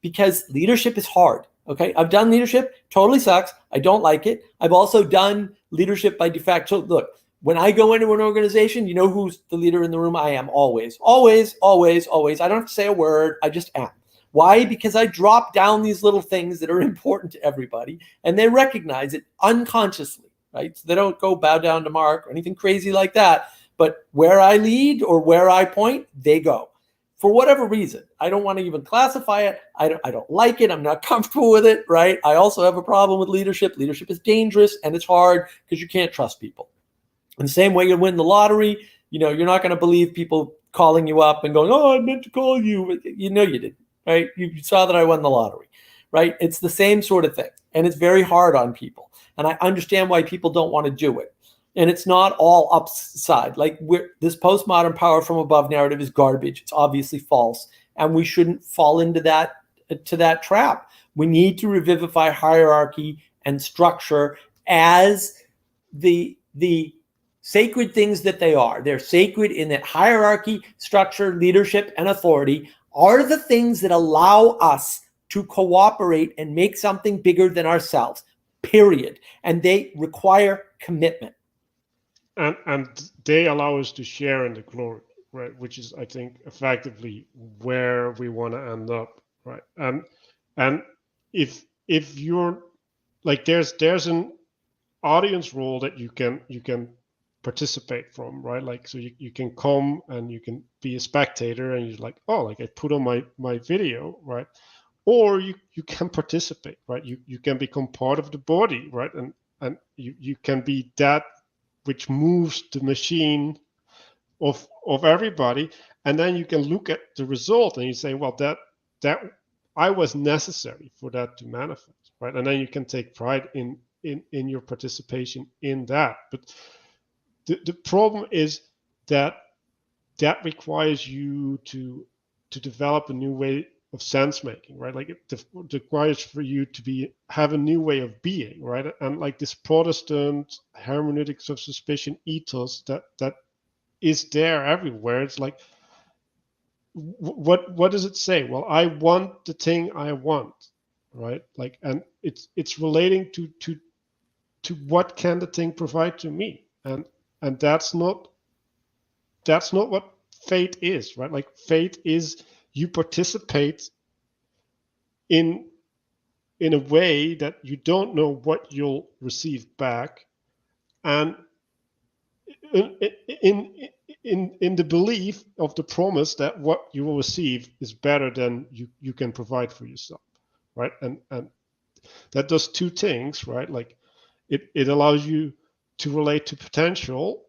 K: because leadership is hard. Okay. I've done leadership. Totally sucks. I don't like it. I've also done leadership by de facto. Look, when I go into an organization, you know who's the leader in the room? I am always. I don't have to say a word. I just am. Why? Because I drop down these little things that are important to everybody, and they recognize it unconsciously, right? So they don't go bow down to Mark or anything crazy like that. But where I lead or where I point, they go. For whatever reason, I don't want to even classify it. I don't like it. I'm not comfortable with it, right? I also have a problem with leadership. Leadership is dangerous and it's hard because you can't trust people. In the same way you win the lottery, you're not going to believe people calling you up and going, oh, I meant to call you. You didn't, right? You saw that I won the lottery, right? It's the same sort of thing. And it's very hard on people. And I understand why people don't want to do it. And it's not all upside. This postmodern power from above narrative is garbage. It's obviously false. And we shouldn't fall into that trap. We need to revivify hierarchy and structure as the sacred things that they are. They're sacred in that hierarchy, structure, leadership, and authority are the things that allow us to cooperate and make something bigger than ourselves, period. And they require commitment.
J: And they allow us to share in the glory, right? Which is, I think, effectively where we want to end up, right? And if you're like, there's an audience role that you can participate from, right? Like, so you can come and you can be a spectator and you're like, oh, like I put on my video, right? Or you can participate, right? You can become part of the body, right? And you can be that which moves the machine of everybody, and then you can look at the result and you say, well, that I was necessary for that to manifest, right? And then you can take pride in your participation in that. But the problem is that requires you to develop a new way of sense making, right? Like it requires for you to have a new way of being, right? And like this Protestant hermeneutics of suspicion ethos that is there everywhere. It's like, what does it say? Well, I want the thing I want, right? Like, and it's relating to what can the thing provide to me, and that's not what faith is, right? Like faith is you participate in a way that you don't know what you'll receive back, and in the belief of the promise that what you will receive is better than you can provide for yourself, right? And that does two things, right? Like it allows you to relate to potential,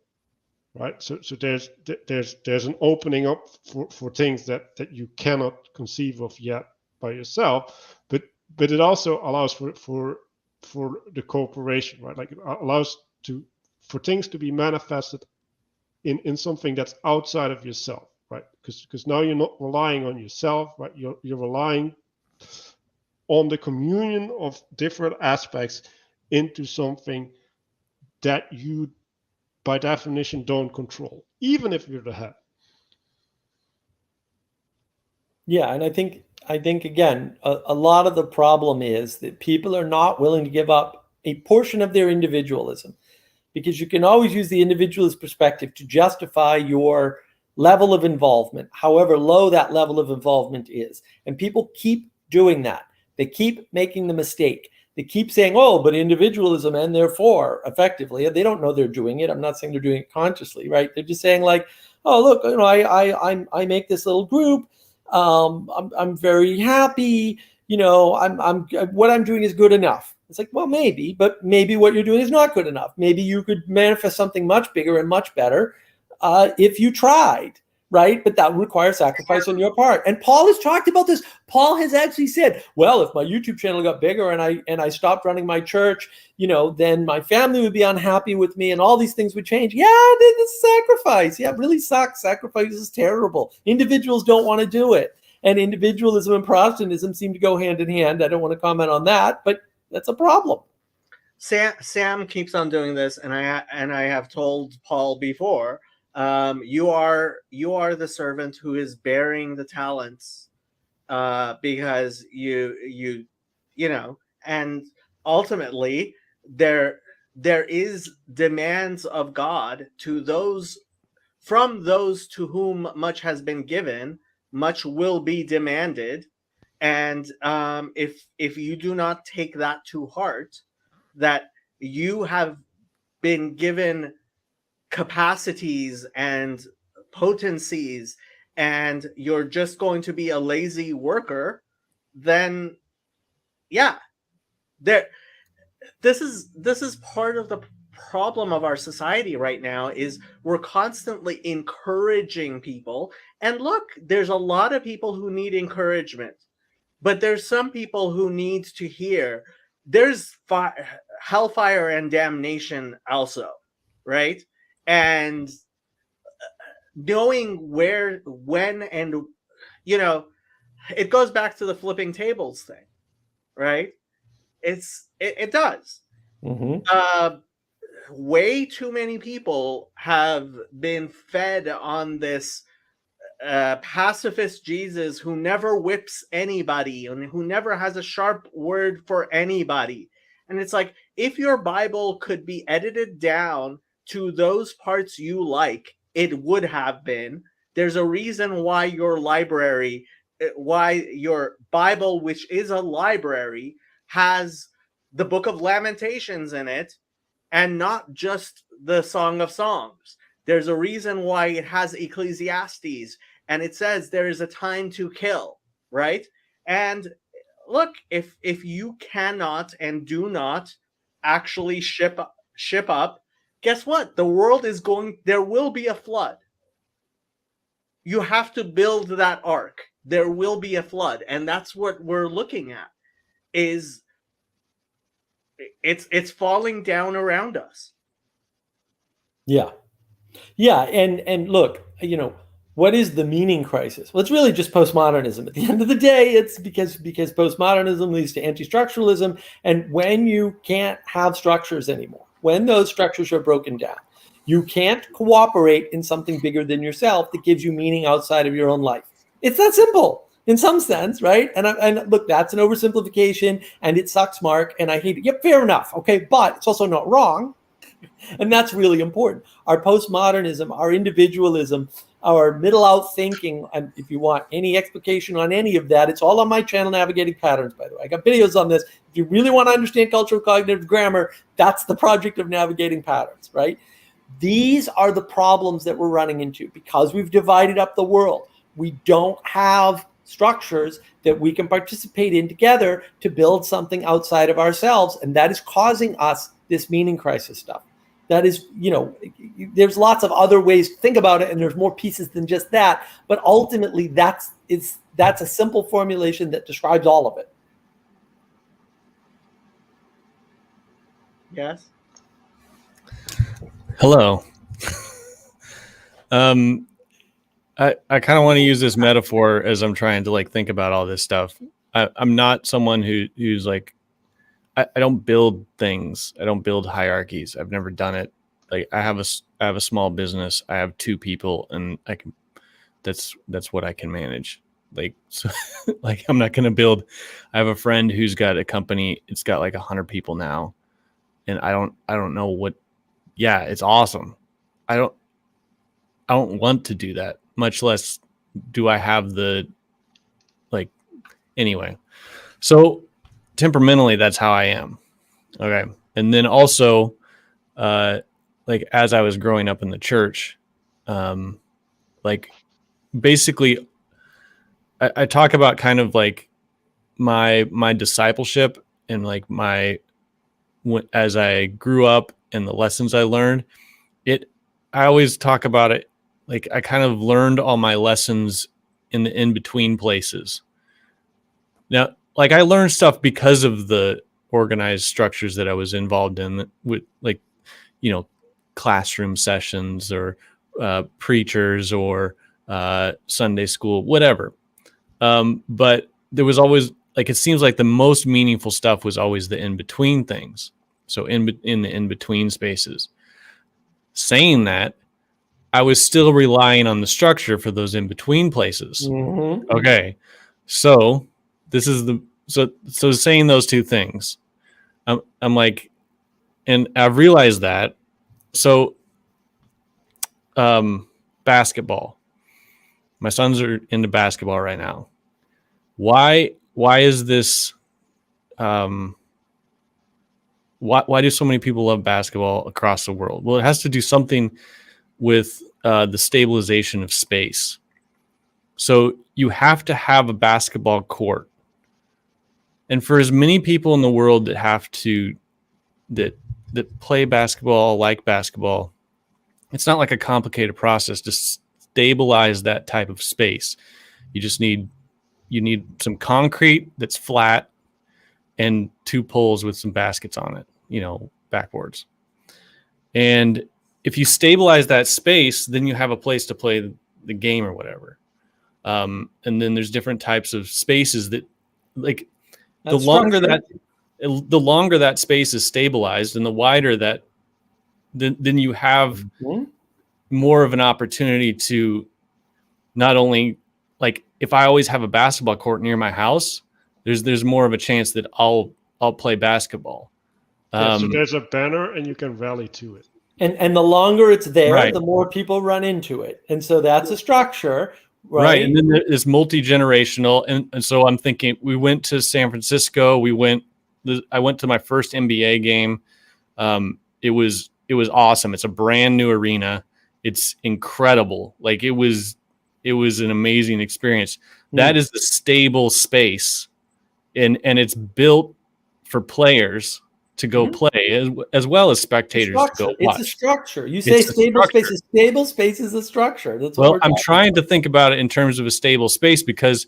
J: right? So there's an opening up for things that you cannot conceive of yet by yourself, but it also allows for the cooperation, right? Like it allows for things to be manifested in something that's outside of yourself, right? Because now you're not relying on yourself, right? You're relying on the communion of different aspects into something that you by definition don't control, even if you're the head.
K: Yeah, and I think again, a lot of the problem is that people are not willing to give up a portion of their individualism, because you can always use the individualist perspective to justify your level of involvement, however low that level of involvement is. And people keep doing that. They keep making the mistake. They keep saying, oh, but individualism, and therefore, effectively, they don't know they're doing it. I'm not saying they're doing it consciously, right? They're just saying like, oh, look, you know, I make this little group. I'm very happy. You know, I'm what I'm doing is good enough. It's like, well, maybe, but maybe what you're doing is not good enough. Maybe you could manifest something much bigger and much better if you tried. Right? But that would require sacrifice on your part. And Paul has talked about this. Paul has actually said, well, if my YouTube channel got bigger and I stopped running my church, you know, then my family would be unhappy with me and all these things would change. Yeah, it's sacrifice. Yeah, it really sucks. Sacrifice is terrible. Individuals don't want to do it. And individualism and Protestantism seem to go hand in hand. I don't want to comment on that, but that's a problem.
A: Sam keeps on doing this, and I have told Paul before, you are the servant who is bearing the talents, because you know, and ultimately there is demands of God to those, from those to whom much has been given, much will be demanded. And if you do not take that to heart, that you have been given capacities and potencies and you're just going to be a lazy worker, then yeah, this is part of the problem of our society right now, is we're constantly encouraging people. And look, there's a lot of people who need encouragement, but there's some people who need to hear there's hellfire and damnation also, right? And knowing where, when, and, you know, it goes back to the flipping tables thing, right? It does.
K: Mm-hmm.
A: Way too many people have been fed on this pacifist Jesus who never whips anybody and who never has a sharp word for anybody. And it's like, if your Bible could be edited down to those parts you like, it would have been. There's a reason why your library, why your Bible, which is a library, has the Book of Lamentations in it and not just the Song of Songs. There's a reason why it has Ecclesiastes and it says there is a time to kill, right? And look, if you cannot and do not actually ship up, guess what? The world is going, there will be a flood. You have to build that ark. There will be a flood. And that's what we're looking at, is it's falling down around us.
K: Yeah. Yeah. And look, you know, what is the meaning crisis? Well, it's really just postmodernism. At the end of the day, it's because postmodernism leads to anti-structuralism. And when you can't have structures anymore, when those structures are broken down, you can't cooperate in something bigger than yourself that gives you meaning outside of your own life. It's that simple in some sense, right? And look, that's an oversimplification and it sucks, Mark, and I hate it. Yep, fair enough. Okay, but it's also not wrong. And that's really important. Our postmodernism, our individualism, our middle out thinking, and if you want any explication on any of that, it's all on my channel, Navigating Patterns, by the way. I got videos on this. If you really want to understand cultural cognitive grammar, that's the project of Navigating Patterns, right? These are the problems that we're running into because we've divided up the world. We don't have structures that we can participate in together to build something outside of ourselves. And that is causing us this meaning crisis stuff. That is, you know, there's lots of other ways to think about it, and there's more pieces than just that. But ultimately, that's a simple formulation that describes all of it.
A: Yes.
G: Hello. I kind of want to use this metaphor as I'm trying to like think about all this stuff. I'm not someone who's like, I don't build things. I don't build hierarchies. I've never done it. Like I have a small business. I have 2 people, and that's what I can manage. Like, so like I'm not going to build. I have a friend who's got a company. It's got like 100 people now, and I don't know what. Yeah, it's awesome. I don't want to do that. Much less do I have the like. Anyway, so temperamentally, that's how I am. Okay. And then also, like as I was growing up in the church, like basically I talk about kind of like my discipleship and like as I grew up and the lessons I learned, I always talk about it. Like I kind of learned all my lessons in the in-between places. Now, like I learned stuff because of the organized structures that I was involved in with like, you know, classroom sessions or preachers or Sunday school, whatever. But there was always like, it seems like the most meaningful stuff was always the in-between things. So in the in-between spaces. Saying that, I was still relying on the structure for those in-between places.
K: Mm-hmm.
G: Okay. So this is so saying those 2 things, I'm like, and I've realized that. So, basketball, my sons are into basketball right now. Why is this, why do so many people love basketball across the world? Well, it has to do something with the stabilization of space. So you have to have a basketball court. And for as many people in the world that play basketball, like basketball, it's not like a complicated process to stabilize that type of space. You need some concrete that's flat and 2 poles with some baskets on it, you know, backboards. And if you stabilize that space, then you have a place to play the game or whatever. And then there's different types of spaces that like, the longer that space is stabilized and the wider that, then you have more of an opportunity to not only like if I always have a basketball court near my house, there's more of a chance that I'll play basketball.
J: So there's a banner and you can rally to it.
K: And the longer it's there,
G: Right.
K: the more people run into it. And so that's a structure, right?
G: Right. And then it's multi-generational. And so I'm thinking we went to San Francisco. I went to my first NBA game. It was awesome. It's a brand new arena. It's incredible. Like it was an amazing experience. That is the stable space. And it's built for players to go play as well as spectators to go watch.
K: It's a structure. You say stable space. A stable space is a structure. That's what
G: I'm trying to think about it in terms of a stable space because,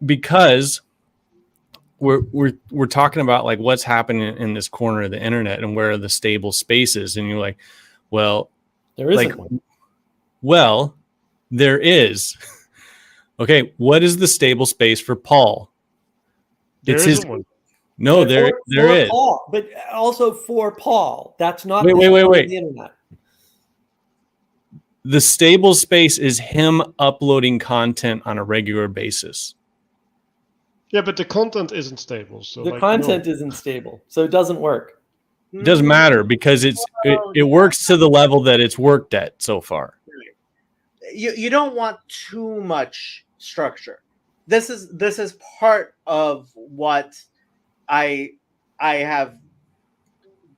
G: because we're talking about like what's happening in this corner of the internet and where are the stable spaces, and you're like, well,
K: there isn't one.
G: Well, there is. Okay, what is the stable space for Paul?
J: There isn't one.
G: No, there is.
K: Paul, but also for Paul. That's not
G: wait.
K: the internet.
G: The stable space is him uploading content on a regular basis.
J: Yeah, but the content isn't stable. So
K: the content isn't stable, so it doesn't work.
G: It doesn't matter because it works to the level that it's worked at so far.
A: You don't want too much structure. This is part of what I have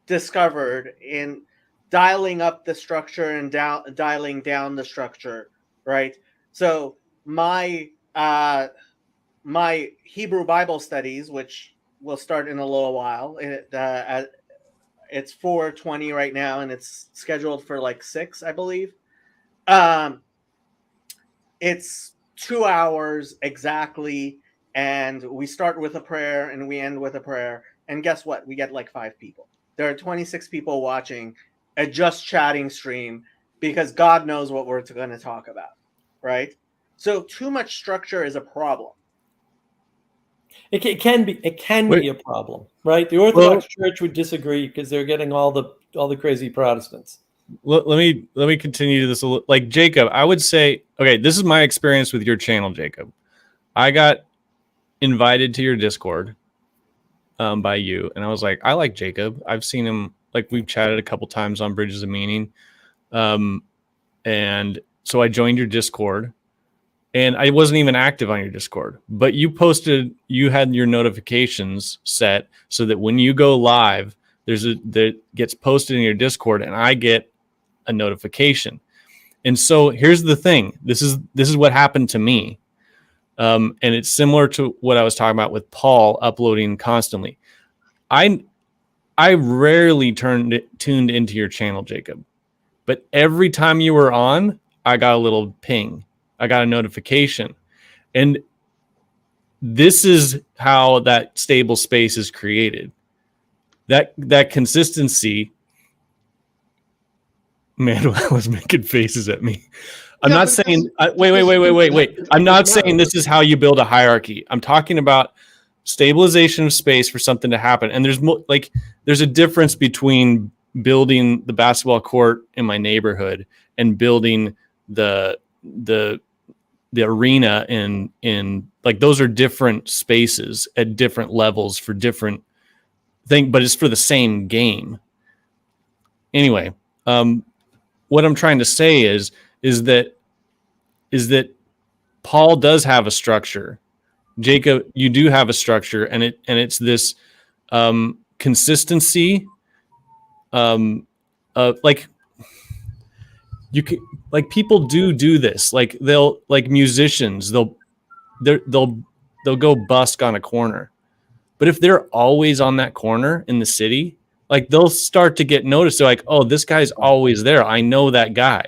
A: discovered in dialing up the structure and dialing down the structure, right? So my Hebrew Bible studies, which will start in a little while, it's 4:20 right now, and it's scheduled for like 6, I believe. It's 2 hours exactly. And we start with a prayer and we end with a prayer. And guess what? We get like 5 people. There are 26 people watching a just chatting stream because God knows what we're going to talk about, right? So too much structure is a problem.
K: It can be a problem, right? The Orthodox Church would disagree because they're getting all the crazy Protestants.
G: Let me continue this a little. Like Jacob, I would say, okay, this is my experience with your channel, Jacob. I got invited to your Discord by you, and I was like, I like Jacob. I've seen him, like we've chatted a couple times on Bridges of Meaning, and so I joined your Discord, and I wasn't even active on your Discord, but you had your notifications set so that when you go live, that gets posted in your Discord, and I get a notification. And so here's the thing: this is what happened to me. And it's similar to what I was talking about with Paul uploading constantly. I rarely tuned into your channel, Jacob, but every time you were on, I got a little ping. I got a notification. And this is how that stable space is created. That consistency. Man, I was making faces at me. I'm not saying wait. I'm not saying this is how you build a hierarchy. I'm talking about stabilization of space for something to happen. And there's a difference between building the basketball court in my neighborhood and building the arena in like those are different spaces at different levels for different thing, but it's for the same game. Anyway, what I'm trying to say is that Paul does have a structure. Jacob, you do have a structure, and it's this consistency. Like you can, like people do this. Like they'll like musicians, they'll go busk on a corner, but if they're always on that corner in the city, like they'll start to get noticed. They're like, oh, this guy's always there. I know that guy.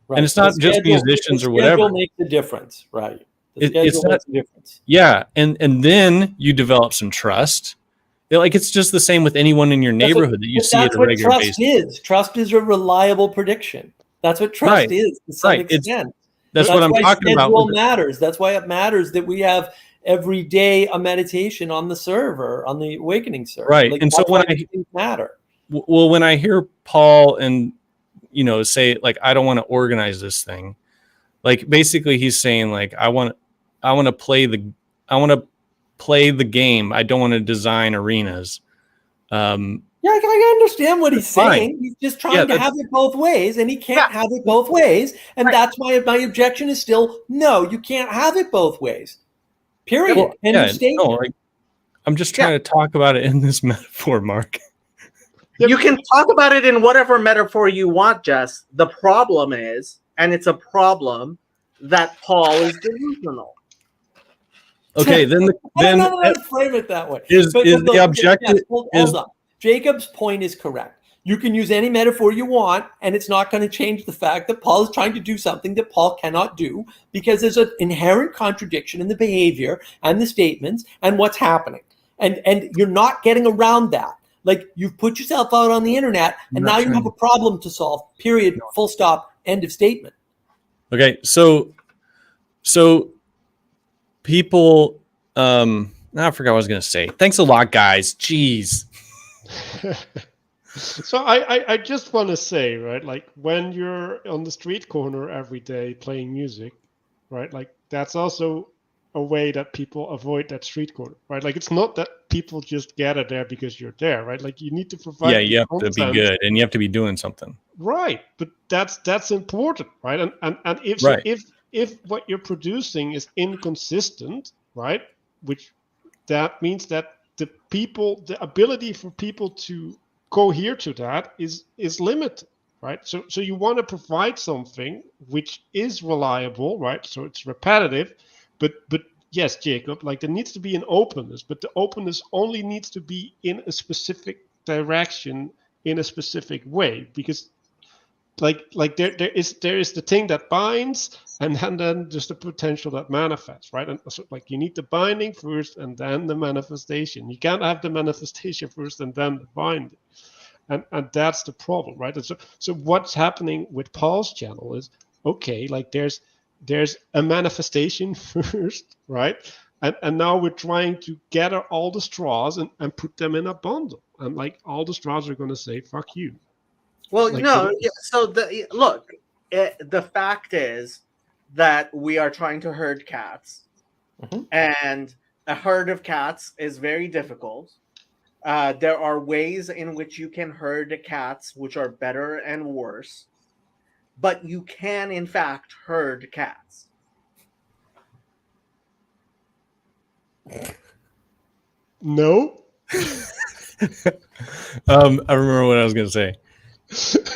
G: Right. And it's not just musicians or whatever.
K: The schedule makes a difference, right?
G: It's not a difference. Yeah, and then you develop some trust. It's just the same with anyone in your neighborhood that you see at a regular basis.
K: Trust is a reliable prediction. That's what trust is to some extent.
G: That's what I'm talking about.
K: Schedule matters. That's why it matters that we have every day a meditation on the server, on the Awakening server.
G: Right, and so when when I hear Paul and say like I don't want to organize this thing, Like basically he's saying like I want to play the game. I don't want to design arenas.
K: Yeah, I understand what he's
G: fine.
K: saying. He's just trying to have it both ways, and he can't have it both ways. And that's why my objection is still no, you can't have it both ways. Period.
G: Well,
K: End of statement.
G: no, like, I'm just trying to talk about it in this metaphor, Mark.
A: You can talk about it in whatever metaphor you want, Jess. The problem is, and it's a problem, that Paul is delusional.
G: Okay, then
K: no, frame it that way.
G: Is the objective?
K: Hold on. Jacob's point is correct. You can use any metaphor you want, and it's not going to change the fact that Paul is trying to do something that Paul cannot do because there's an inherent contradiction in the behavior and the statements and what's happening. And you're not getting around that. Like, you've put yourself out on the internet, and now you have a problem to solve. Period. Full stop. End of statement.
G: Okay, so people, I forgot what I was going to say. Thanks a lot, guys. Jeez.
J: So I just want to say, right, like when you're on the street corner every day playing music, right, like that's also a way that people avoid that street corner, right? Like it's not that people just gather there because you're there, right? Like you need to provide.
G: Yeah, you have to be good, and you have to be doing something.
J: Right, but that's important, right? And if what you're producing is inconsistent, right, which that means that the ability for people to cohere to that is limited, right? So you want to provide something which is reliable, right? So it's repetitive, but yes, Jacob, like there needs to be an openness, but the openness only needs to be in a specific direction in a specific way, because like there is the thing that binds, and then there's the potential that manifests, right? And so like you need the binding first and then the manifestation. You can't have the manifestation first and then the binding. And that's the problem, right? And so what's happening with Paul's channel is, okay, like there's a manifestation first, right? And now we're trying to gather all the straws and put them in a bundle. And like all the straws are going to say, fuck you.
A: Well,
J: Like,
A: no. So the fact is that we are trying to herd cats, and a herd of cats is very difficult. There are ways in which you can herd cats which are better and worse, but you can, in fact, herd cats.
J: No.
G: I remember what I was going to say.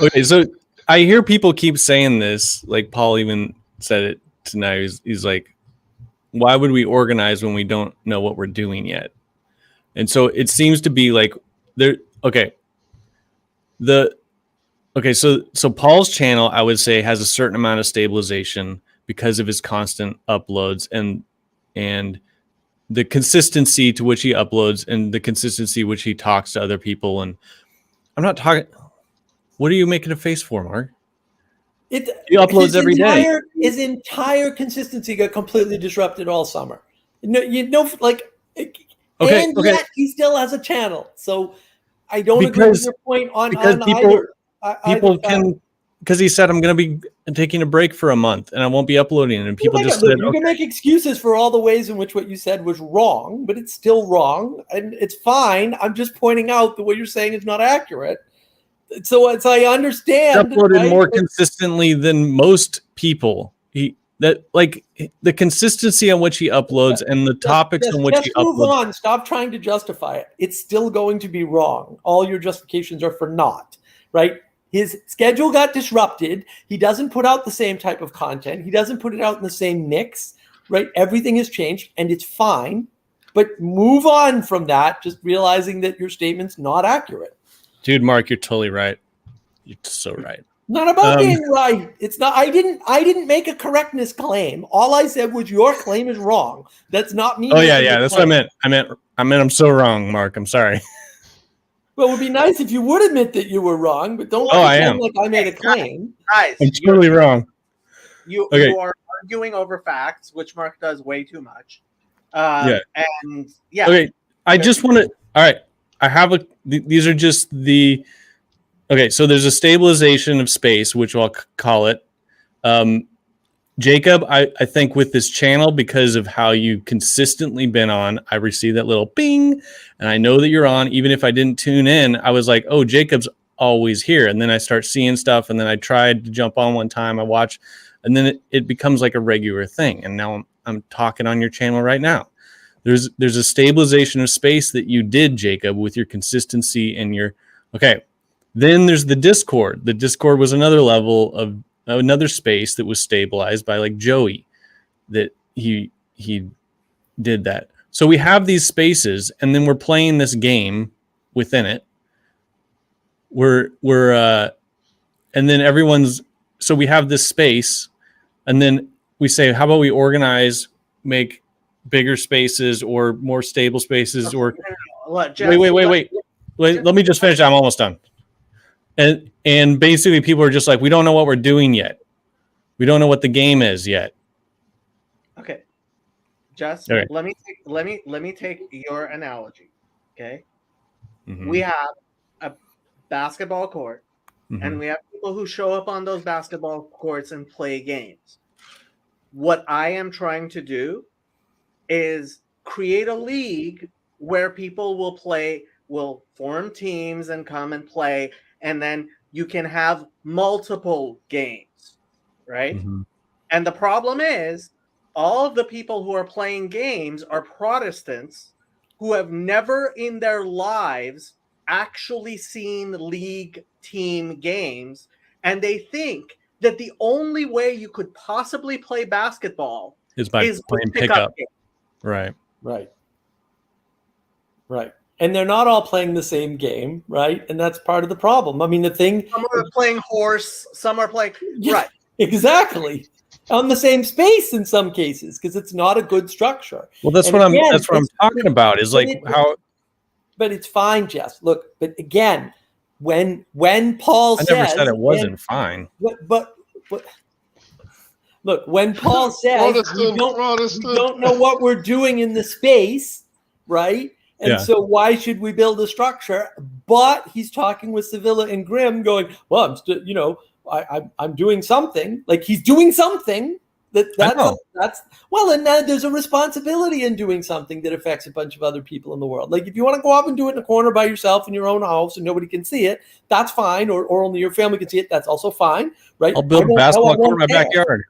G: Okay, so I hear people keep saying this, like Paul even said it tonight. He's like, why would we organize when we don't know what we're doing yet? And so it seems to be like there. Okay. So Paul's channel, I would say, has a certain amount of stabilization because of his constant uploads and the consistency to which he uploads and the consistency which he talks to other people. And I'm not talking. What are you making a face for, Mark? He uploads every day.
K: His entire consistency got completely disrupted all summer. Yet he still has a channel. So I don't agree with your point on
G: people can, because he said I'm going to be taking a break for a month and I won't be uploading, and people just said
K: you can make excuses for all the ways in which what you said was wrong, but it's still wrong and it's fine. I'm just pointing out that what you're saying is not accurate. So I understand.
G: He uploaded more consistently than most people. The consistency on which he uploads and the topics on which he uploads.
K: Move on. Stop trying to justify it. It's still going to be wrong. All your justifications are for naught, right? His schedule got disrupted. He doesn't put out the same type of content. He doesn't put it out in the same mix, right? Everything has changed and it's fine. But move on from that, just realizing that your statement's not accurate.
G: Dude, Mark, you're totally right. You're so right.
K: Not about being right. It's not. I didn't make a correctness claim. All I said was your claim is wrong. That's not me.
G: Oh yeah. That's what I meant. I'm so wrong, Mark. I'm sorry.
K: Well, it would be nice if you would admit that you were wrong, but don't
G: I am.
K: like I made a claim.
A: Guys,
G: I'm totally wrong.
A: You are arguing over facts, which Mark does way too much.
G: Okay, I just want to. All right, I have these are just the. Okay, so there's a stabilization of space, which I'll call it. Jacob, I think with this channel, because of how you consistently been on, I receive that little ping, and I know that you're on. Even if I didn't tune in, I was like, oh, Jacob's always here. And then I start seeing stuff, and then I tried to jump on one time, I watch, and then it becomes like a regular thing. And now I'm talking on your channel right now. There's a stabilization of space that you did, Jacob, with your consistency and your, okay. Then there's the Discord. The Discord was another level of another space that was stabilized by like Joey, that he did that. So we have these spaces, and then we're playing this game within it. We're and then everyone's, so we have this space, and then we say, how about we organize, make bigger spaces or more stable spaces, or wait. Let me just finish. I'm almost done. And basically people are just like, we don't know what we're doing yet. We don't know what the game is yet.
A: Okay. Just
G: okay.
A: let me take your analogy. Okay.
G: Mm-hmm.
A: We have a basketball court, and we have people who show up on those basketball courts and play games. What I am trying to do is create a league where people will form teams and come and play, and then you can have multiple games, right?
G: Mm-hmm.
A: And the problem is, all of the people who are playing games are Protestants who have never in their lives actually seen league team games, and they think that the only way you could possibly play basketball
G: is playing pickup. Right.
K: And they're not all playing the same game, right? And that's part of the problem. I mean, the thing,
A: some are playing horse, some are playing right.
K: Exactly. On the same space in some cases, because it's not a good structure.
G: Well, that's what I'm talking about, is like how.
K: But it's fine, Jess. Look, but again, when Paul says,
G: I never said it wasn't fine.
K: But look, when Paul says we don't know what we're doing in the space, right? And so why should we build a structure? But he's talking with Sevilla and Grimm, going, well, I'm still, I'm doing something. Like he's doing something that's well, and now there's a responsibility in doing something that affects a bunch of other people in the world. Like if you want to go off and do it in a corner by yourself in your own house and nobody can see it, that's fine, or only your family can see it, that's also fine, right?
G: I'll build a basketball court in my backyard.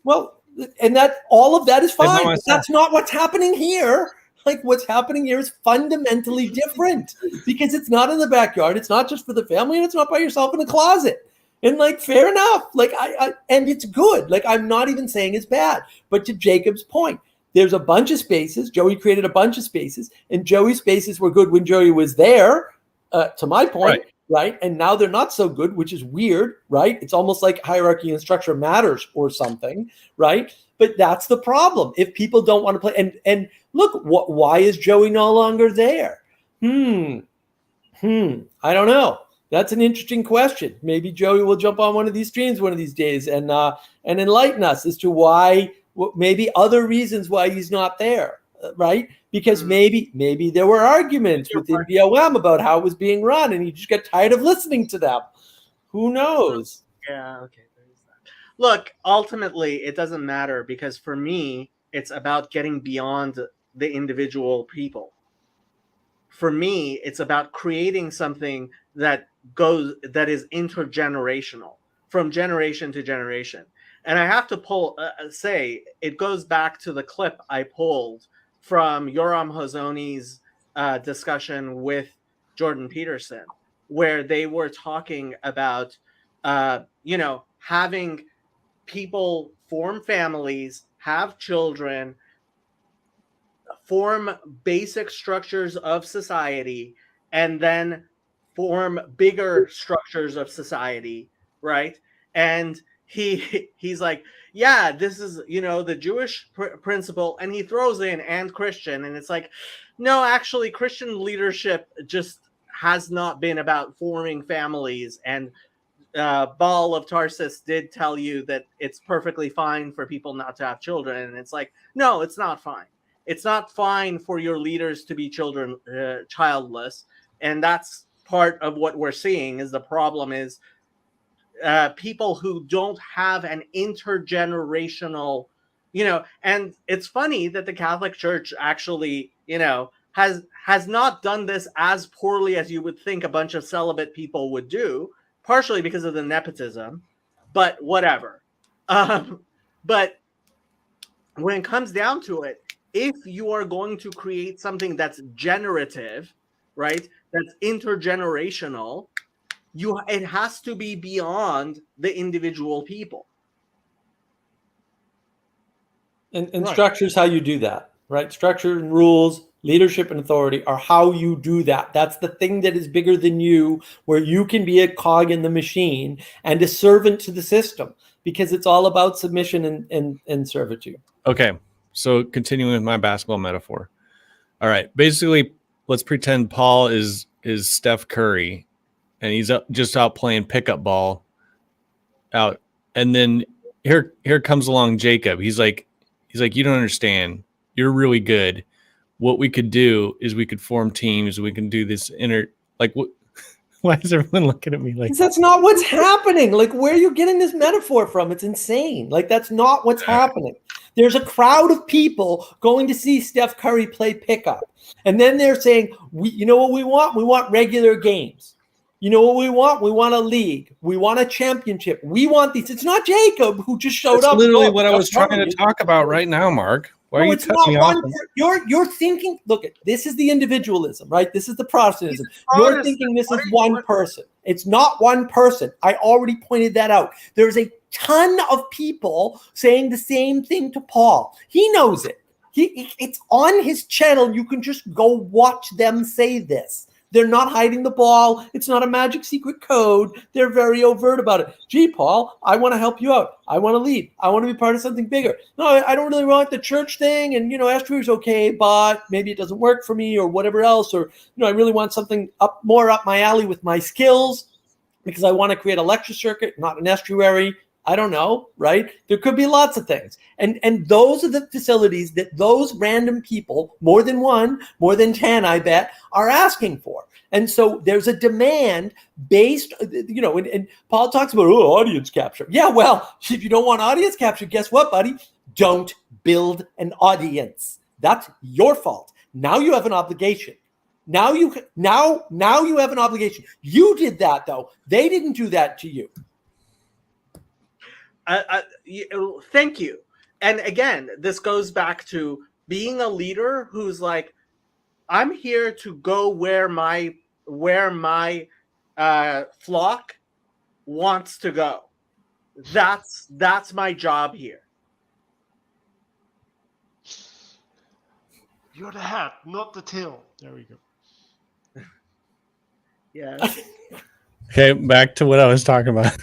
K: Well, and that all of that is fine. But that's not what's happening here. Like what's happening here is fundamentally different because it's not in the backyard. It's not just for the family, and it's not by yourself in a closet. And like, fair enough. Like and it's good. Like I'm not even saying it's bad. But to Jacob's point, there's a bunch of spaces. Joey created a bunch of spaces, and Joey's spaces were good when Joey was there. To my point, right? And now they're not so good, which is weird, right? It's almost like hierarchy and structure matters or something, right? But that's the problem. If people don't want to play, and look, why is Joey no longer there? I don't know. That's an interesting question. Maybe Joey will jump on one of these streams one of these days and enlighten us as to why, maybe other reasons why he's not there, right? Because maybe there were arguments within BOM about how it was being run, and he just got tired of listening to them. Who knows?
A: Yeah. Okay. Look, ultimately, it doesn't matter because for me, it's about getting beyond the individual people. For me, it's about creating something that is intergenerational, from generation to generation. And I have to say, it goes back to the clip I pulled from Yoram Hazony's discussion with Jordan Peterson, where they were talking about, having people form families, have children, form basic structures of society, and then form bigger structures of society, right? And he's like, yeah, this is, the Jewish principle, and he throws in and Christian, and it's like, no, actually, Christian leadership just has not been about forming families, and Baal of Tarsus did tell you that it's perfectly fine for people not to have children, and it's like, no, it's not fine. It's not fine for your leaders to be childless, and that's part of what we're seeing. Is the problem is people who don't have an intergenerational, and it's funny that the Catholic Church actually, has not done this as poorly as you would think a bunch of celibate people would do, partially because of the nepotism, but whatever. But when it comes down to it, if you are going to create something that's generative, right, that's intergenerational, it has to be beyond the individual people.
K: And
A: Right.
K: structure is how you do that, right? Structure and rules, leadership and authority are how you do that. That's the thing that is bigger than you, where you can be a cog in the machine and a servant to the system, because it's all about submission and servitude.
G: Okay, so continuing with my basketball metaphor. All right, basically, let's pretend Paul is Steph Curry, and he's just out playing pickup ball out, and then here comes along Jacob. He's like, you don't understand. You're really good. What we could do is we could form teams. We can do this what? Why is everyone looking at me like?
K: Because that's not what's happening. Like, where are you getting this metaphor from? It's insane. Like, that's not what's happening. There's a crowd of people going to see Steph Curry play pickup. And then they're saying, you know what we want? We want regular games. You know what we want? We want a league. We want a championship. We want these. It's not Jacob who just showed
G: That's
K: up.
G: literally what I was trying to talk about right now, Mark. Why are you
K: it's
G: cutting me
K: not
G: off?
K: You're thinking, look, this is the individualism, right? This is the Protestantism. You're thinking this is one person. It's not one person. I already pointed that out. There's a ton of people saying the same thing to Paul. He knows it. It's on his channel. You can just go watch them say this. They're not hiding the ball. It's not a magic secret code. They're very overt about it. Gee, Paul, I want to help you out. I want to lead. I want to be part of something bigger. No, I don't really want the church thing. And, estuary's okay, but maybe it doesn't work for me or whatever else. Or, I really want something more up my alley with my skills because I want to create a lecture circuit, not an estuary. I don't know, right? There could be lots of things. And those are the facilities that those random people, more than one, more than 10, I bet, are asking for. And so there's a demand based, and Paul talks about, audience capture. Yeah, well, if you don't want audience capture, guess what, buddy? Don't build an audience. That's your fault. Now you have an obligation. Now you have an obligation. You did that, though. They didn't do that to you.
A: Thank you. And again, this goes back to being a leader who's like, I'm here to go where my flock wants to go. That's my job here.
J: You're the hat, not the tail. There we go.
A: Yeah.
G: Okay, back to what I was talking about.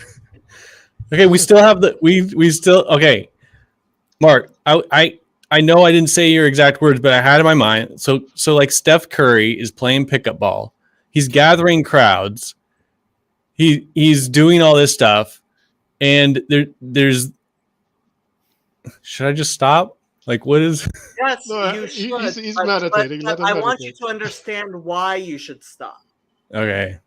G: Okay, we still have okay. Mark, I know I didn't say your exact words, but I had in my mind. So like Steph Curry is playing pickup ball. He's gathering crowds. He's doing all this stuff, and there's. Should I just stop? Like, what is?
A: Yes,
J: No,
A: you should.
J: he's meditating.
A: But I want you to understand why you should stop.
G: Okay.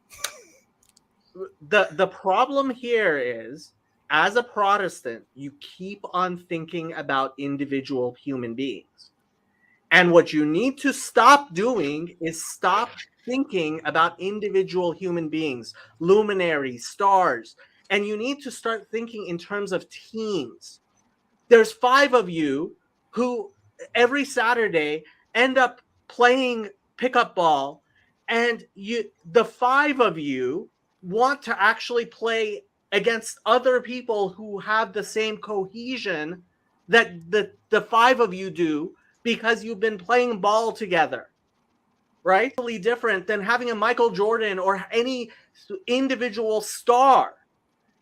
A: The problem here is, as a Protestant, you keep on thinking about individual human beings. And what you need to stop doing is stop thinking about individual human beings, luminaries, stars. And you need to start thinking in terms of teams. There's 5 of you who every Saturday end up playing pickup ball, and the 5 of you want to actually play against other people who have the same cohesion that the 5 of you do because you've been playing ball together, right? Totally different than having a Michael Jordan or any individual star.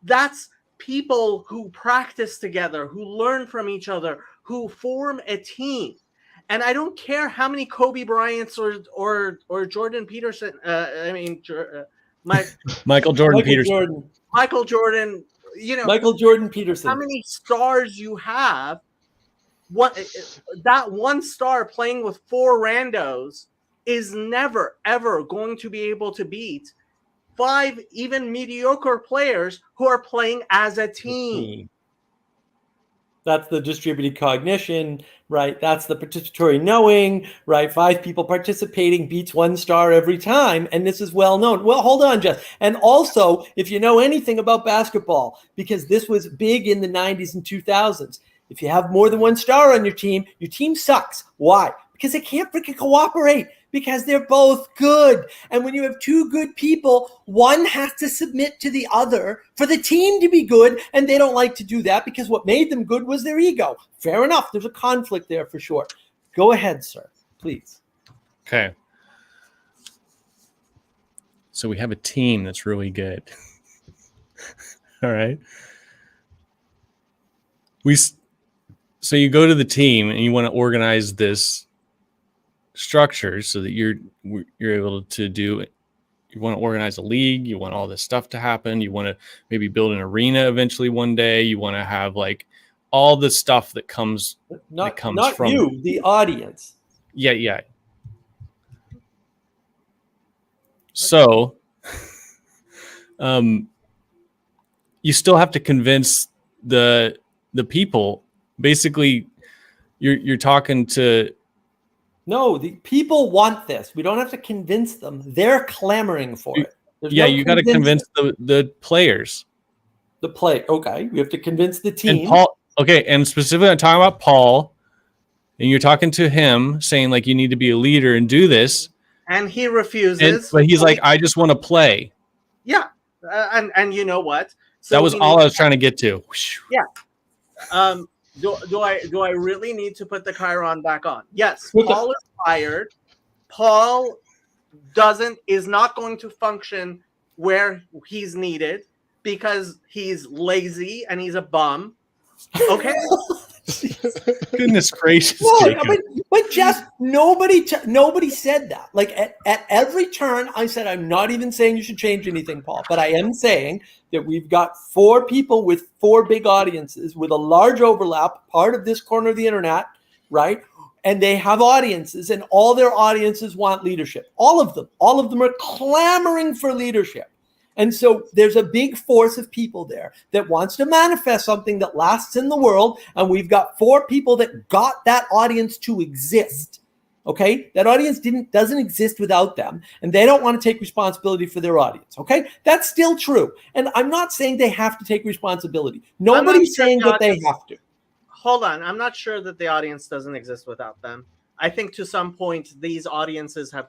A: That's people who practice together, who learn from each other, who form a team. And I don't care how many Kobe Bryants or Jordan Peterson.
G: Michael Jordan Peterson.
A: Michael Jordan,
K: Michael Jordan Peterson.
A: How many stars you have? That one star playing with 4 randos is never ever going to be able to beat 5 even mediocre players who are playing as a team.
K: That's the distributed cognition, right? That's the participatory knowing, right? 5 people participating beats 1 star every time. And this is well known. Well, hold on, Jess. And also, if you know anything about basketball, because this was big in the 90s and 2000s, if you have more than 1 star on your team sucks. Why? Because they can't freaking cooperate, because they're both good. And when you have 2 good people, one has to submit to the other for the team to be good. And they don't like to do that because what made them good was their ego. Fair enough. There's a conflict there for sure. Go ahead, sir, please.
G: Okay. So we have a team that's really good. All right. So you go to the team and you want to organize this structure so that you're able to do. You want to organize a league. You want all this stuff to happen. You want to maybe build an arena eventually one day. You want to have like all the stuff that comes
K: Not
G: from
K: you, the audience.
G: Yeah. So, you still have to convince the people. Basically, you're talking to.
K: No, the people want this. We don't have to convince them. They're clamoring for it.
G: You got to convince the players.
K: The play. Okay, we have to convince the team.
G: And Paul. Okay, and specifically, I'm talking about Paul. And you're talking to him, saying like you need to be a leader and do this.
A: And he refuses.
G: But he's like, I just want to play.
A: Yeah, and you know what? So
G: that was all I was trying to get to.
A: Yeah. Do I really need to put the Chiron back on? Yes. Paul is fired. Paul is not going to function where he's needed because he's lazy and he's a bum. Okay.
G: Goodness gracious.
K: Look, but just nobody said that. Like at every turn, I said, I'm not even saying you should change anything, Paul, but I am saying that we've got 4 people with 4 big audiences with a large overlap, part of this corner of the internet, right? And they have audiences, and all their audiences want leadership. All of them are clamoring for leadership. And so there's a big force of people there that wants to manifest something that lasts in the world. And we've got 4 people that got that audience to exist. Okay. That audience doesn't exist without them. And they don't want to take responsibility for their audience. Okay. That's still true. And I'm not saying they have to take responsibility. Nobody's saying that they have to.
A: Hold on. I'm not sure that the audience doesn't exist without them. I think to some point, these audiences have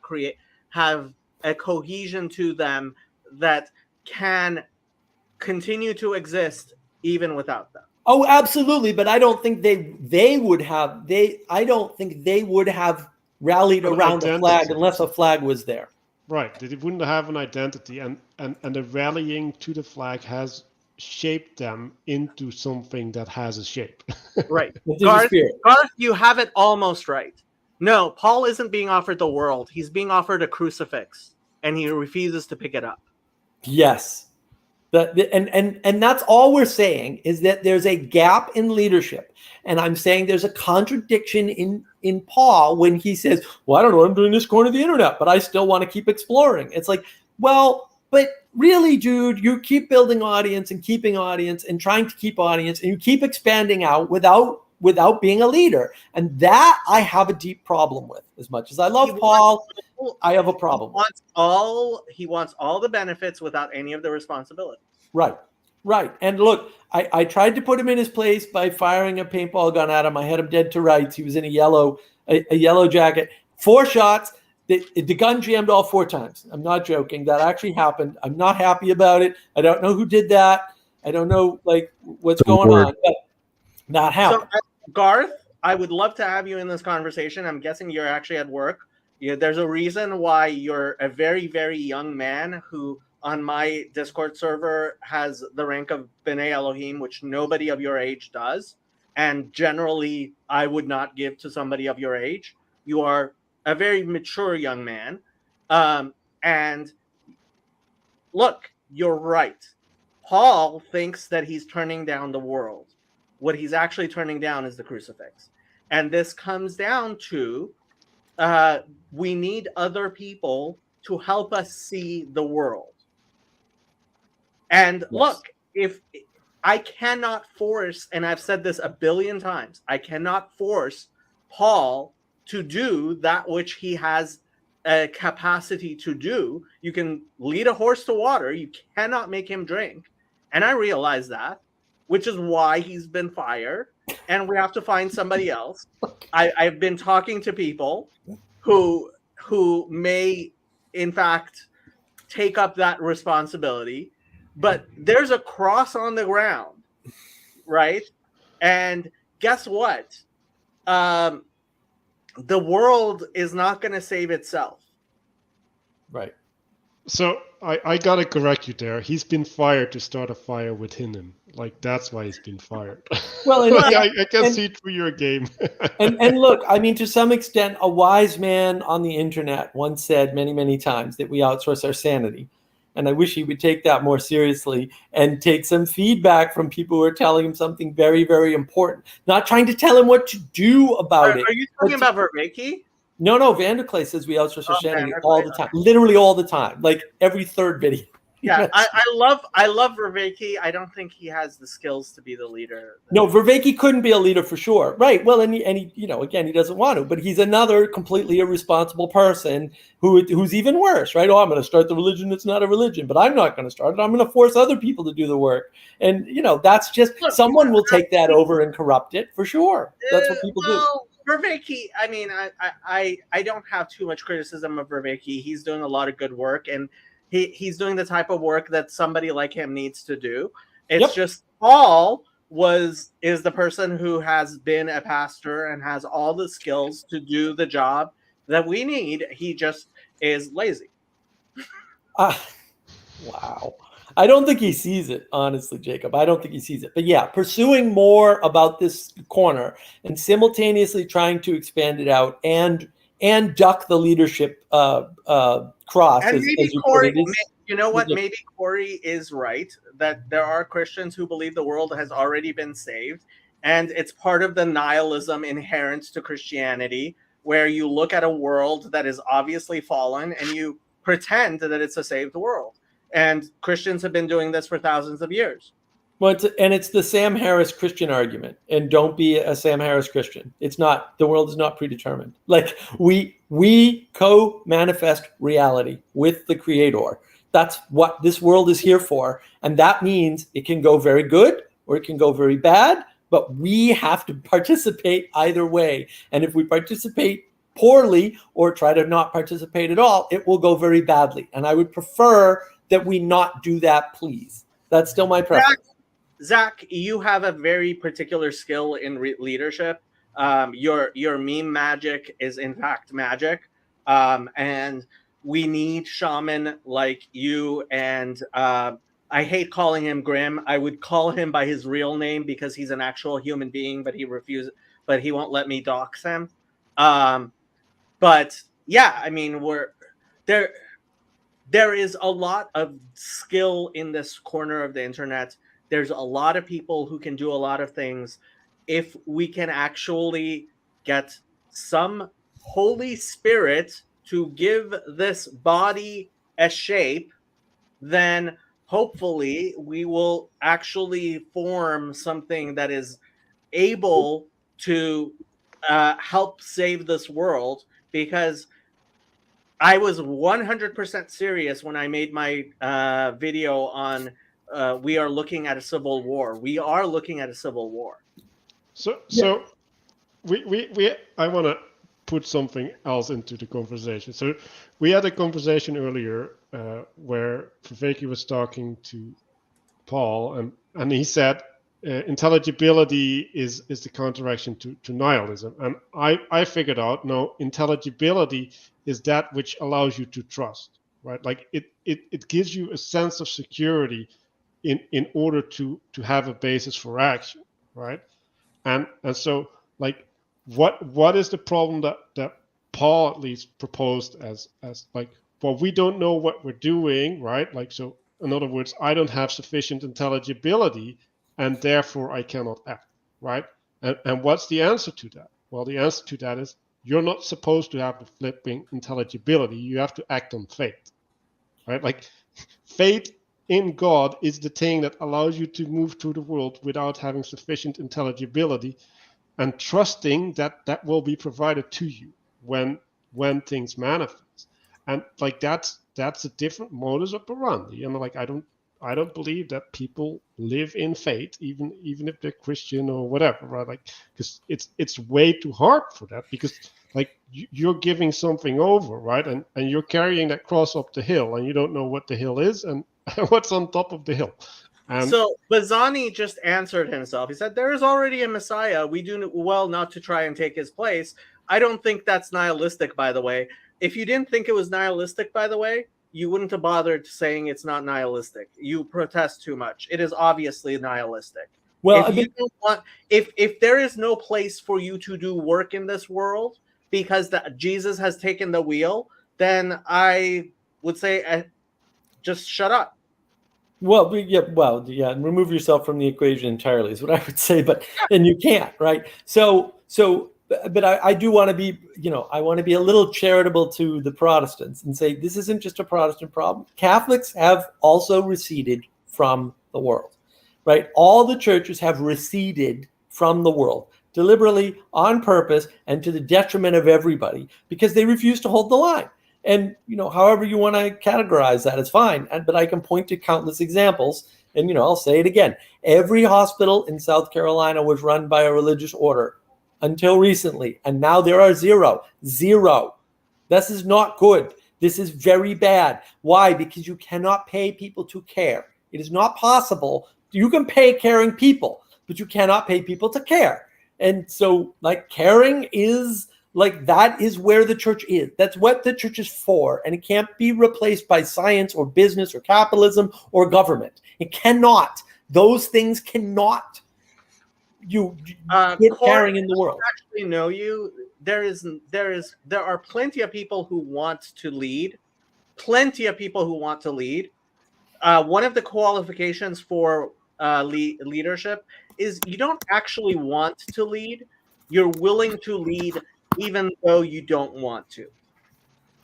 A: a cohesion to them that can continue to exist even without them.
K: Oh, absolutely. But I don't think they would have rallied around a flag unless a flag was there.
J: Right. They wouldn't have an identity, and the rallying to the flag has shaped them into something that has a shape.
A: Right. Garth, you have it almost right. No, Paul isn't being offered the world. He's being offered a crucifix, and he refuses to pick it up.
K: Yes. And that's all we're saying is that there's a gap in leadership. And I'm saying there's a contradiction in Paul when he says, well, I don't know, I'm doing this corner of the internet, but I still want to keep exploring. It's like, well, but really, dude, you keep building audience and keeping audience and trying to keep audience, and you keep expanding out without being a leader. And that I have a deep problem with. As much as I love Paul, I have a problem.
A: He wants all the benefits without any of the responsibility.
K: Right. And look, I tried to put him in his place by firing a paintball gun at him. I had him dead to rights. He was in a yellow jacket. 4 shots. The gun jammed all 4 times. I'm not joking. That actually happened. I'm not happy about it. I don't know who did that. I don't know what's going on. But that happened.
A: So, Garth, I would love to have you in this conversation. I'm guessing you're actually at work. There's a reason why you're a very, very young man who on my Discord server has the rank of B'nai Elohim, which nobody of your age does. And generally, I would not give to somebody of your age. You are a very mature young man. And look, you're right. Paul thinks that he's turning down the world. What he's actually turning down is the crucifix. And this comes down to we need other people to help us see the world. And
K: Yes.
A: look, if I cannot force, and I've said this a billion times, I cannot force Paul to do that which he has a capacity to do. You can lead a horse to water, you cannot make him drink. And I realize that, which is why he's been fired, and we have to find somebody else. I've been talking to people who may, in fact, take up that responsibility, but there's a cross on the ground, right? And guess what? The world is not going to save itself.
K: Right.
J: So I gotta correct you there. He's been fired to start a fire within him. Like that's why he's been fired.
K: Well, and,
J: Like, I can
K: and-
J: see through your game.
K: and look, I mean, to some extent, a wise man on the internet once said many, many times that we outsource our sanity. And I wish he would take that more seriously and take some feedback from people who are telling him something very, very important. Not trying to tell him what to do about it.
A: Are you talking about Vervaeke?
K: No, Vanderklay says we outsource our
A: Oh,
K: sanity
A: Vanderklay,
K: all the time, literally all the time, like every third video.
A: Yeah,
K: Yes.
A: I love Vervaeke. I don't think he has the skills to be the leader.
K: No, Vervaeke couldn't be a leader for sure. Right. Well, and he, you know, again, he doesn't want to, but he's another completely irresponsible person who's even worse, right? Oh, I'm going to start the religion that's not a religion, but I'm not going to start it. I'm going to force other people to do the work. And, you know, that's just, someone will take that over and corrupt it for sure. That's what people do.
A: Vervaeke, I mean, I don't have too much criticism of Vervaeke. He's doing a lot of good work, and he's doing the type of work that somebody like him needs to do. It's just Paul is the person who has been a pastor and has all the skills to do the job that we need. He just is lazy.
K: Wow. I don't think he sees it, honestly, Jacob. I don't think he sees it. But yeah, pursuing more about this corner and simultaneously trying to expand it out and duck the leadership cross.
A: And
K: as
A: maybe
K: you
A: Corey,
K: put it, is-
A: you know what? Maybe Corey is right that there are Christians who believe the world has already been saved, and it's part of the nihilism inherent to Christianity, where you look at a world that is obviously fallen and you pretend that it's a saved world. And Christians have been doing this for thousands of years.
K: Well, it's the Sam Harris Christian argument, and don't be a Sam Harris Christian. It's not, the world is not predetermined. Like we co-manifest reality with the Creator. That's what this world is here for, and that means it can go very good or it can go very bad. But we have to participate either way, and if we participate poorly or try to not participate at all, it will go very badly. And I would prefer that we not do that, please. That's still my preference.
A: Zach, you have a very particular skill in leadership. Your meme magic is in fact magic, and we need shaman like you. And I hate calling him Grim. I would call him by his real name because he's an actual human being, but he refuses. But he won't let me dox him. But yeah, I mean, there is a lot of skill in this corner of the internet. There's a lot of people who can do a lot of things. If we can actually get some Holy Spirit to give this body a shape, then hopefully we will actually form something that is able to help save this world. Because I was 100% serious when I made my video on we are looking at a civil war. We are looking at a civil war.
J: So I want to put something else into the conversation. So we had a conversation earlier where Vervaeke was talking to Paul, and he said intelligibility is the counteraction to nihilism. And I figured out, no, intelligibility is that which allows you to trust, right? Like it gives you a sense of security in order to have a basis for action, right? And so like what is the problem that Paul at least proposed as like, well, we don't know what we're doing, right? Like, so in other words, I don't have sufficient intelligibility and therefore I cannot act, right? And what's the answer to that? Well, the answer to that is you're not supposed to have the flipping intelligibility. You have to act on faith, right? Like faith in God is the thing that allows you to move through the world without having sufficient intelligibility, and trusting that that will be provided to you when things manifest. And like that's a different modus operandi. And like I don't believe that people live in faith, even if they're Christian or whatever, right? Like, because it's way too hard for that, because like you're giving something over, right? And you're carrying that cross up the hill, and you don't know what the hill is and what's on top of the hill. And
A: so Bazzani just answered himself. He said, there is already a Messiah. We do well not to try and take his place. I don't think that's nihilistic, by the way. If you didn't think it was nihilistic, by the way, you wouldn't have bothered saying it's not nihilistic. You protest too much. It is obviously nihilistic.
K: Well,
A: if you don't want, if there is no place for you to do work in this world because Jesus has taken the wheel, then I would say just shut up.
K: Well, yeah, and remove yourself from the equation entirely is what I would say, and you can't, right? But I do want to be, I want to be a little charitable to the Protestants and say this isn't just a Protestant problem. Catholics have also receded from the world, right? All the churches have receded from the world deliberately, on purpose, and to the detriment of everybody because they refuse to hold the line. And, however you want to categorize that, it's fine. But I can point to countless examples. And, I'll say it again. Every hospital in South Carolina was run by a religious order until recently. And now there are zero. This is not good. This is very bad. Why? Because you cannot pay people to care. It is not possible. You can pay caring people, but you cannot pay people to care. And so, caring is... that is where the church is. That's what the church is for. And it can't be replaced by science or business or capitalism or government. It cannot. Those things cannot. You get caring in the world.
A: Actually know you. There are plenty of people who want to lead. One of the qualifications for leadership is you don't actually want to lead. You're willing to lead even though you don't want to.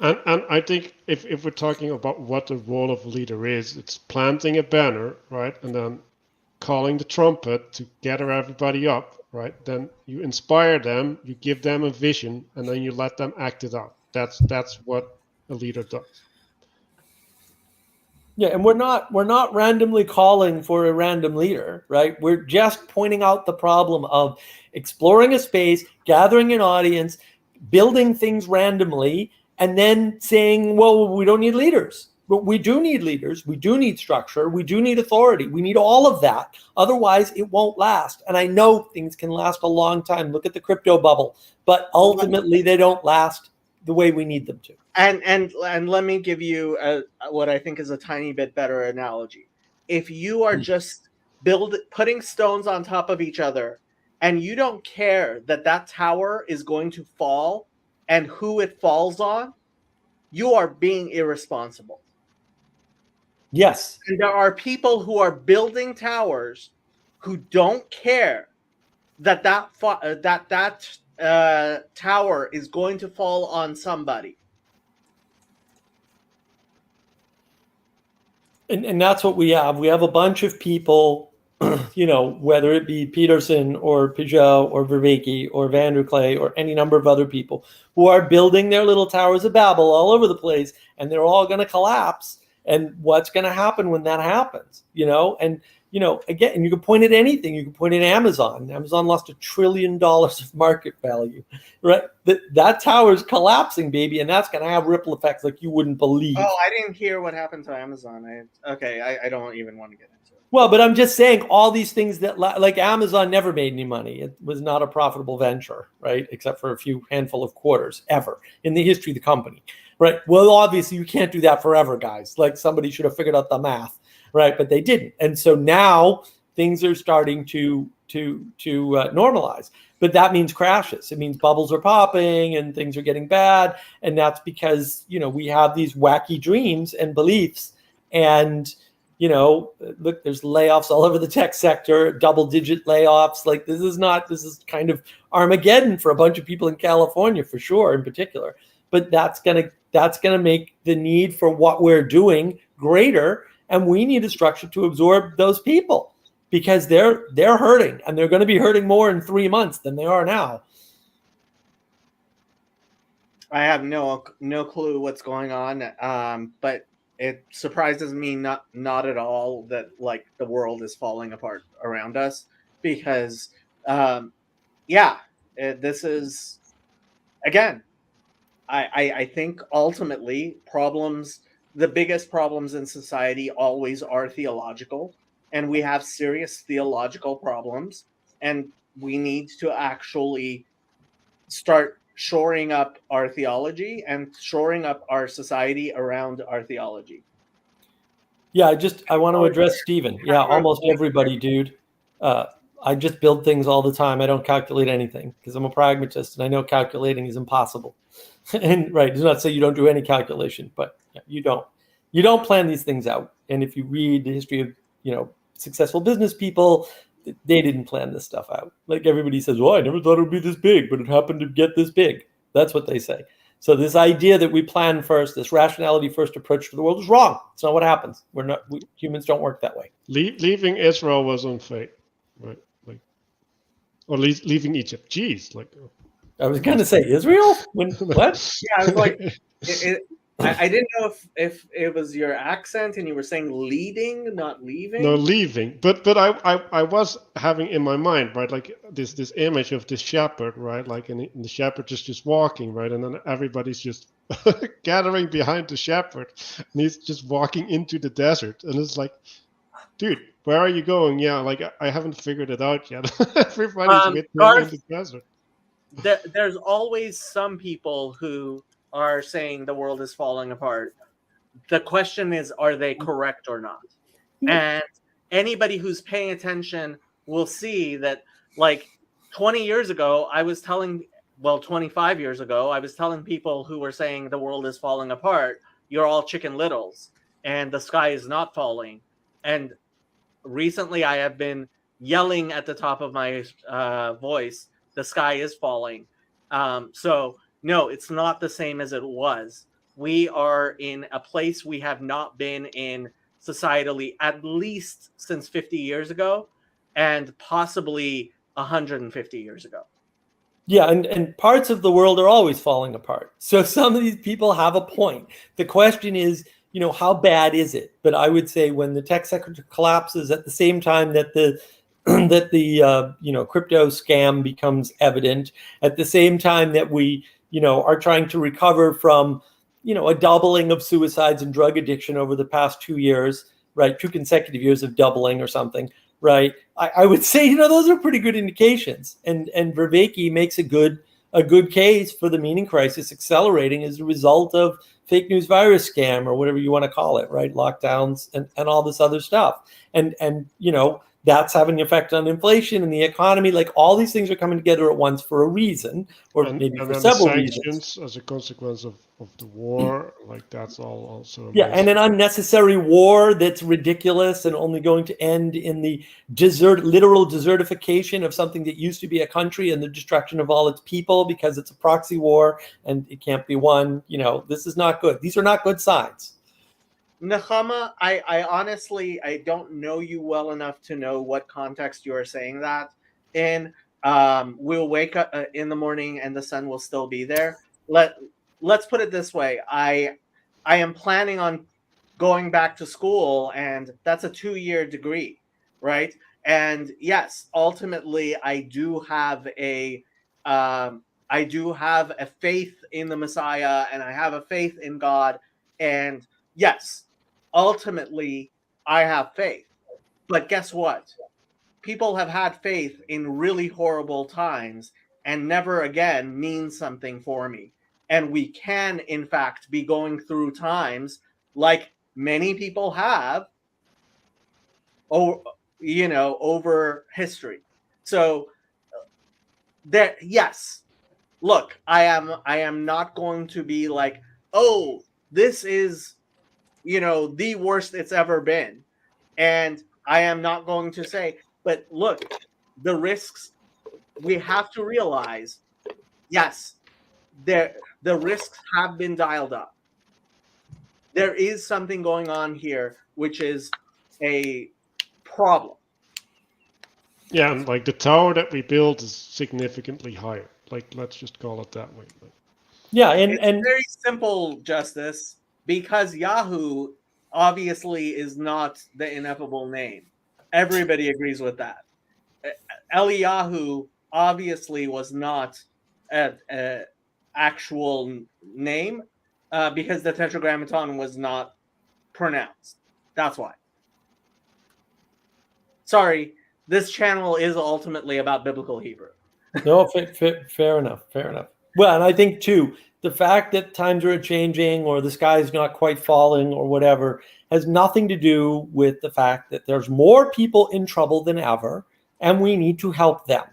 J: And I think if we're talking about what the role of a leader is, it's planting a banner, right? And then calling the trumpet to gather everybody up, right? Then you inspire them, you give them a vision, and then you let them act it out. That's what a leader does.
K: Yeah, and we're not randomly calling for a random leader, right? We're just pointing out the problem of exploring a space, gathering an audience, building things randomly, and then saying, well, we don't need leaders. But we do need leaders. We do need structure. We do need authority. We need all of that. Otherwise, it won't last. And I know things can last a long time. Look at the crypto bubble. But ultimately, they don't last the way we need them to.
A: And let me give you what I think is a tiny bit better analogy. If you are just putting stones on top of each other, and you don't care that tower is going to fall and who it falls on, you are being irresponsible.
K: Yes.
A: And there are people who are building towers who don't care that tower is going to fall on somebody.
K: And that's what we have. We have a bunch of people, whether it be Peterson or Peugeot or Vervaeke or Van der Klee or any number of other people who are building their little towers of Babel all over the place, and they're all going to collapse. And what's going to happen when that happens? Again, and you can point at anything. You can point at Amazon. Amazon lost $1 trillion of market value, right? That tower is collapsing, baby, and that's going to have ripple effects like you wouldn't believe.
A: Oh, I didn't hear what happened to Amazon. I don't even want to get into it.
K: Well, but I'm just saying all these things that, like Amazon never made any money. It was not a profitable venture, right? Except for a few handful of quarters ever in the history of the company, right? Well, obviously you can't do that forever, guys. Like somebody should have figured out the math. Right, but they didn't, and so now things are starting to normalize. But that means crashes. It means bubbles are popping and things are getting bad, and that's because we have these wacky dreams and beliefs. And look, there's layoffs all over the tech sector, double-digit layoffs. Like this is kind of Armageddon for a bunch of people in California, for sure, in particular. But that's gonna make the need for what we're doing greater. and we need a structure to absorb those people because they're hurting, and they're going to be hurting more in 3 months than they are now.
A: I have no clue what's going on, but it surprises me not at all that like the world is falling apart around us, because this is, again, I think ultimately the biggest problems in society always are theological, and we have serious theological problems, and we need to actually start shoring up our theology and shoring up our society around our theology.
K: Yeah, I want to address Stephen. Yeah, almost everybody, dude. I just build things all the time. I don't calculate anything because I'm a pragmatist, and I know calculating is impossible. And right, does not say you don't do any calculation, but you don't plan these things out. And if you read the history of successful business people, they didn't plan this stuff out. Like everybody says, well, I never thought it would be this big, but it happened to get this big. That's what they say. So this idea that we plan first, this rationality first approach to the world is wrong. It's not what happens. Humans don't work that way.
J: Leaving Israel was on fate, right? Or leaving Egypt. Jeez,
K: I was going to say Israel. What?
A: Yeah, I was like, I didn't know if it was your accent and you were saying leading, not leaving.
J: No, leaving. But I was having in my mind, right, like this image of this shepherd, right, like and the shepherd is just walking, right, and then everybody's just gathering behind the shepherd, and he's just walking into the desert, and it's like, dude, where are you going? Yeah, like I haven't figured it out yet. Everybody's with me in the desert.
A: There's always some people who are saying the world is falling apart. The question is, are they correct or not? And anybody who's paying attention will see that, like 20 years ago, 25 years ago, I was telling people who were saying the world is falling apart, you're all Chicken Littles and the sky is not falling. And recently I have been yelling at the top of my voice, the sky is falling. So no, it's not the same as it was. We are in a place we have not been in societally at least since 50 years ago, and possibly 150 years ago.
K: Yeah, and parts of the world are always falling apart. So some of these people have a point. The question is, how bad is it? But I would say when the tech sector collapses at the same time that the crypto scam becomes evident, at the same time that we are trying to recover from, a doubling of suicides and drug addiction over the past 2 years, right? 2 consecutive years of doubling or something, right? I would say, those are pretty good indications. And Vervaeke makes a good case for the meaning crisis accelerating as a result of fake news virus scam or whatever you want to call it, right? Lockdowns and all this other stuff. And that's having an effect on inflation and the economy. Like all these things are coming together at once for a reason, or maybe for several reasons.
J: As a consequence of the war, like that's all also.
K: Yeah, and an unnecessary war that's ridiculous and only going to end in the literal desertification of something that used to be a country and the destruction of all its people because it's a proxy war and it can't be won. This is not good. These are not good signs.
A: Nechama, I honestly, I don't know you well enough to know what context you are saying that in. We'll wake up in the morning and the sun will still be there. Let's put it this way. I am planning on going back to school, and that's a 2-year degree, right? And yes, ultimately, I do have a faith in the Messiah, and I have a faith in God, and yes, ultimately, I have faith. But guess what? People have had faith in really horrible times and never again means something for me. And we can, in fact, be going through times like many people have over history. So that, yes, look, I am not going to be like, oh, this is the worst it's ever been. And I am not going to say, but look, the risks, we have to realize, yes, the risks have been dialed up. There is something going on here which is a problem.
J: Yeah, and like the tower that we built is significantly higher. Like, let's just call it that way.
K: Yeah,
A: It's very simple, Justice, because Yahoo obviously is not the ineffable name. Everybody agrees with that. Eliyahu obviously was not an actual name because the Tetragrammaton was not pronounced. That's why. Sorry, this channel is ultimately about biblical Hebrew.
K: No, fair enough. Fair enough. Well, and I think too, the fact that times are changing or the sky is not quite falling or whatever has nothing to do with the fact that there's more people in trouble than ever, and we need to help them.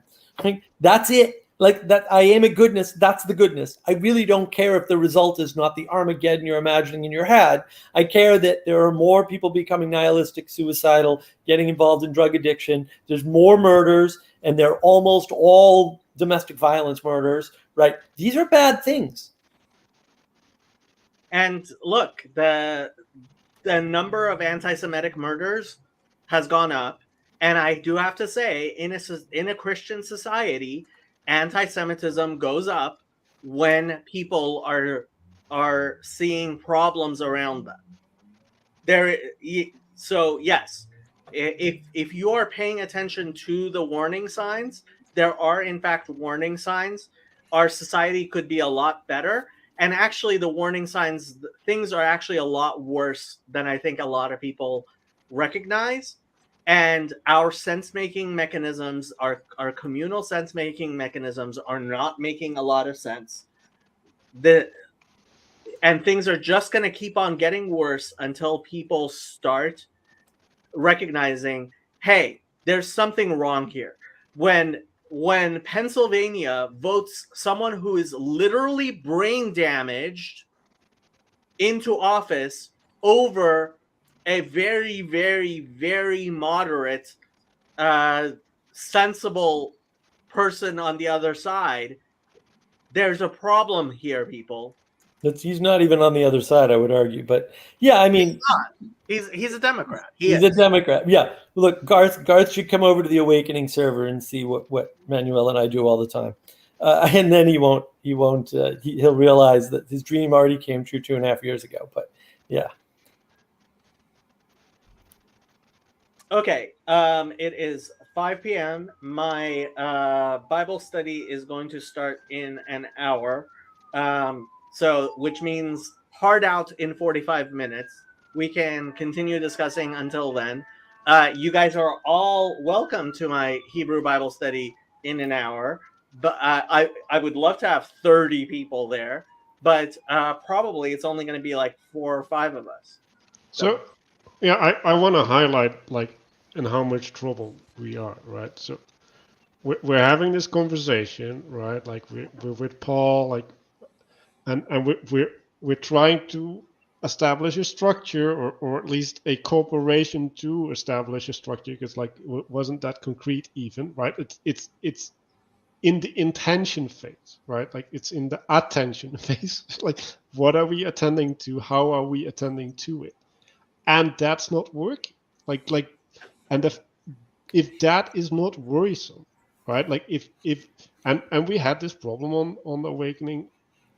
K: Like, that's it. Like that, I am a goodness. That's the goodness. I really don't care if the result is not the Armageddon you're imagining in your head. I care that there are more people becoming nihilistic, suicidal, getting involved in drug addiction. There's more murders, and they're almost all domestic violence murders, right? These are bad things.
A: And look, the number of anti-Semitic murders has gone up, and I do have to say, in a Christian society, anti-Semitism goes up when people are seeing problems around them. So yes, if you are paying attention to the warning signs, there are in fact warning signs. Our society could be a lot better. And actually, the warning signs, things are actually a lot worse than I think a lot of people recognize. And our sense-making mechanisms, our communal sense-making mechanisms are not making a lot of sense. And things are just going to keep on getting worse until people start recognizing, hey, there's something wrong here. When Pennsylvania votes someone who is literally brain damaged into office over a very, very, very moderate, sensible person on the other side, there's a problem here, people.
K: He's not even on the other side, I would argue. But yeah, I mean,
A: he's a Democrat.
K: He's a Democrat. Yeah. Look, Garth should come over to the Awakening server and see what Manuel and I do all the time, and then he'll realize that his dream already came true 2.5 years ago. But yeah.
A: Okay. It is 5 p.m. My Bible study is going to start in an hour. So, which means hard out in 45 minutes. We can continue discussing until then. You guys are all welcome to my Hebrew Bible study in an hour. But I would love to have 30 people there. But probably it's only going to be like 4 or 5 of us.
J: So yeah, I want to highlight like in how much trouble we are, right? So we're having this conversation, right? Like we're with Paul, like. And we're trying to establish a structure, or at least a cooperation to establish a structure, because like wasn't that concrete even, right? It's in the intention phase, right? Like it's in the attention phase. Like what are we attending to? How are we attending to it? And that's not working. And if that is not worrisome, right? Like if and we had this problem on the Awakening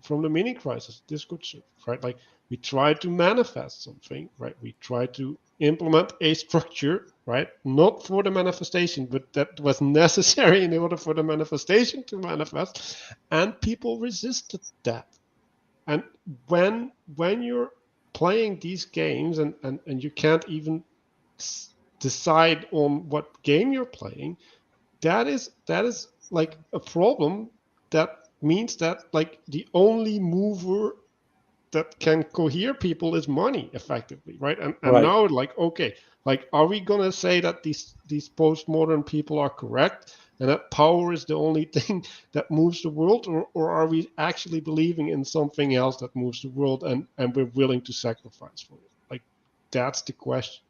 J: from the mini crisis Discord server, right? Like we try to manifest something, right? We try to implement a structure, right? Not for the manifestation, but that was necessary in order for the manifestation to manifest, and people resisted that. And when you're playing these games and you can't even decide on what game you're playing, that is like a problem. That means that like the only mover that can cohere people is money, effectively, right? And right. Now, like, okay, like, are we gonna say that these postmodern people are correct and that power is the only thing that moves the world, or are we actually believing in something else that moves the world and we're willing to sacrifice for it? Like, that's the question.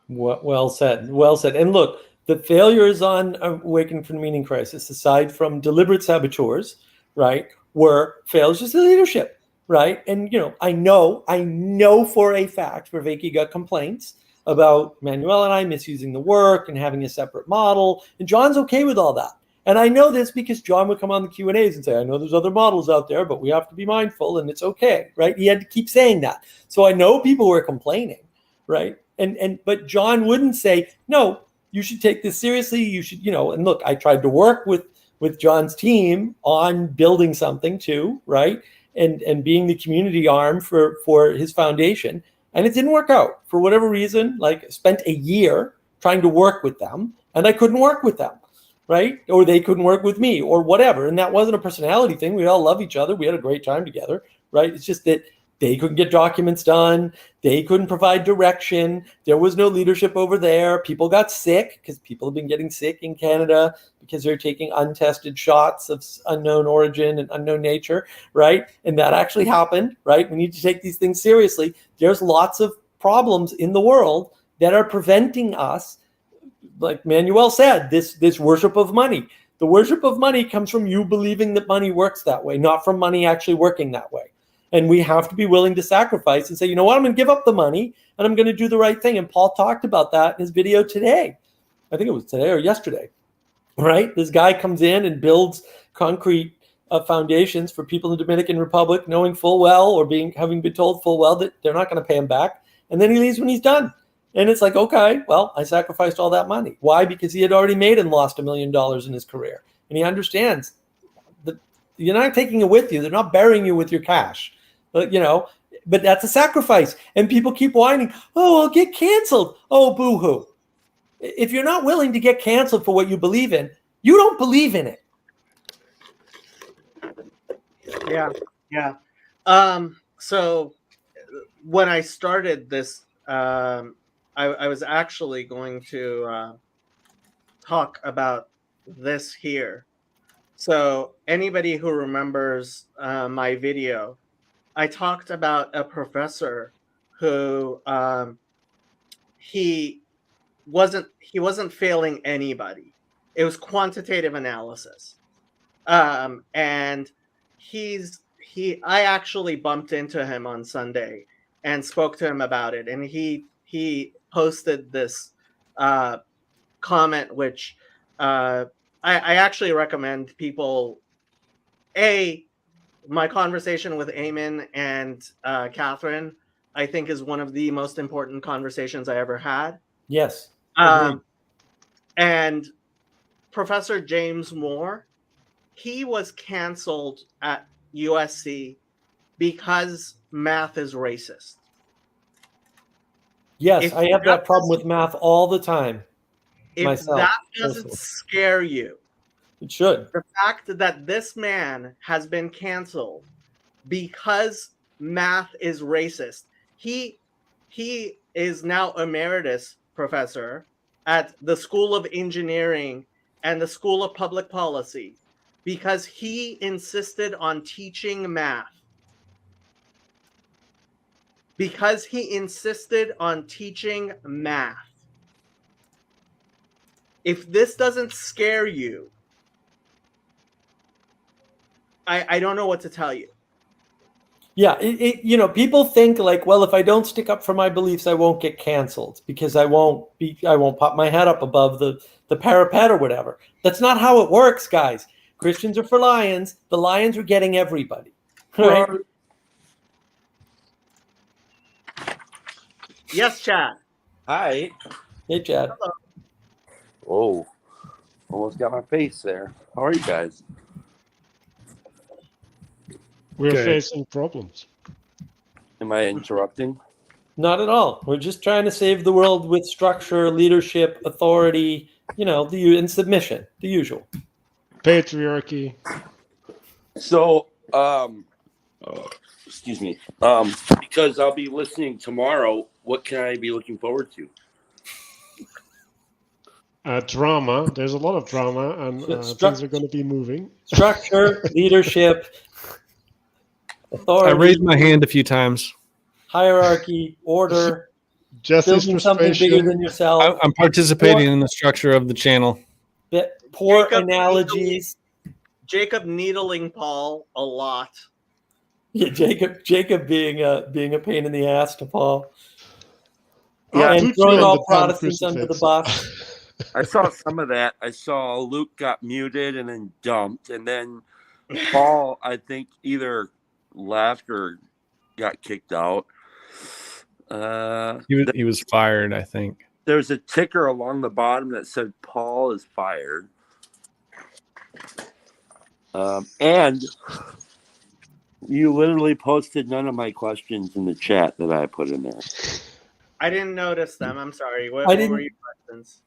K: Well said. Well said. And look, the failures on Awakening from the Meaning Crisis, aside from deliberate saboteurs, right, were failures of leadership, right? And, you know, I know for a fact Vervaeke got complaints about Manuel and I misusing the work and having a separate model. And John's okay with all that. And I know this because John would come on the Q&As and say, I know there's other models out there, but we have to be mindful and it's okay, right? He had to keep saying that. So I know people were complaining, right? But John wouldn't say, no, you should take this seriously. You should, and look, I tried to work with John's team on building something too, right? And being the community arm for his foundation. And it didn't work out for whatever reason. Like, I spent a year trying to work with them and I couldn't work with them, right? Or they couldn't work with me or whatever. And that wasn't a personality thing. We all love each other. We had a great time together, right? It's just that they couldn't get documents done. They couldn't provide direction. There was no leadership over there. People got sick because people have been getting sick in Canada because they're taking untested shots of unknown origin and unknown nature, right? And that actually happened, right? We need to take these things seriously. There's lots of problems in the world that are preventing us, like Manuel said, this worship of money. The worship of money comes from you believing that money works that way, not from money actually working that way. And we have to be willing to sacrifice and say, you know what, I'm going to give up the money and I'm going to do the right thing. And Paul talked about that in his video today. I think it was today or yesterday, right? This guy comes in and builds concrete foundations for people in the Dominican Republic, knowing full well or having been told full well that they're not going to pay him back. And then he leaves when he's done. And it's like, okay, well, I sacrificed all that money. Why? Because he had already made and lost $1 million in his career. And he understands that you're not taking it with you. They're not burying you with your cash. But that's a sacrifice. And people keep whining, oh, I'll get canceled. Oh, boo-hoo. If you're not willing to get canceled for what you believe in, you don't believe in it.
A: Yeah. So when I started this, I was actually going to talk about this here. So anybody who remembers my video, I talked about a professor who he wasn't failing anybody. It was quantitative analysis, and I actually bumped into him on Sunday and spoke to him about it, and he posted this comment, which I actually recommend people my conversation with Eamon and Catherine, I think, is one of the most important conversations I ever had.
K: Yes.
A: And Professor James Moore, he was canceled at USC because math is racist.
K: Yes, I have that problem with math all the time.
A: If
K: myself,
A: that doesn't scare you,
K: it should.
A: The fact that this man has been canceled because math is racist. He is now emeritus professor at the School of Engineering and the School of Public Policy because he insisted on teaching math. Because he insisted on teaching math. If this doesn't scare you, I don't know what to tell you.
K: Yeah, people think like, well, if I don't stick up for my beliefs, I won't get canceled because I won't pop my head up above the parapet or whatever. That's not how it works, guys. Christians are for lions. The lions are getting everybody. Right?
A: Yes, Chad.
C: Hi.
K: Hey, Chad.
A: Hello.
C: Whoa. Almost got my face there. How are you guys?
J: We're facing problems.
C: Am I interrupting?
K: Not at all. We're just trying to save the world with structure, leadership, authority, and submission, the usual.
J: Patriarchy.
C: So, excuse me. Because I'll be listening tomorrow, what can I be looking forward to?
J: Drama. There's a lot of drama, and things are going to be moving.
K: Structure, leadership, authority.
G: I raised my hand a few times.
K: Hierarchy, order,
J: Justice,
K: building something bigger than yourself.
G: I'm participating in the structure of the channel.
K: Poor analogies.
A: Jacob needling Paul a lot.
K: Yeah, Jacob being a pain in the ass to Paul.
C: Yeah,
J: Tucci
K: and throwing
J: and
K: all
J: the 10
K: Protestants under the
J: crucifix.
K: bus.
C: I saw some of that. I saw Luke got muted and then dumped, and then Paul, I think, either left or got kicked out.
G: He was fired, I think.
C: There's a ticker along the bottom that said Paul is fired. And you literally posted none of my questions in the chat that I put in there.
A: I didn't notice them. I'm sorry. What
K: I
A: were
K: didn't-
A: your questions?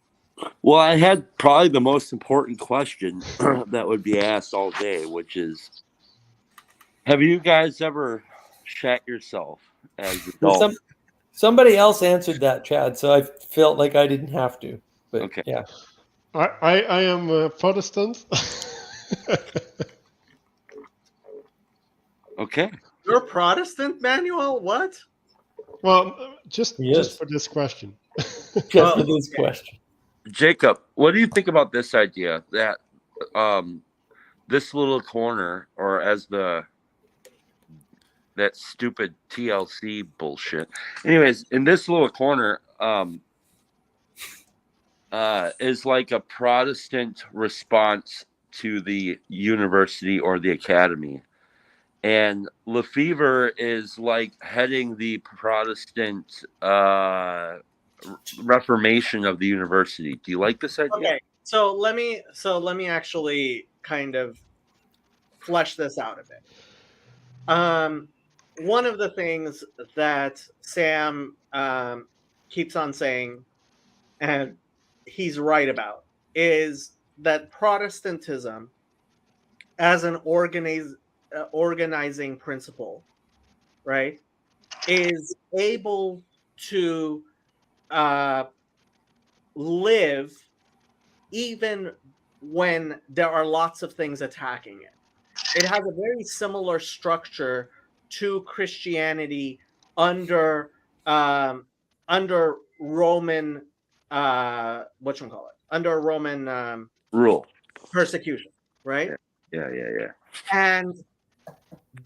C: Well, I had probably the most important question that would be asked all day, which is, have you guys ever shat yourself as adults?
K: Somebody else answered that, Chad, so I felt like I didn't have to. But
C: Okay.
K: yeah.
J: I am a Protestant.
C: Okay.
A: You're Protestant, Manuel? What?
J: Well, just
K: Yes.
J: for this question.
K: Just for this question.
C: Jacob, what do you think about this idea that this little corner, or as that stupid TLC bullshit. Anyways, in this little corner is like a Protestant response to the university or the academy. And Lefevre is like heading the Protestant reformation of the university. Do you like this idea?
A: Okay, so let me actually kind of flesh this out a bit. One of the things that Sam keeps on saying, and he's right about, is that Protestantism, as an organizing principle, right, is able to live even when there are lots of things attacking it. It has a very similar structure to Christianity under Roman under Roman
C: Rule.
A: persecution, right?
C: Yeah.
A: And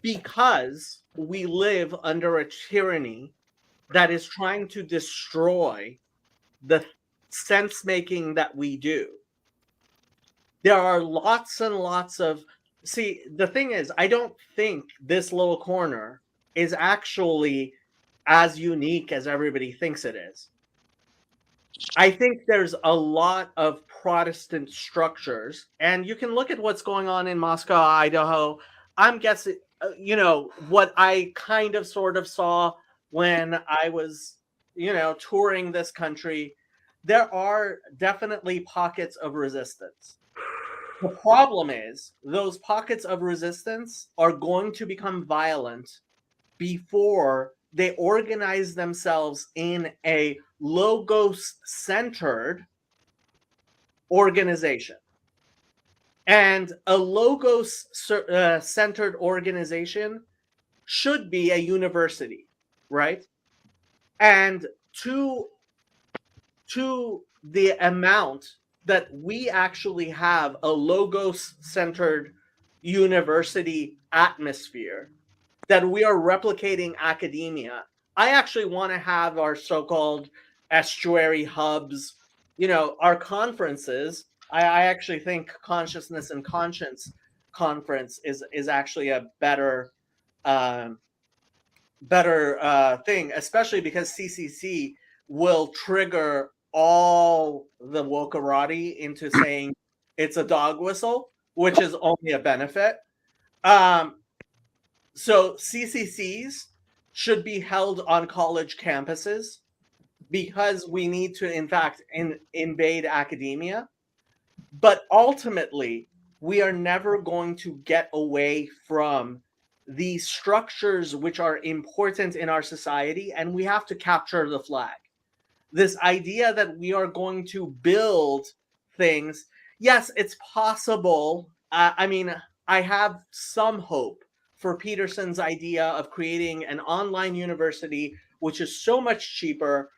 A: because we live under a tyranny that is trying to destroy the sense making that we do, there are lots and lots of. See, the thing is, I don't think this little corner is actually as unique as everybody thinks it is. I think there's a lot of Protestant structures, and you can look at what's going on in Moscow, Idaho. I'm guessing, what I kind of sort of saw when I was, touring this country. There are definitely pockets of resistance. The problem is those pockets of resistance are going to become violent before they organize themselves in a logos-centered organization. And a logos-centered organization should be a university, right? And to the amount that we actually have a logos-centered university atmosphere, that we are replicating academia, I actually want to have our so-called estuary hubs, our conferences. I actually think Consciousness and Conscience conference is actually a better thing, especially because CCC will trigger all the wokerati into saying it's a dog whistle, which is only a benefit. So CCCs should be held on college campuses because we need to, in fact, invade academia. But ultimately, we are never going to get away from these structures which are important in our society, and we have to capture the flag. This idea that we are going to build things, yes, it's possible. I have some hope for Peterson's idea of creating an online university, which is so much cheaper,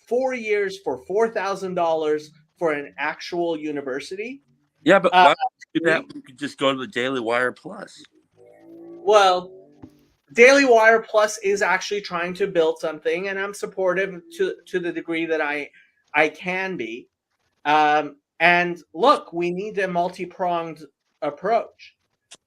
A: 4 years for $4,000 for an actual university.
C: Yeah, but why would you do that? We could just go to the Daily Wire Plus.
A: Well, Daily Wire Plus is actually trying to build something, and I'm supportive to the degree that I can be. And look, we need a multi-pronged approach.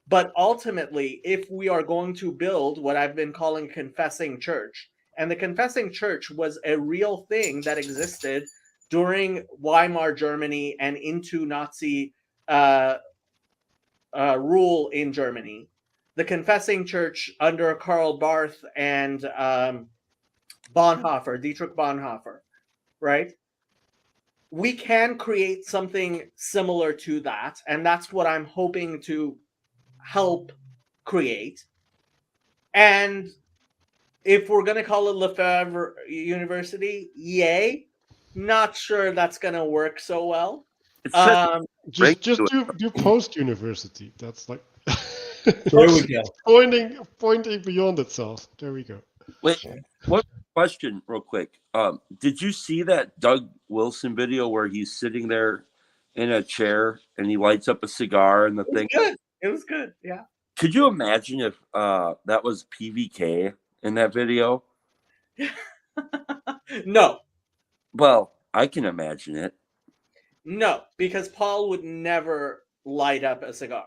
A: But ultimately, if we are going to build what I've been calling confessing church, and the confessing church was a real thing that existed during Weimar Germany and into Nazi rule in Germany, the confessing church under Karl Barth and Bonhoeffer, Dietrich Bonhoeffer, right? We can create something similar to that, and that's what I'm hoping to help create. And if we're going to call it Lefebvre University, yay. Not sure that's going to work so well.
J: Just do post university. That's like
K: there we go.
J: Pointing beyond itself. There we go.
C: Wait, one question real quick. Did you see that Doug Wilson video where he's sitting there in a chair and he lights up a cigar and the thing?
A: Good. It was good. Yeah.
C: Could you imagine if that was PVK in that video?
A: No.
C: Well, I can imagine it.
A: No, because Paul would never light up a cigar.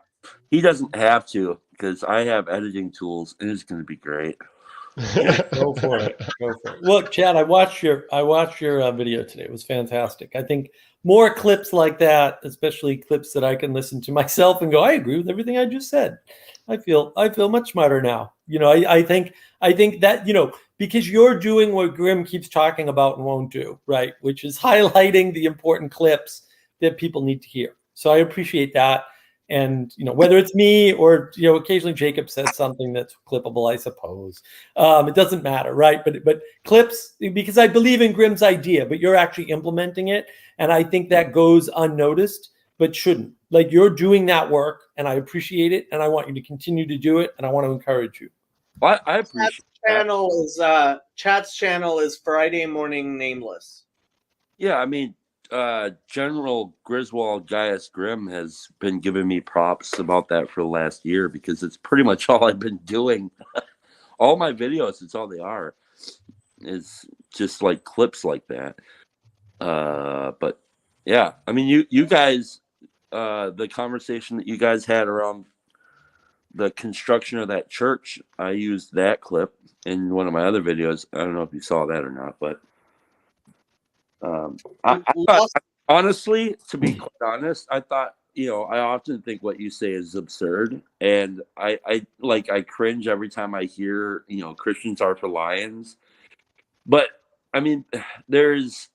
C: He doesn't have to, because I have editing tools and it's going to be great.
K: Go for it. Go for it. Look, Chad, I watched your video today. It was fantastic. I think more clips like that, especially clips that I can listen to myself and go, I agree with everything I just said. I feel much smarter now. I think that, because you're doing what Grim keeps talking about and won't do, right? Which is highlighting the important clips that people need to hear. So I appreciate that. And, whether it's me or, occasionally Jacob says something that's clippable, I suppose. It doesn't matter, right? But clips, because I believe in Grim's idea, but you're actually implementing it. And I think that goes unnoticed, but shouldn't. Like, you're doing that work, and I appreciate it, and I want you to continue to do it, and I want to encourage you.
C: Well, I appreciate
A: Chad's channel is Friday Morning Nameless.
C: Yeah, I mean, General Griswold Gaius Grim has been giving me props about that for the last year because it's pretty much all I've been doing. All my videos, it's all they are. Is just like clips like that. But yeah, I mean, you guys, the conversation that you guys had around the construction of that church, I used that clip in one of my other videos. I don't know if you saw that or not, but I thought, honestly, to be quite honest, I thought, I often think what you say is absurd, and I cringe every time I hear, Christians are for lions. But I mean, there's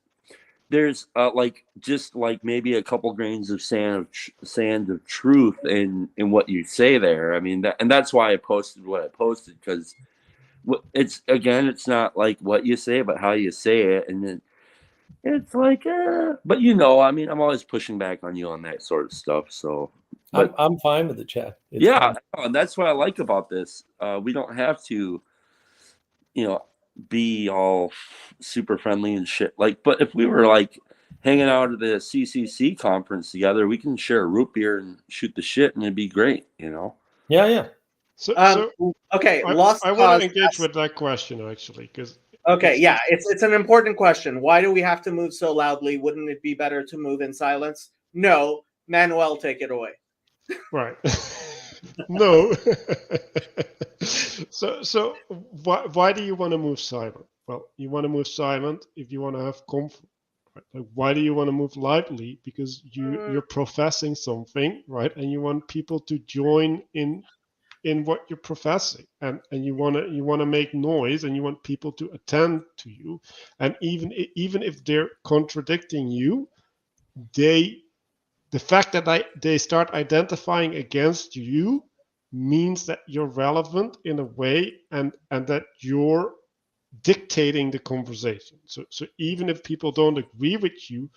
C: just maybe a couple grains of sand of truth in what you say there. I mean, that's why I posted what I posted, because it's not like what you say, but how you say it, and then it's like, but I mean, I'm always pushing back on you on that sort of stuff. So, but
K: I'm fine with the chat.
C: And that's what I like about this. We don't have to, be all super friendly and shit. But if we were hanging out at the CCC conference together, we can share a root beer and shoot the shit, and it'd be great,
K: Yeah.
J: So
A: okay,
J: I want to engage with that question actually, because.
A: Okay, yeah, it's an important question. Why do we have to move so loudly? Wouldn't it be better to move in silence? No, Manuel, take it away.
J: Right. No. So why do you want to move silent? Well, you want to move silent if you want to have comfort. Right? Why do you want to move lively? Because you're professing something, right? And you want people to join in what you're professing, and you want to make noise, and you want people to attend to you, and even if they're contradicting you, the fact that they start identifying against you means that you're relevant in a way, and that you're dictating the conversation. So even if people don't agree with you,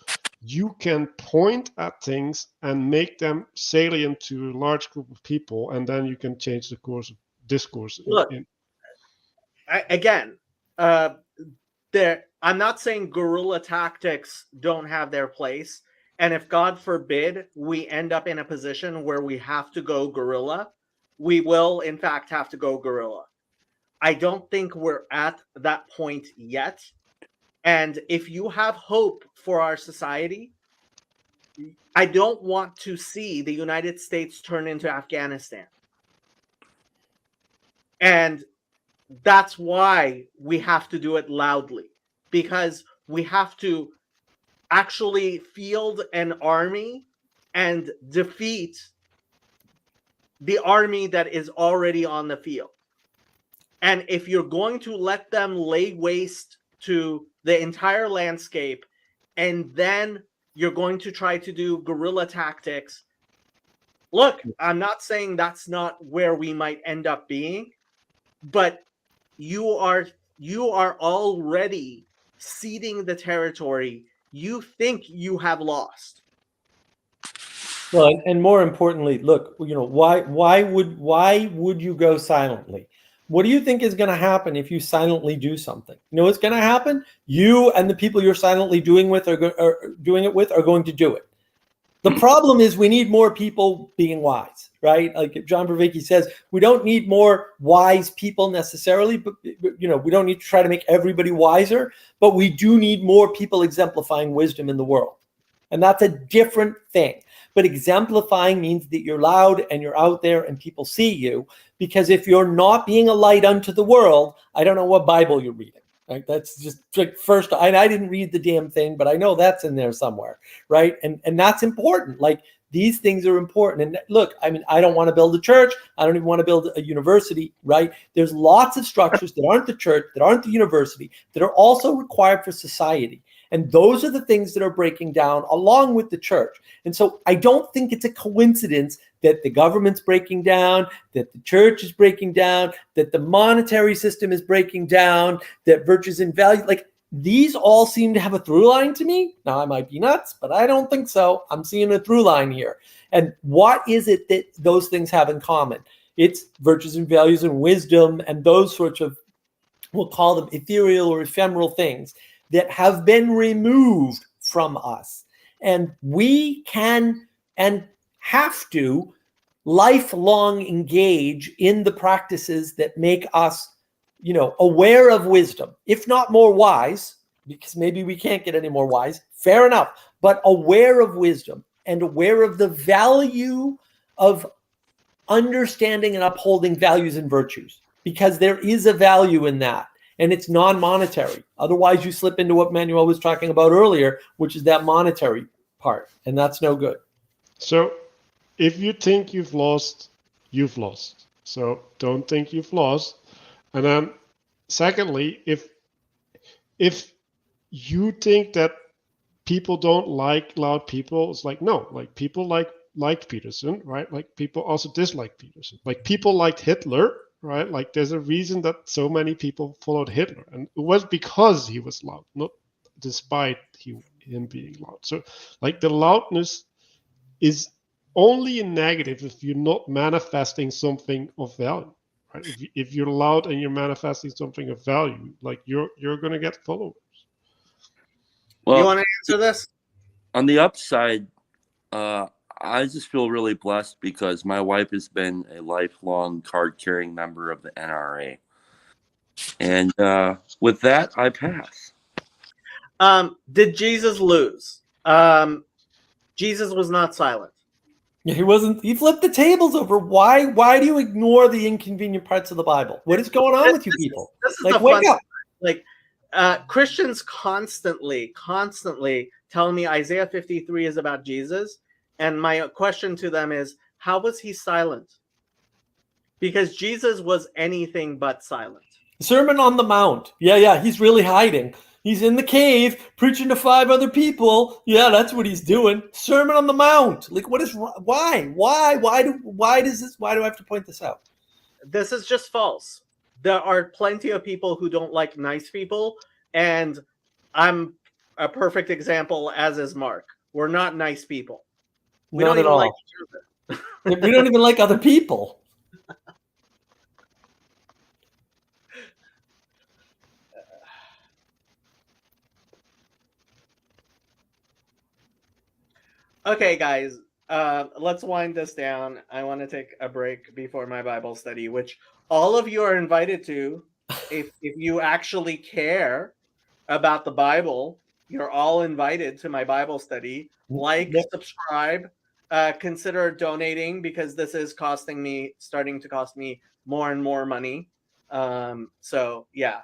J: you can point at things and make them salient to a large group of people, and then you can change the course of discourse.
A: Look, I'm not saying guerrilla tactics don't have their place, and if God forbid we end up in a position where we have to go guerrilla, we will in fact have to go guerrilla. I don't think we're at that point yet. And if you have hope for our society, I don't want to see the United States turn into Afghanistan. And that's why we have to do it loudly, because we have to actually field an army and defeat the army that is already on the field. And if you're going to let them lay waste to the entire landscape, and then you're going to try to do guerrilla tactics, look, I'm not saying that's not where we might end up being, but you are already ceding the territory you think you have lost.
K: Well, and more importantly, look, why would you go silently? What do you think is going to happen if you silently do something? You know what's going to happen? You and the people you're silently doing it with are going to do it. The problem is we need more people being wise, right? Like John Vervaeke says, we don't need more wise people necessarily, but we don't need to try to make everybody wiser, but we do need more people exemplifying wisdom in the world. And that's a different thing. But exemplifying means that you're loud and you're out there and people see you. Because if you're not being a light unto the world, I don't know what Bible you're reading. Right? That's just like first. I didn't read the damn thing, but I know that's in there somewhere, right? And that's important. Like these things are important. And look, I mean, I don't want to build a church. I don't even want to build a university, right? There's lots of structures that aren't the church, that aren't the university, that are also required for society. And those are the things that are breaking down along with the church. And so I don't think it's a coincidence that the government's breaking down, that the church is breaking down, that the monetary system is breaking down, that virtues and values, like these all seem to have a through line to me. Now I might be nuts, but I don't think so. I'm seeing a through line here. And what is it that those things have in common? It's virtues and values and wisdom and those sorts of, we'll call them ethereal or ephemeral things that have been removed from us. And we can and have to lifelong engage in the practices that make us, aware of wisdom, if not more wise, because maybe we can't get any more wise, fair enough, but aware of wisdom and aware of the value of understanding and upholding values and virtues, because there is a value in that. And it's non-monetary. Otherwise, you slip into what Manuel was talking about earlier, which is that monetary part. And that's no good.
J: So if you think you've lost, you've lost. So don't think you've lost. And then secondly, if you think that people don't like loud people, it's like, no, like people liked Peterson, right? Like people also dislike Peterson. Like people liked Hitler, right? Like there's a reason that so many people followed Hitler, and it was because he was loud, not despite him being loud. So like the loudness is only a negative if you're not manifesting something of value, right? If you're loud and you're manifesting something of value, like you're going to get followers.
C: Well,
A: you want to answer this?
C: On the upside, I just feel really blessed because my wife has been a lifelong card-carrying member of the NRA. And with that, I pass.
A: Did Jesus lose? Jesus was not silent.
K: Yeah, he wasn't. He flipped the tables over. Why do you ignore the inconvenient parts of the Bible? What is going on with you people?
A: This is
K: like,
A: the
K: wake
A: fun
K: up.
A: Like Christians constantly tell me Isaiah 53 is about Jesus. And my question to them is, how was he silent? Because Jesus was anything but silent.
K: Sermon on the Mount. Yeah, he's really hiding. He's in the cave preaching to 5 other people. Yeah, that's what he's doing. Sermon on the Mount. Like, what is why? Why do I have to point this out?
A: This is just false. There are plenty of people who don't like nice people, and I'm a perfect example, as is Mark. We're not nice people. We
K: Not
A: don't
K: at
A: even
K: all.
A: like each other.
K: We don't even like other people.
A: Okay, guys, let's wind this down. I want to take a break before my Bible study, which all of you are invited to. if you actually care about the Bible, you're all invited to my Bible study. Like, subscribe, consider donating, because this is starting to cost me more and more money. So yeah.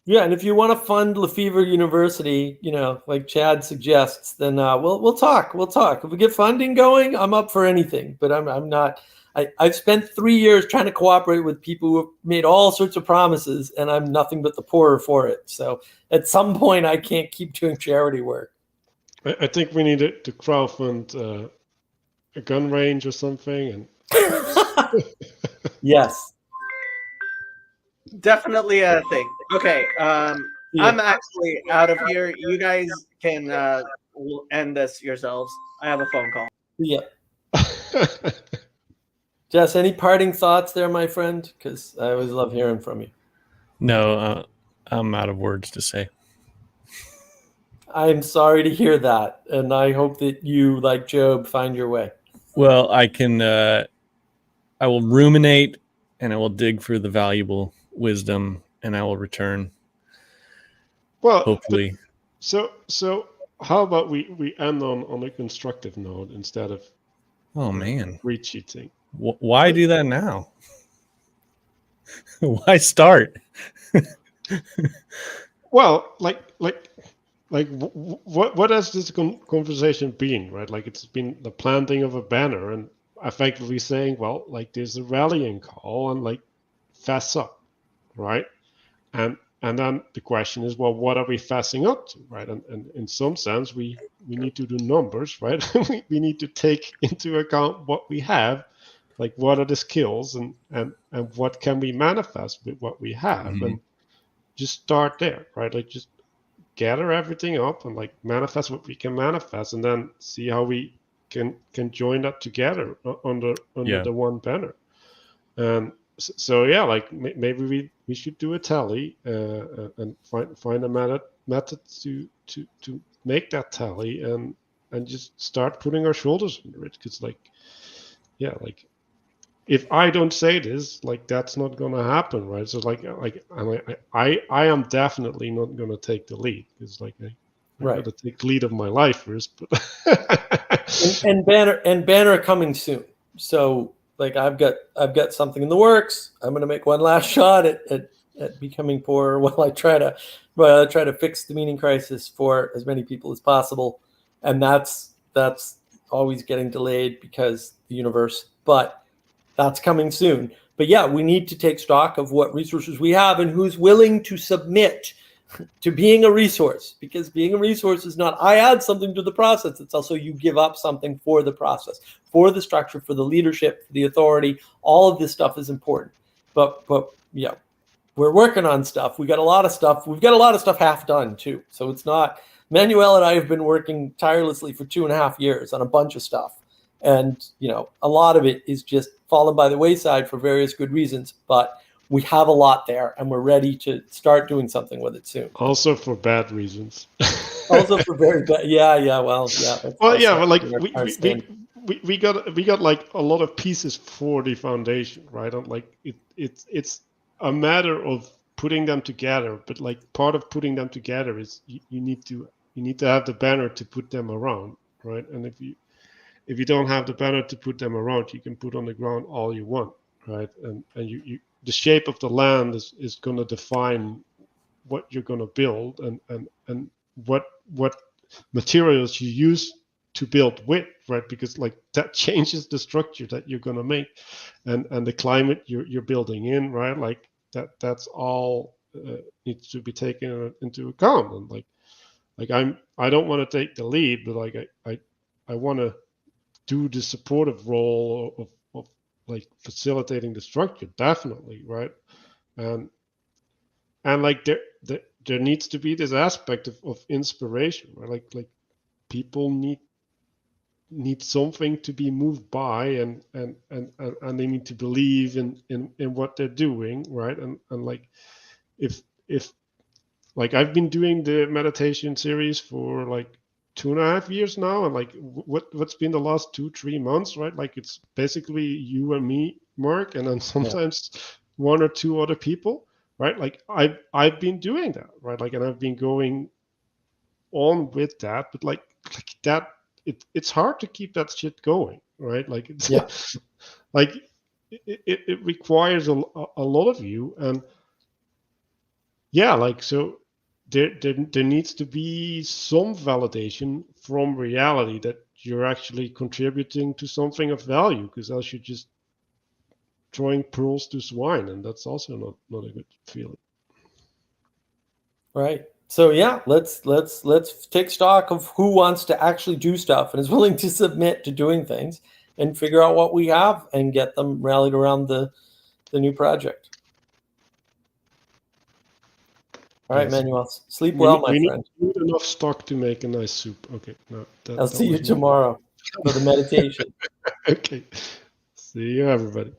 K: Yeah, and if you want to fund Lefevre University, like Chad suggests, then we'll talk. We'll talk. If we get funding going, I'm up for anything. But I'm not. I've spent 3 years trying to cooperate with people who have made all sorts of promises, and I'm nothing but the poorer for it. So at some point, I can't keep doing charity work.
J: I think we need to crowdfund a gun range or something. And
K: yes.
A: Definitely a thing. Okay. I'm actually out of here. You guys can end this yourselves. I have a phone call.
K: Yeah. Jess, any parting thoughts there, my friend? Because I always love hearing from you.
G: No, I'm out of words to say.
K: I'm sorry to hear that, and I hope that you, like Job, find your way.
G: Well, I will ruminate, and I will dig for the valuable wisdom, and I will return.
J: Well,
G: hopefully.
J: So how about we end on a constructive note instead of recheating?
G: Why do that now? Why start?
J: Well, what has this conversation been, right? Like, it's been the planting of a banner and effectively saying, well, like, there's a rallying call and, like, fess up, right? And then the question is, well, what are we fessing up to, right? And in some sense, we need to do numbers, right? we need to take into account what we have, like, what are the skills and what can we manifest with what we have, and just start there, right? Like, just gather everything up and, like, manifest what we can manifest, and then see how we can join that together under the one banner. And so yeah, like, maybe we should do a tally and find a method to make that tally and just start putting our shoulders under it. Because, like, yeah, like, if I don't say this, like, that's not gonna happen, right? So I am definitely not gonna take the lead, because, like, I gotta take the lead of my life first. But
K: and banner coming soon. So, like, I've got something in the works. I'm gonna make one last shot at becoming poorer while I try to fix the meaning crisis for as many people as possible, and that's always getting delayed because the universe. But that's coming soon. But yeah, we need to take stock of what resources we have and who's willing to submit to being a resource, because being a resource is not I add something to the process. It's also you give up something for the process, for the structure, for the leadership, for the authority. All of this stuff is important. But yeah, we're working on stuff. We got a lot of stuff. We've got a lot of stuff half done too. So it's not, Manuel and I have been working tirelessly for 2.5 years on a bunch of stuff. And, a lot of it is just fallen by the wayside for various good reasons, but we have a lot there and we're ready to start doing something with it soon.
J: Also for bad reasons.
K: Also for very bad. Yeah. Well,
J: like, we got like a lot of pieces for the foundation, right? And, like, it's a matter of putting them together, but, like, part of putting them together is you need to have the banner to put them around, right? And if you don't have the banner to put them around, you can put on the ground all you want, right? And you the shape of the land is going to define what you're going to build and what materials you use to build with, right? Because, like, that changes the structure that you're going to make, and the climate you're building in, right? Like, that's all needs to be taken into account. And, like I don't want to take the lead, but, like, I want to do the supportive role of like facilitating the structure, definitely, right? And like there needs to be this aspect of inspiration, right? Like people need something to be moved by, and they need to believe in what they're doing, right? And like if like I've been doing the meditation series for like 2.5 years now, and like what's been the last 2-3 months, right? Like, it's basically you and me, Mark, and then sometimes one or two other people, right? Like I've been doing that, right? Like, and I've been going on with that, but like that, it's hard to keep that shit going, right? Like, it's,
K: Yeah.
J: like it requires a lot of you, and yeah, like, so there needs to be some validation from reality that you're actually contributing to something of value, because else you're just throwing pearls to swine, and that's also not a good feeling.
K: Right. So yeah, let's take stock of who wants to actually do stuff and is willing to submit to doing things, and figure out what we have and get them rallied around the new project. All right,
J: Yes.
K: Manuel, sleep well, my friend.
J: We need enough stock to make a nice soup. Okay, no,
K: I'll see you tomorrow for the meditation.
J: Okay, see you, everybody.